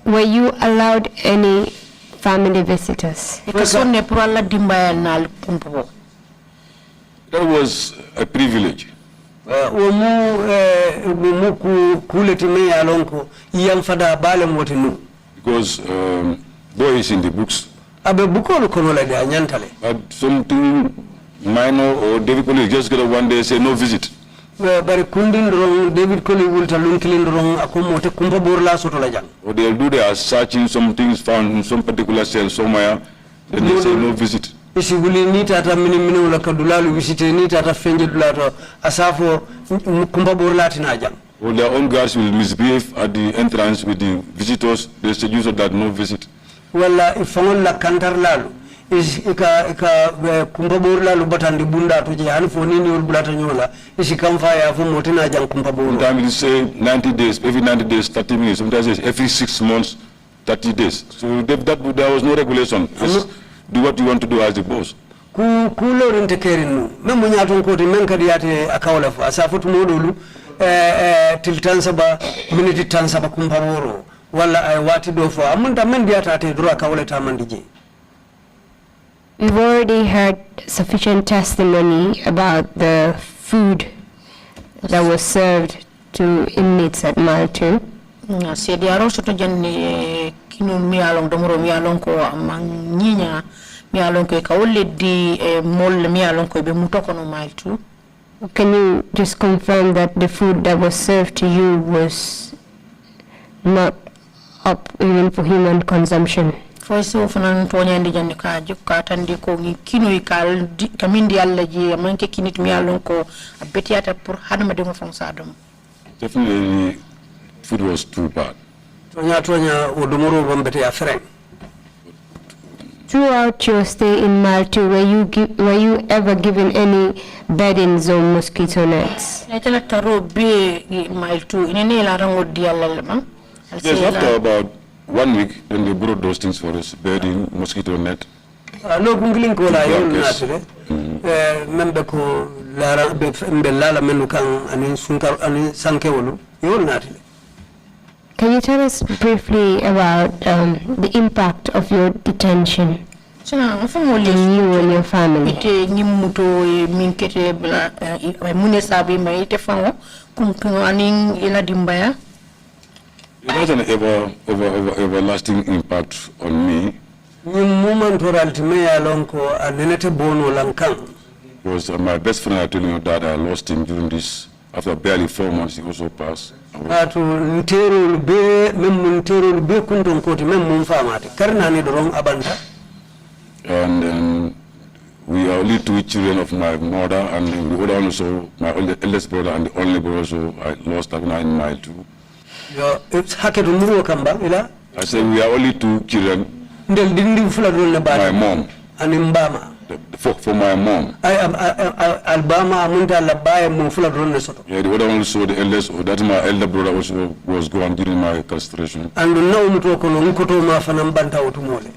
were you allowed any family visitors? That was a privilege. Because though it's in the books, but something minor or David Colley just get one day say no visit. David Colley will Or they'll do their searching, some things found in some particular cell somewhere, then they say no visit. Isi guli nita ata mini ula kadulalu visite nita ata fenje dulato asafo kumba borlati najang. Or their own guards will misbehave at the entrance with the visitors. They suggest that no visit. Wala ifangol la kantar lalu. Ika kumba borlalu batandi bunda to je hanfo nini ul bulata nyola. Isi kamfa ya fo motina jang kumba borlalu. Sometimes you say 90 days, every 90 days, 30 minutes. Sometimes it's every 6 months, 30 days. So there was no regulation. Just do what you want to do as the boss. Kulo rente kerinu. Memo nyaton koti menkadi yate akawala fa. Asafutu modulu tiltansaba minute tansaba kumba boro. Wala wati dofo. Amunda mendi yata ate dura akawale tamandije. We've already heard sufficient testimony about the food that was served to inmates at Maltu. Can you just confirm that the food that was served to you was not up even for human consumption? Foiso fanan tonyandi jandi ka jukka tandi ko ngi kino ikal kamindi alla ji manke kinit mi alon ko betiata pour hadama de mo fon sadum. Definitely food was too bad. Tonya odumoro bambete afreng. Throughout your stay in Maltu, were you ever given any beddings or mosquito nets? Etela taro be Maltu inene la rango dialla ma. Yes, after about 1 week, then they brought those things for us, bedding, mosquito net. No gungling ko la yon natire. Membe ko lara be lala menu kan ani sunkar ani sankewolu yon natire. Can you tell us briefly about the impact of your detention on you and your family? It has an everlasting impact on me. Because my best friend, I told you that I lost him during this. After barely 4 months, he also passed. Atu nterol be mem nterol be kundon koti mem mum famate karna ni dorong abanta. And we are only 2 children of my mother, and the other one also, my eldest brother and the only brother also, I lost at 9 Mile too. Yo haketu muru kamba ila. I said we are only 2 children. Ndel dindi fula dol na bata. My mom. Ani mbama. For my mom. Albama amunta labaye mufula dol na soto. Yeah, the other one also, the eldest, that my elder brother also was gone during my castration. And now muto kono nkoto mafana mbanta utumole.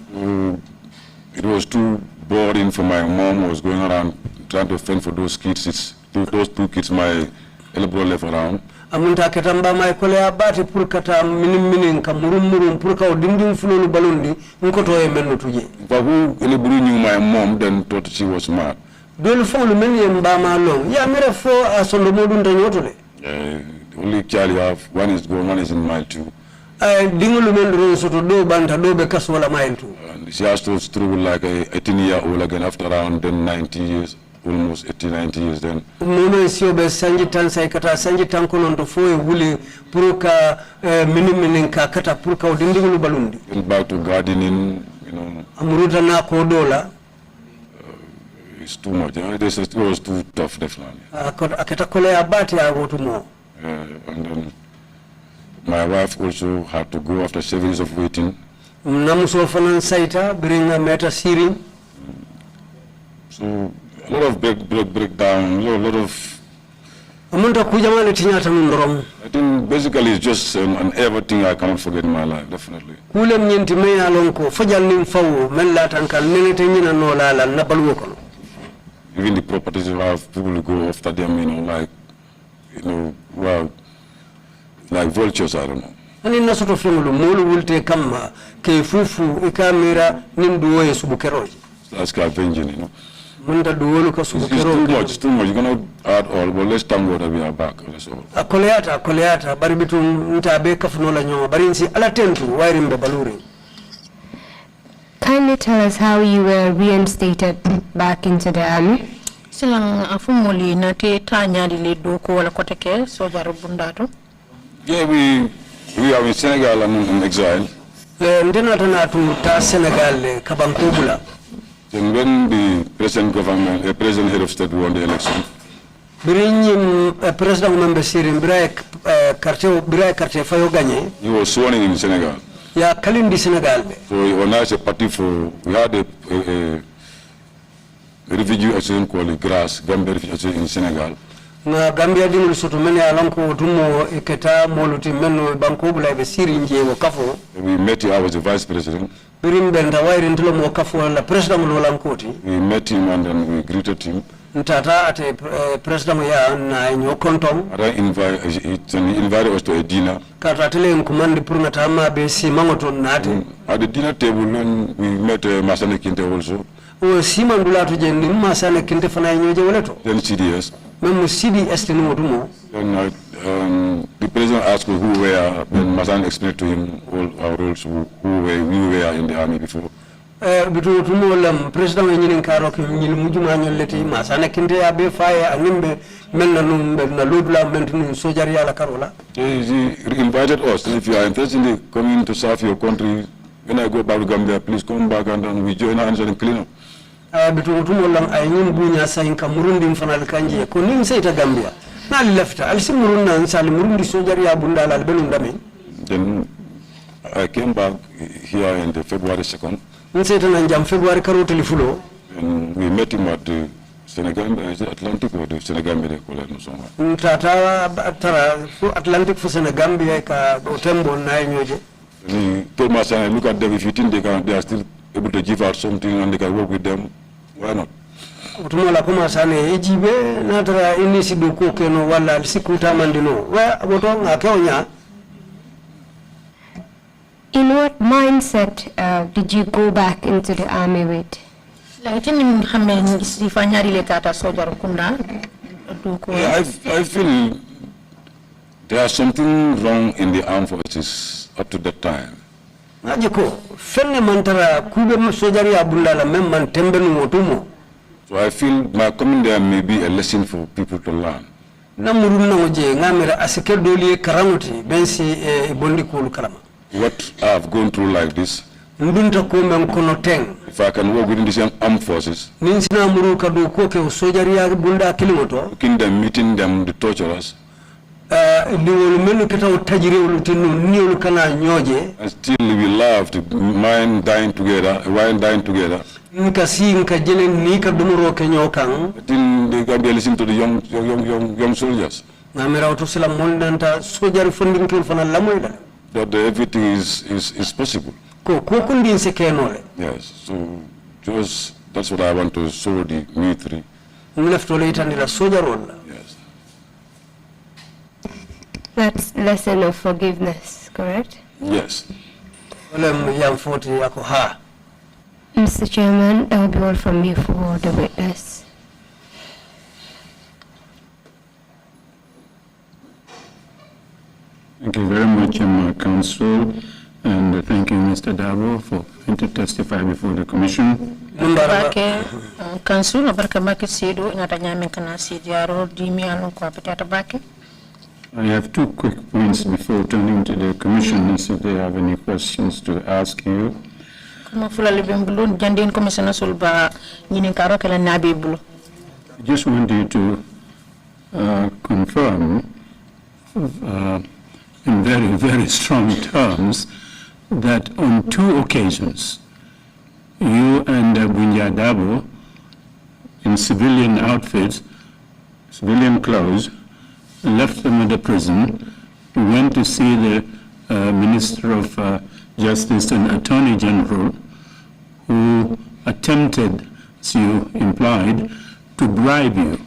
It was too boring for my mom. Was going around trying to fend for those kids. Those 2 kids my elder brother left around. Amunta ketamba mai kole abati pour kata minim kamurum pour ka dinding fulolu balundi nkoto e menno tuje. Who anybody knew my mom then thought she was mad. Dol fulu men yem bama long ya mere fo asondo modun tanyotole. The only child you have, one is gone, one is in Mile 2. Dingulu men ro soto do banta do be kaso wala Mile 2. And she has to struggle like a 18-year-old again after around then 90 years. Almost 80, 90 years then. Mome siobe sanji tansa kata sanji tankonon to foye wuli puruka minin ka kata puruka odindingulu balundi. Went back to gardening, you know. Amuruta na kodola. It's too much. It was too tough, definitely. Aketa kole abati agotumo. And then my wife also had to go after 7 years of waiting. Namuso fanan saita bringa meta siring. So a lot of breakdown, a lot of. I think basically it's just an everything I cannot forget in my life, definitely. Even the properties you have, people go after them, you know, like, well, like vultures, I don't know. Ani nasoto fengulu molu wulte kama ke fufu ikamera nimduwe subukeroji. That's scavenging, you know. Munda duwolu ka subukeroji. It's too much. You cannot add all, but let's thank God that we are back. That's all. Akoleata, baribitu ntabe kafunola nyoma, barinsi ala tentu wairimbe baluri. Kindly tell us how you were reinstated back into the army. Silang afumoli na te tanya dile doko wala koteke soja rubundato. Yeah, we are in Senegal and in exile. Ndena tana ta Senegal kabankubula. Then when the present government, the present head of state won the election, Birin president member sirin birai quartier fayo gagné. he was sworn in Senegal. Ya kalindi Senegal. So he organized a party we had a refugee association called the GRAS, Gambia Refugee Association in Senegal. Na Gambia dimul soto mene alanko tumo iketa moluti meno bankubula ibe siri nje wakafo. We met him, I was the vice president. Birin benda wairi ntilo mwakafo la president mwolankoti. We met him and then we greeted him. Ntata ate president ya na inyo kontong. He invited us to a dinner. Kata tele nkumandi purna tama besi mangoto nati. At the dinner table when we met Masane Kinte also. O sima ndula tuje ndi Masane Kinte fana inyoje waleto. Then CDS. Memu CDS tenu tumo. Then the president asked who were, then Masane explained to him all our roles, we were in the army before. Bitu tumo lam president nyini nkaro ki nyini mujuma nyoleti Masane Kinte ya be faye animbe menna numbe na lodula mentunu sojari ala karola. He invited us. If you are interested in coming to serve your country, when I go back to Gambia, please come back and then we join hands and clean up. Bitu tumo lam ay nyim bunya sayinka murundi mfanal kanje ko nim sayta Gambia. Na lefta alsi murunna nsali murundi sojari ya bundala albenu ndame. Then I came back here in the February 2nd. Nsayta na njam February karo telefulo. And we met him at the Senegal, is it Atlantic or the Senegal they call it somewhere? Tara Atlantic for Senegal ka Otembo na nyoje. And he told me, "I look at them. If you think they are still able to give out something and they can work with them, why not?" Utumola kuma sane ejibe na tara inisi duko keno wala sikuta mandino. Wa boto ngakeonya. In what mindset did you go back into the army with? I feel there's something wrong in the armed forces up to that time. Najiko fenne mantara kube sojari abundala memman tembenu motumo. So I feel my coming there may be a lesson for people to learn. What I've gone through like this, if I can work within the same armed forces, looking them, meeting them, the torturers, and still we love to mind dying together, I think they can be listening to the young soldiers. That everything is possible. Yes, so that's what I want to show the military. Yes. That's lesson of forgiveness, correct? Yes. Mr. Chairman, that will be all from me for the witness. Thank you very much, Counsel, and thank you, Mr. Dabo, for going to testify before the Commission. Counsel, I have 2 quick points before turning to the Commissioners if they have any questions to ask you. I just want you to confirm in very, very strong terms that on 2 occasions, you and Bunya Dabo, in civilian outfits, civilian clothes, left them at the prison, went to see the Minister of Justice and Attorney General, who attempted, as you implied, to bribe you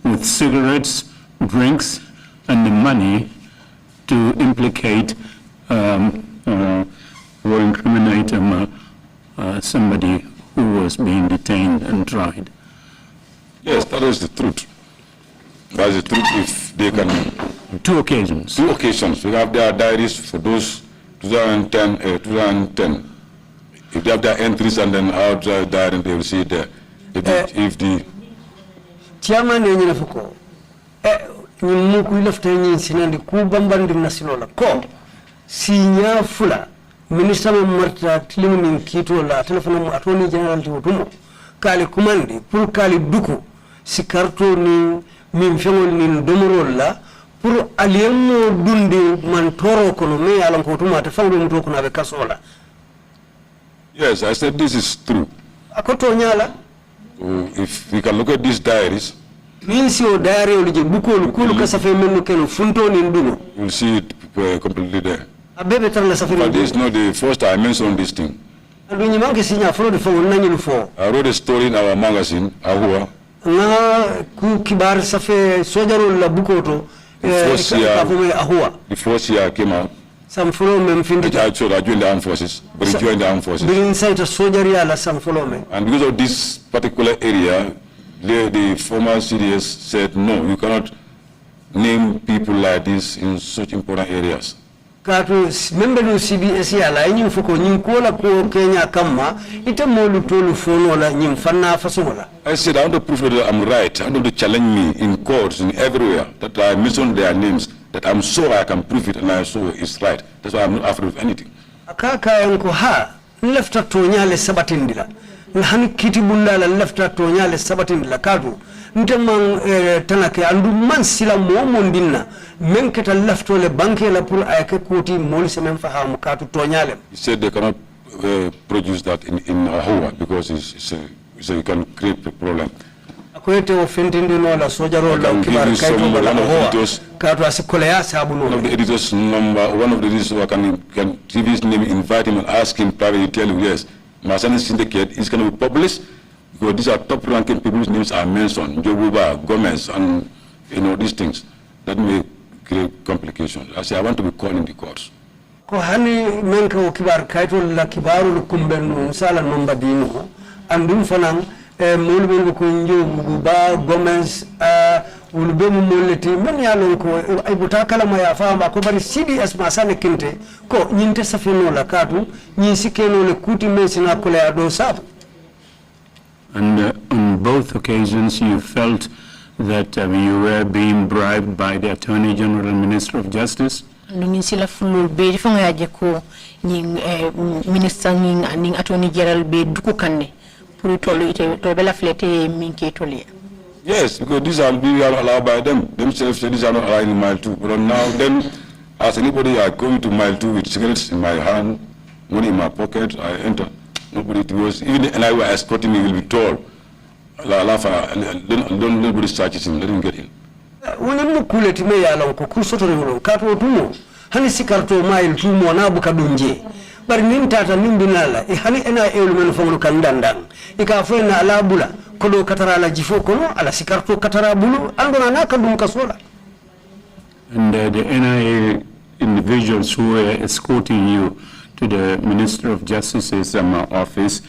with cigarettes, drinks, and the money to implicate or incriminate somebody who was being detained and tried. Yes, that is the truth. That is the truth. If they can... 2 occasions. 2 occasions. We have their diaries for those 2010. If they have their entries and then out their diary, they will see it there. If the chairman muku lafta yin sinandi ku bambandi nasinola ko sinya fula minister marta tlimin kito la telefona mu attorney general tumo kali kumandi pour kali duko sikarto ni min fengol ni domorol la pour aliemo dundi man toro kono me alan ko tuma ta fawdo mu to kuna be kasola. Yes, I said this is true. Akoto nyala. If we can look at these diaries, you'll see it completely there. But this is not the first time I mentioned this thing. I wrote a story in our magazine, Ahua. The first year came out. I joined the armed forces, but he joined the armed forces. And because of this particular area, the former CDS said, no, you cannot name people like this in such important areas. I said, I want to prove that I'm right. I want to challenge me in courts, in everywhere, that I mentioned their names, that I'm sure I can prove it and I sure it's right. That's why I'm not afraid of anything. Hani kiti bundala lefta tonyale sabatin la kadu ntemang tanake andu man sila momondina menketa lefto le banke la pour ayake koti mol semen faham katu tonyale. He said they cannot produce that in Ahua because you can create a problem. Akwete ofentindi no la sojaro la kibar kaito bala Ahua katu asikole ya sabu no. One of the editors number, one of the editors who can give his name, invite him and ask him privately, tell him yes. Masani syndicate is going to be published because these are top-ranking people whose names are mentioned, Jobuba, Gomez, and these things. That may create complications. I say I want to be called in the courts. Ko hani menka kibar kaito la kibaru kumbenu sala nomba dino andum fanang mulbe ko Jobuba, Gomez, ulbe muleti men yalon ko ay butakala ma ya fama ko bari CDS masane kinte ko nyinte safino la kadu nyi sikeno le kuti mesina ko le ado sabu. And on both occasions you felt that you were being bribed by the Attorney General and Minister of Justice? Nungin sila fulul be fonga yaje ko ning minister ning Attorney General be duku kanne pour tolu ite to bela flete minke toli. Yes, because these are allowed by them. Themselves say these are not allowed in mile 2. But now then, as anybody, I go into mile 2 with cigarettes in my hand, money in my pocket, I enter. Nobody goes, even the NIA escorting me will be told, don't nobody searches him, let him get in. When you cool it, may allow Kusoto, Kato Tumo, Honey Sikarto mile 2 Monabuka Dunje. But Nintata Nimbinala, a honey and I element from Kandandan, Ikafena Alabula, Kodo Katarala Jifokono, Ala Sikarto Katarabulu, Andonaka Dunkasola. And the NIA individuals who were escorting you to the Minister of Justice's office,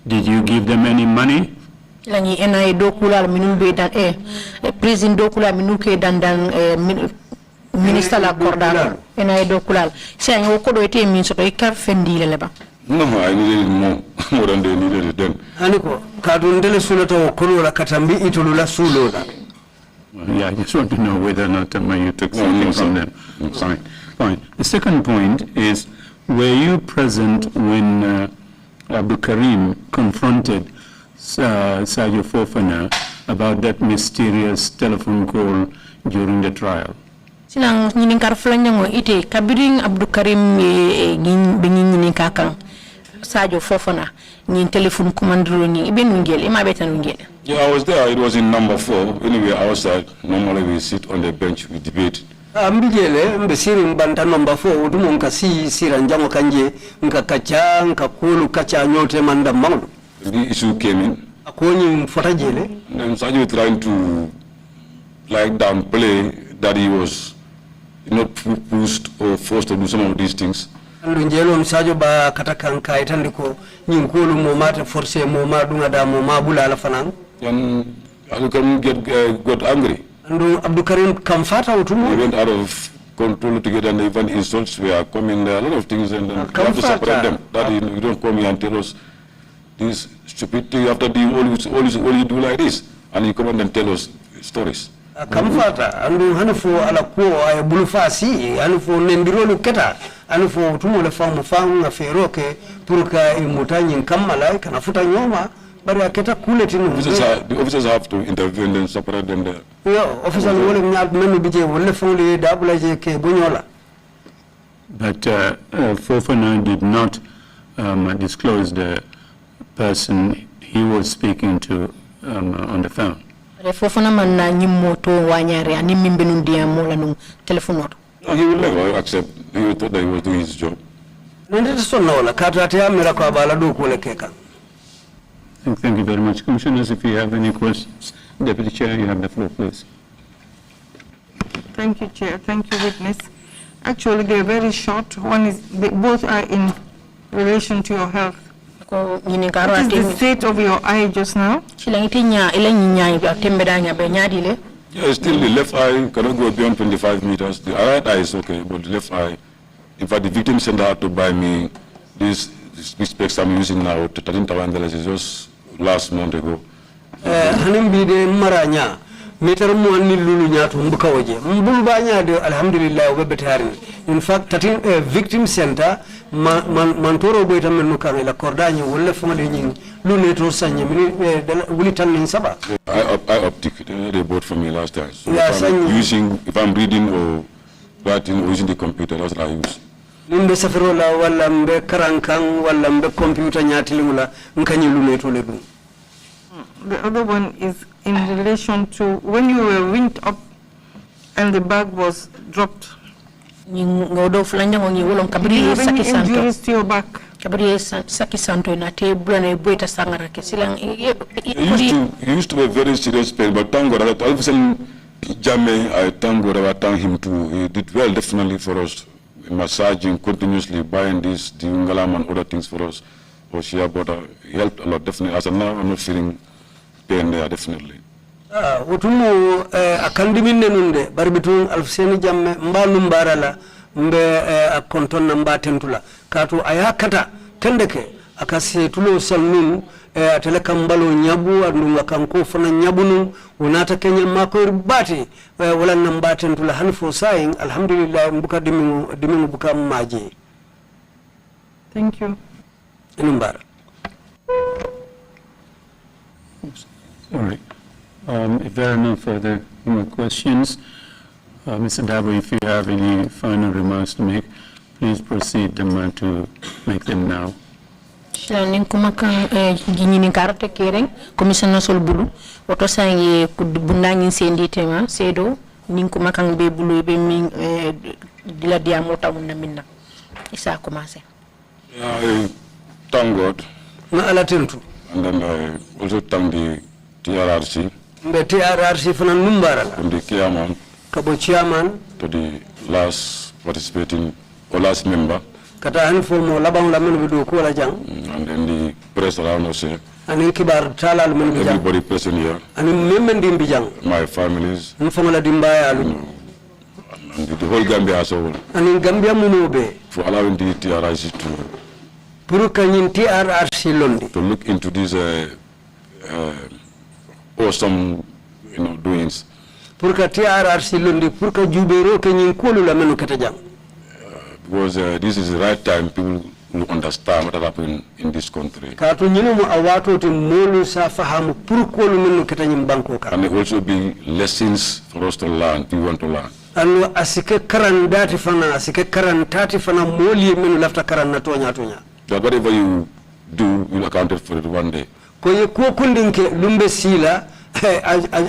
did you give them any money? Langi NIA dokula minumbe dan prison dokula minuke dan Minister la Cordano, NIA dokula. Saying Okodo ete means so I can't fendi leba. No, I needed more than they needed it then. Aniko, Kadundele Sulato, Kolora Katambi, Itulula Sulola. Yeah, I just want to know whether or not you took something from them. Fine. The second point is, were you present when Abdoucarem confronted Sergio Fofana about that mysterious telephone call during the trial? Silang nyining karflanyango ite kabiring Abdoucarem ngin kakang Sergio Fofana ngin telephone commandro ni iben ngel ima betan ngel. Yeah, I was there. It was in number 4. Anyway, outside. Normally we sit on the bench, we debate. Mbijele mbesiri mbanta number 4 udumu nkasi siranjango kanje nkakacha nkakulu kacha nyote manda maulu. The issue came in. Akonyi mfotajele. And Sergio trying to downplay that he was not pushed or forced to do some of these things. Njelo msajo ba katakanka itandiko nyinkulu momate force momadunga da momabula alafanang. And Abdoucarem got angry. And Abdoucarem kamfata utumu. We went out of control together, and even insults were coming there, a lot of things, and we have to separate them. That you don't come here and tell us this stupid thing after doing all you do like this, and you come and tell us stories. Kamfata andu hanufo ala kuo ay bulufasi hanufo nendirolu keta hanufo tumu le famu na feroke purka imutanyi kamala kana futa nyoma bari aketa kule tinu. The officers have to intervene and separate them there. Yo officers wole mnyal menu bije wole fongli dabula je ke bunyola. But Fofana did not disclose the person he was speaking to on the phone. Fofana man na nyimoto wanyare ani mimbenu dia mola nung telephone. No, he will never accept. He thought that he was doing his job. Nende sonola kata ya mira kwa baladu kule keka. Thank you very much. Commissioners, if you have any questions, Deputy Chair, you have the floor, please. Thank you, Chair. Thank you, witness. Actually, they're very short. One is, both are in relation to your health. What is the state of your eye just now? Yeah, still the left eye cannot go beyond 25 meters. The right eye is okay, but the left eye, in fact, the victim center had to buy me this specs I'm using now, $13,000, is just last month ago. Hanimbide maranya meter mo ni lulu nyatu mbuka waje mbulu banya de alhamdulillah webetari. In fact 13 victim center mantoro boyta men nukame la kordanyi wolle fomade nyi lune to sanye wuli tan nin saba. I optic they bought from me last time. So if I'm reading or writing or using the computer, that's what I use. Nimbe safirola wala mbe karankang wala mbe computer nyatilimula nkanyi lune to ledu. The other one is in relation to when you were winked up and the bag was dropped. Do you have any injuries to your back? He used to be very serious pain, but thank God, all of a sudden, I thank God, I thank him too. He did well, definitely, for us, massaging continuously, buying this, the ungalam and other things for us. Or she helped a lot, definitely. As of now, I'm not feeling pain there, definitely. Utumu akandimine nunde barbitun alfseni jamme mbalu mbarala mbe akonton namba tentula katu ayakata tendeke akase tulo salnun atele kambalo nyabu andunga kanko fana nyabunu unata Kenya mako bati wala nambate ntula hanfo saying alhamdulillah mbuka dimingu buka maji. Thank you. Inumbara. Sorry. If there are no further questions, Mr. Dabo, if you have any final remarks to make, please proceed to make them now. Nin kuma kan ginyini karate kereng commissioner sol bulu oto sangi bundangi sendi tema sedo nin kuma kan be bulu be min dila dia mota mun minna isa commencer. Thank God. Na ala tentu. And then I also thank the TRRC. Mbe TRRC fana numbara. From the chairman. Kabo chairman. To the last participating or last member. Kata hanfo mo labang lamen bidu ko la jang. And then the press around us here. Anin kibar talal men bijang. Everybody present here. Anin memmen dim bijang. My families. Nfongola dimbaya alu. And the whole Gambia as a whole. Anin Gambia munobe. For allowing the TRRC to look into these awesome, doings. Because this is the right time people will understand what happened in this country. And there also be lessons for us to learn, we want to learn. And asike karan dati fana, asike karan tati fana moli menu lafta karan na tonya. That whatever you do, you'll account for it one day. Koye ko kundinke lumbe sila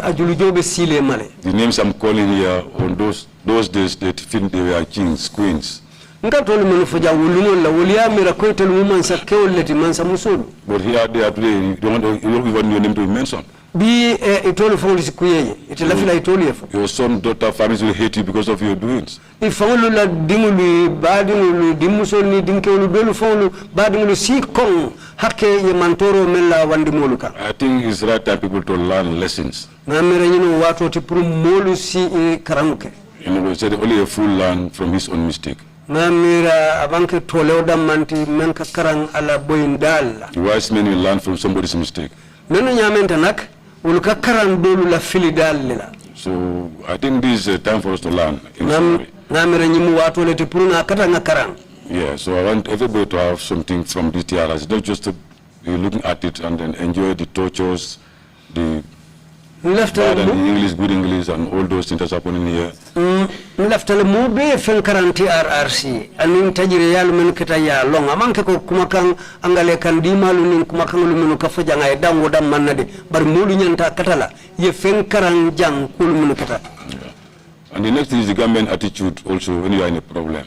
ajulujobe sile male. The names I'm calling here on those days they think they were kings, queens. Nka tolu menu foja wulumo la wulia mira koy telu mansa kewleti mansa musulu. But here they are today, you don't even your name to be mentioned. Bi itolu fawli sikuyeye itilafila itolu yefo. Your son, daughter, families will hate you because of your doings. Ifawlu la dingulu badingulu dimusoni dinkewlu dolu fawlu badingulu si kong hakke ye mantoro mella wandimoluka. I think it's right time people to learn lessons. Ngamira nyino watu tipuru molu si karamuke. We said only a fool learn from his own mistake. Ngamira abanke tolewda manti menka karang ala boyindala. The wise men will learn from somebody's mistake. Nenu nyamenta nak uluka karang dolu la filidalila. So I think this is a time for us to learn. Ngamira nyimu watu le tipuru na katanga karang. Yeah, so I want everybody to have something from this TRS, not just to be looking at it and then enjoy the tortures, the bad and the English, good English, and all those things that's happening here. Leftale mobe fen karanti RRC anin tajire yalu men kita ya long amanke ko kumakang angale kan dimalu nin kumakang lu menu kafaja ngai dango dam manade bar mulu nyanta katala ye fen karan jang kul menu kita. And the next thing is the government attitude also when you are in a problem.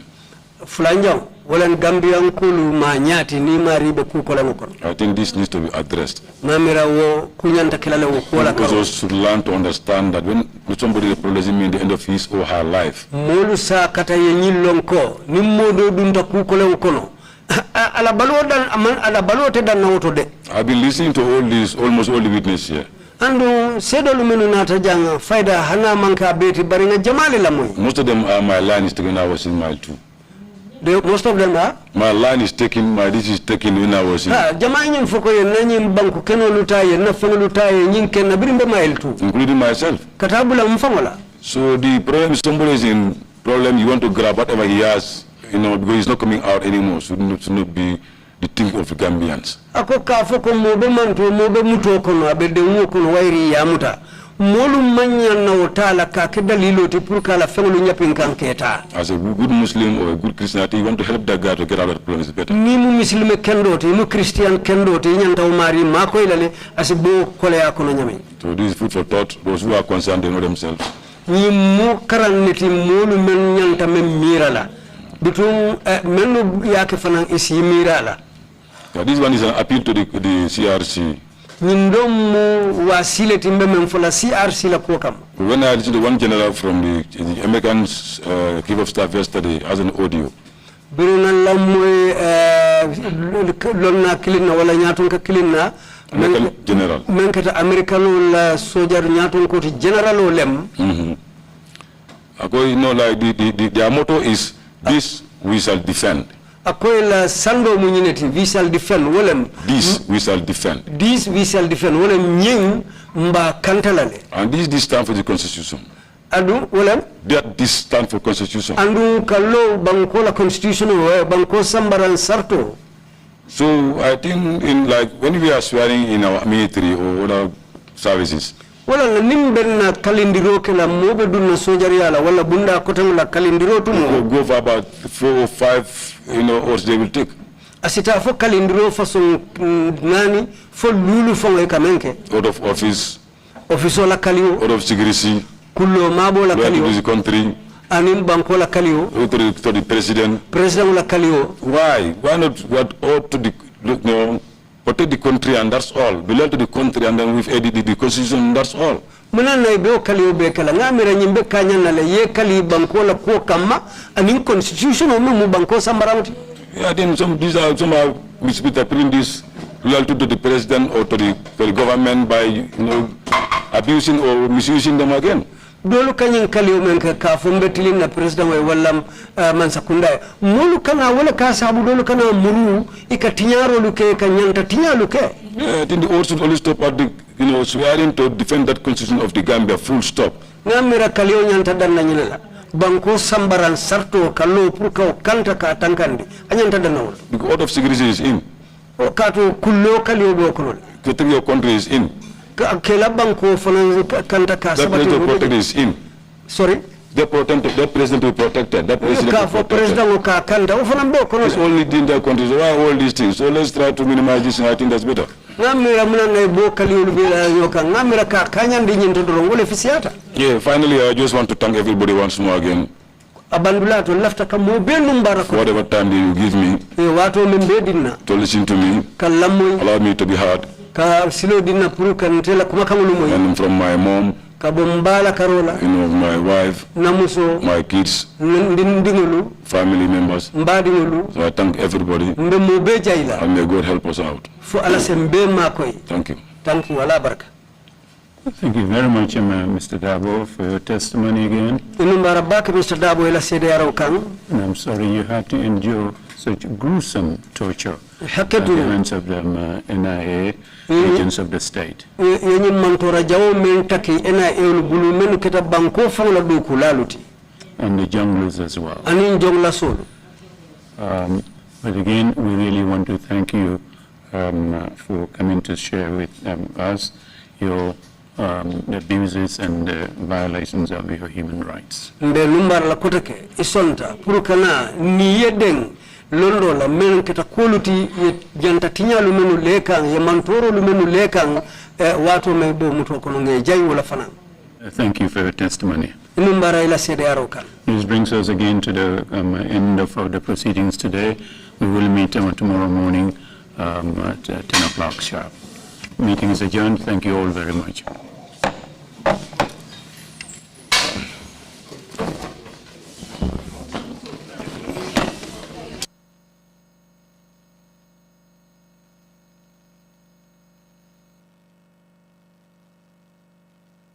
Fulanjang walan Gambian kulu ma nyati ni maribe ku ko lamukon. I think this needs to be addressed. Namira wo kunyanta kilale wo ko la ka. Because should learn to understand that when somebody apologizes mean the end of his or her life. Molu sa kata ye nyillon ko ni modo dunta ku ko lew kono. Ala balodan aman ala balote dan na woto de. I've been listening to all these almost all the witnesses here. Andu sedolu menu nata jang faida hana manka beti bari nga jamali la moy. Most of them are my line is taken. I was in mile 2. Most of them are? My line is taken, my this is taken when I was in. Jama nyim foko ye nanyim banku keno lutaye na fango lutaye nyinke na birimbe mile 2. Including myself. Katabula mfangola. So the problem is somebody is in problem, you want to grab whatever he has, because he's not coming out anymore. So it should not be the thing of the Gambians. Ako ka foko mobe mantu mobe muto kono abede ngo kono wairi ya muta. Molu manya na otala ka kedalilo te pour kala fengolu nyapin kanketa. As a good Muslim or a good Christian, I think you want to help that guy to get out of the problem is better. Ni mu muslime kendote, mu Christian kendote, nyanta umari mako ilale asibo kole ya kono nyame. So this is food for thought. Those who are concerned, they know themselves. Ni mu karaneti molu men nyanta men mirala. Bitum menu yake fanan isi mirala. This one is an appeal to the CRC. When I listened to one general from the American Chief of Staff yesterday as an audio, American general. Their motto is, this we shall defend. akoyla sando munyineti we shall defend wolem This we shall defend. this we shall defend wolem nying mba kantalale And this stand for the Constitution. adu wolem That this stand for Constitution. andu kallo banko la constitution banko sambaran sarto. So I think in like when we are swearing in our military or other services, wala la nimben na kalindiro ke la mobe dunna sojariya la wala bunda kotam la kalindiro we'll tumo go for about 4 or 5, hours they will take. asita fo kalindiro façon nani fo lulu fo e kamenke Out of office, office la kaliyo out of secrecy, kullo mabo la we have to kaliyo lose the country, anim banko la kaliyo to the president. president la kaliyo Why? Why not what ought to the protect the country and that's all. Belong to the country and then we've edited the constitution, that's all. muna na ibe kaliyo be kala ngamira nyimbe kanya na le ye kali banko la ko kama anin constitution o mu banko sambaramti. Yeah, I think some are misinterpreting this related to the president or to the government by abusing or misusing them again. dolu kanyin kaliyo men ka fumbe tilin na president way wala man sakunda mulu kana wala ka sabu dolu kana mulu ikatinyaro luke kanyanta tinyalu ke. Yeah, I think the oath should always stop at the swearing to defend that constitution of the Gambia, full stop. ngamira kaliyo nyanta dan na nyinela banko sambaran sarto kallo pour ka kanta ka tankandi anyanta dan nawol The oath of secrecy is in. o kato kullo kaliyo do kono Protecting your country is in. kela banko fana kanta ka That sabati president protected is in. sorry That president to be protected. That president ka to fo be protected. president o ka kanta o fana be kono It's only in their country. So why all these things? So let's try to minimize this and I think that's better. ngamira muna ngay bo kaliyo be la yoka ngamira ka kanyandi nyinto do ngole fisiata Yeah, finally I just want to thank everybody once more again abandula to lafta kam mo be num barako for whatever time that you give me e wato men be dinna to listen to me, kallamoy allow me to be heard, ka silo dinna pour kan tela kuma kamulu moy and from my mom, ka bombala karola my wife, namuso my kids, ndingolu family members. mbadingolu So I thank everybody mbe mo be jayla and may God help us out. fo ala sembe makoy Thank you. thank you ala baraka. Thank you very much, Mr. Dabo, for your testimony again. inu barabaka Mr. Dabo ila sede yaro kan And I'm sorry you had to endure such gruesome torture at haketu the hands of the NIA agents of the state. yenyi mantora jawo men taki ena elu bulu men keta banko fangla do kulaluti And the junglers as well. anin jongla solo. But again, we really want to thank you for coming to share with us your the abuses and the violations of your human rights. Mbe lumbar la kotake isonta purukana ni yeden londo la men keta koluti janta tinyalu menu lekan ya mantoro lu menu lekan watu mebo muto kono nge jay wala fana. Thank you for your testimony. Inumbara ila sede yaro kan. This brings us again to the end of the proceedings today. We will meet tomorrow morning at 10 o'clock sharp. Meeting is adjourned. Thank you all very much.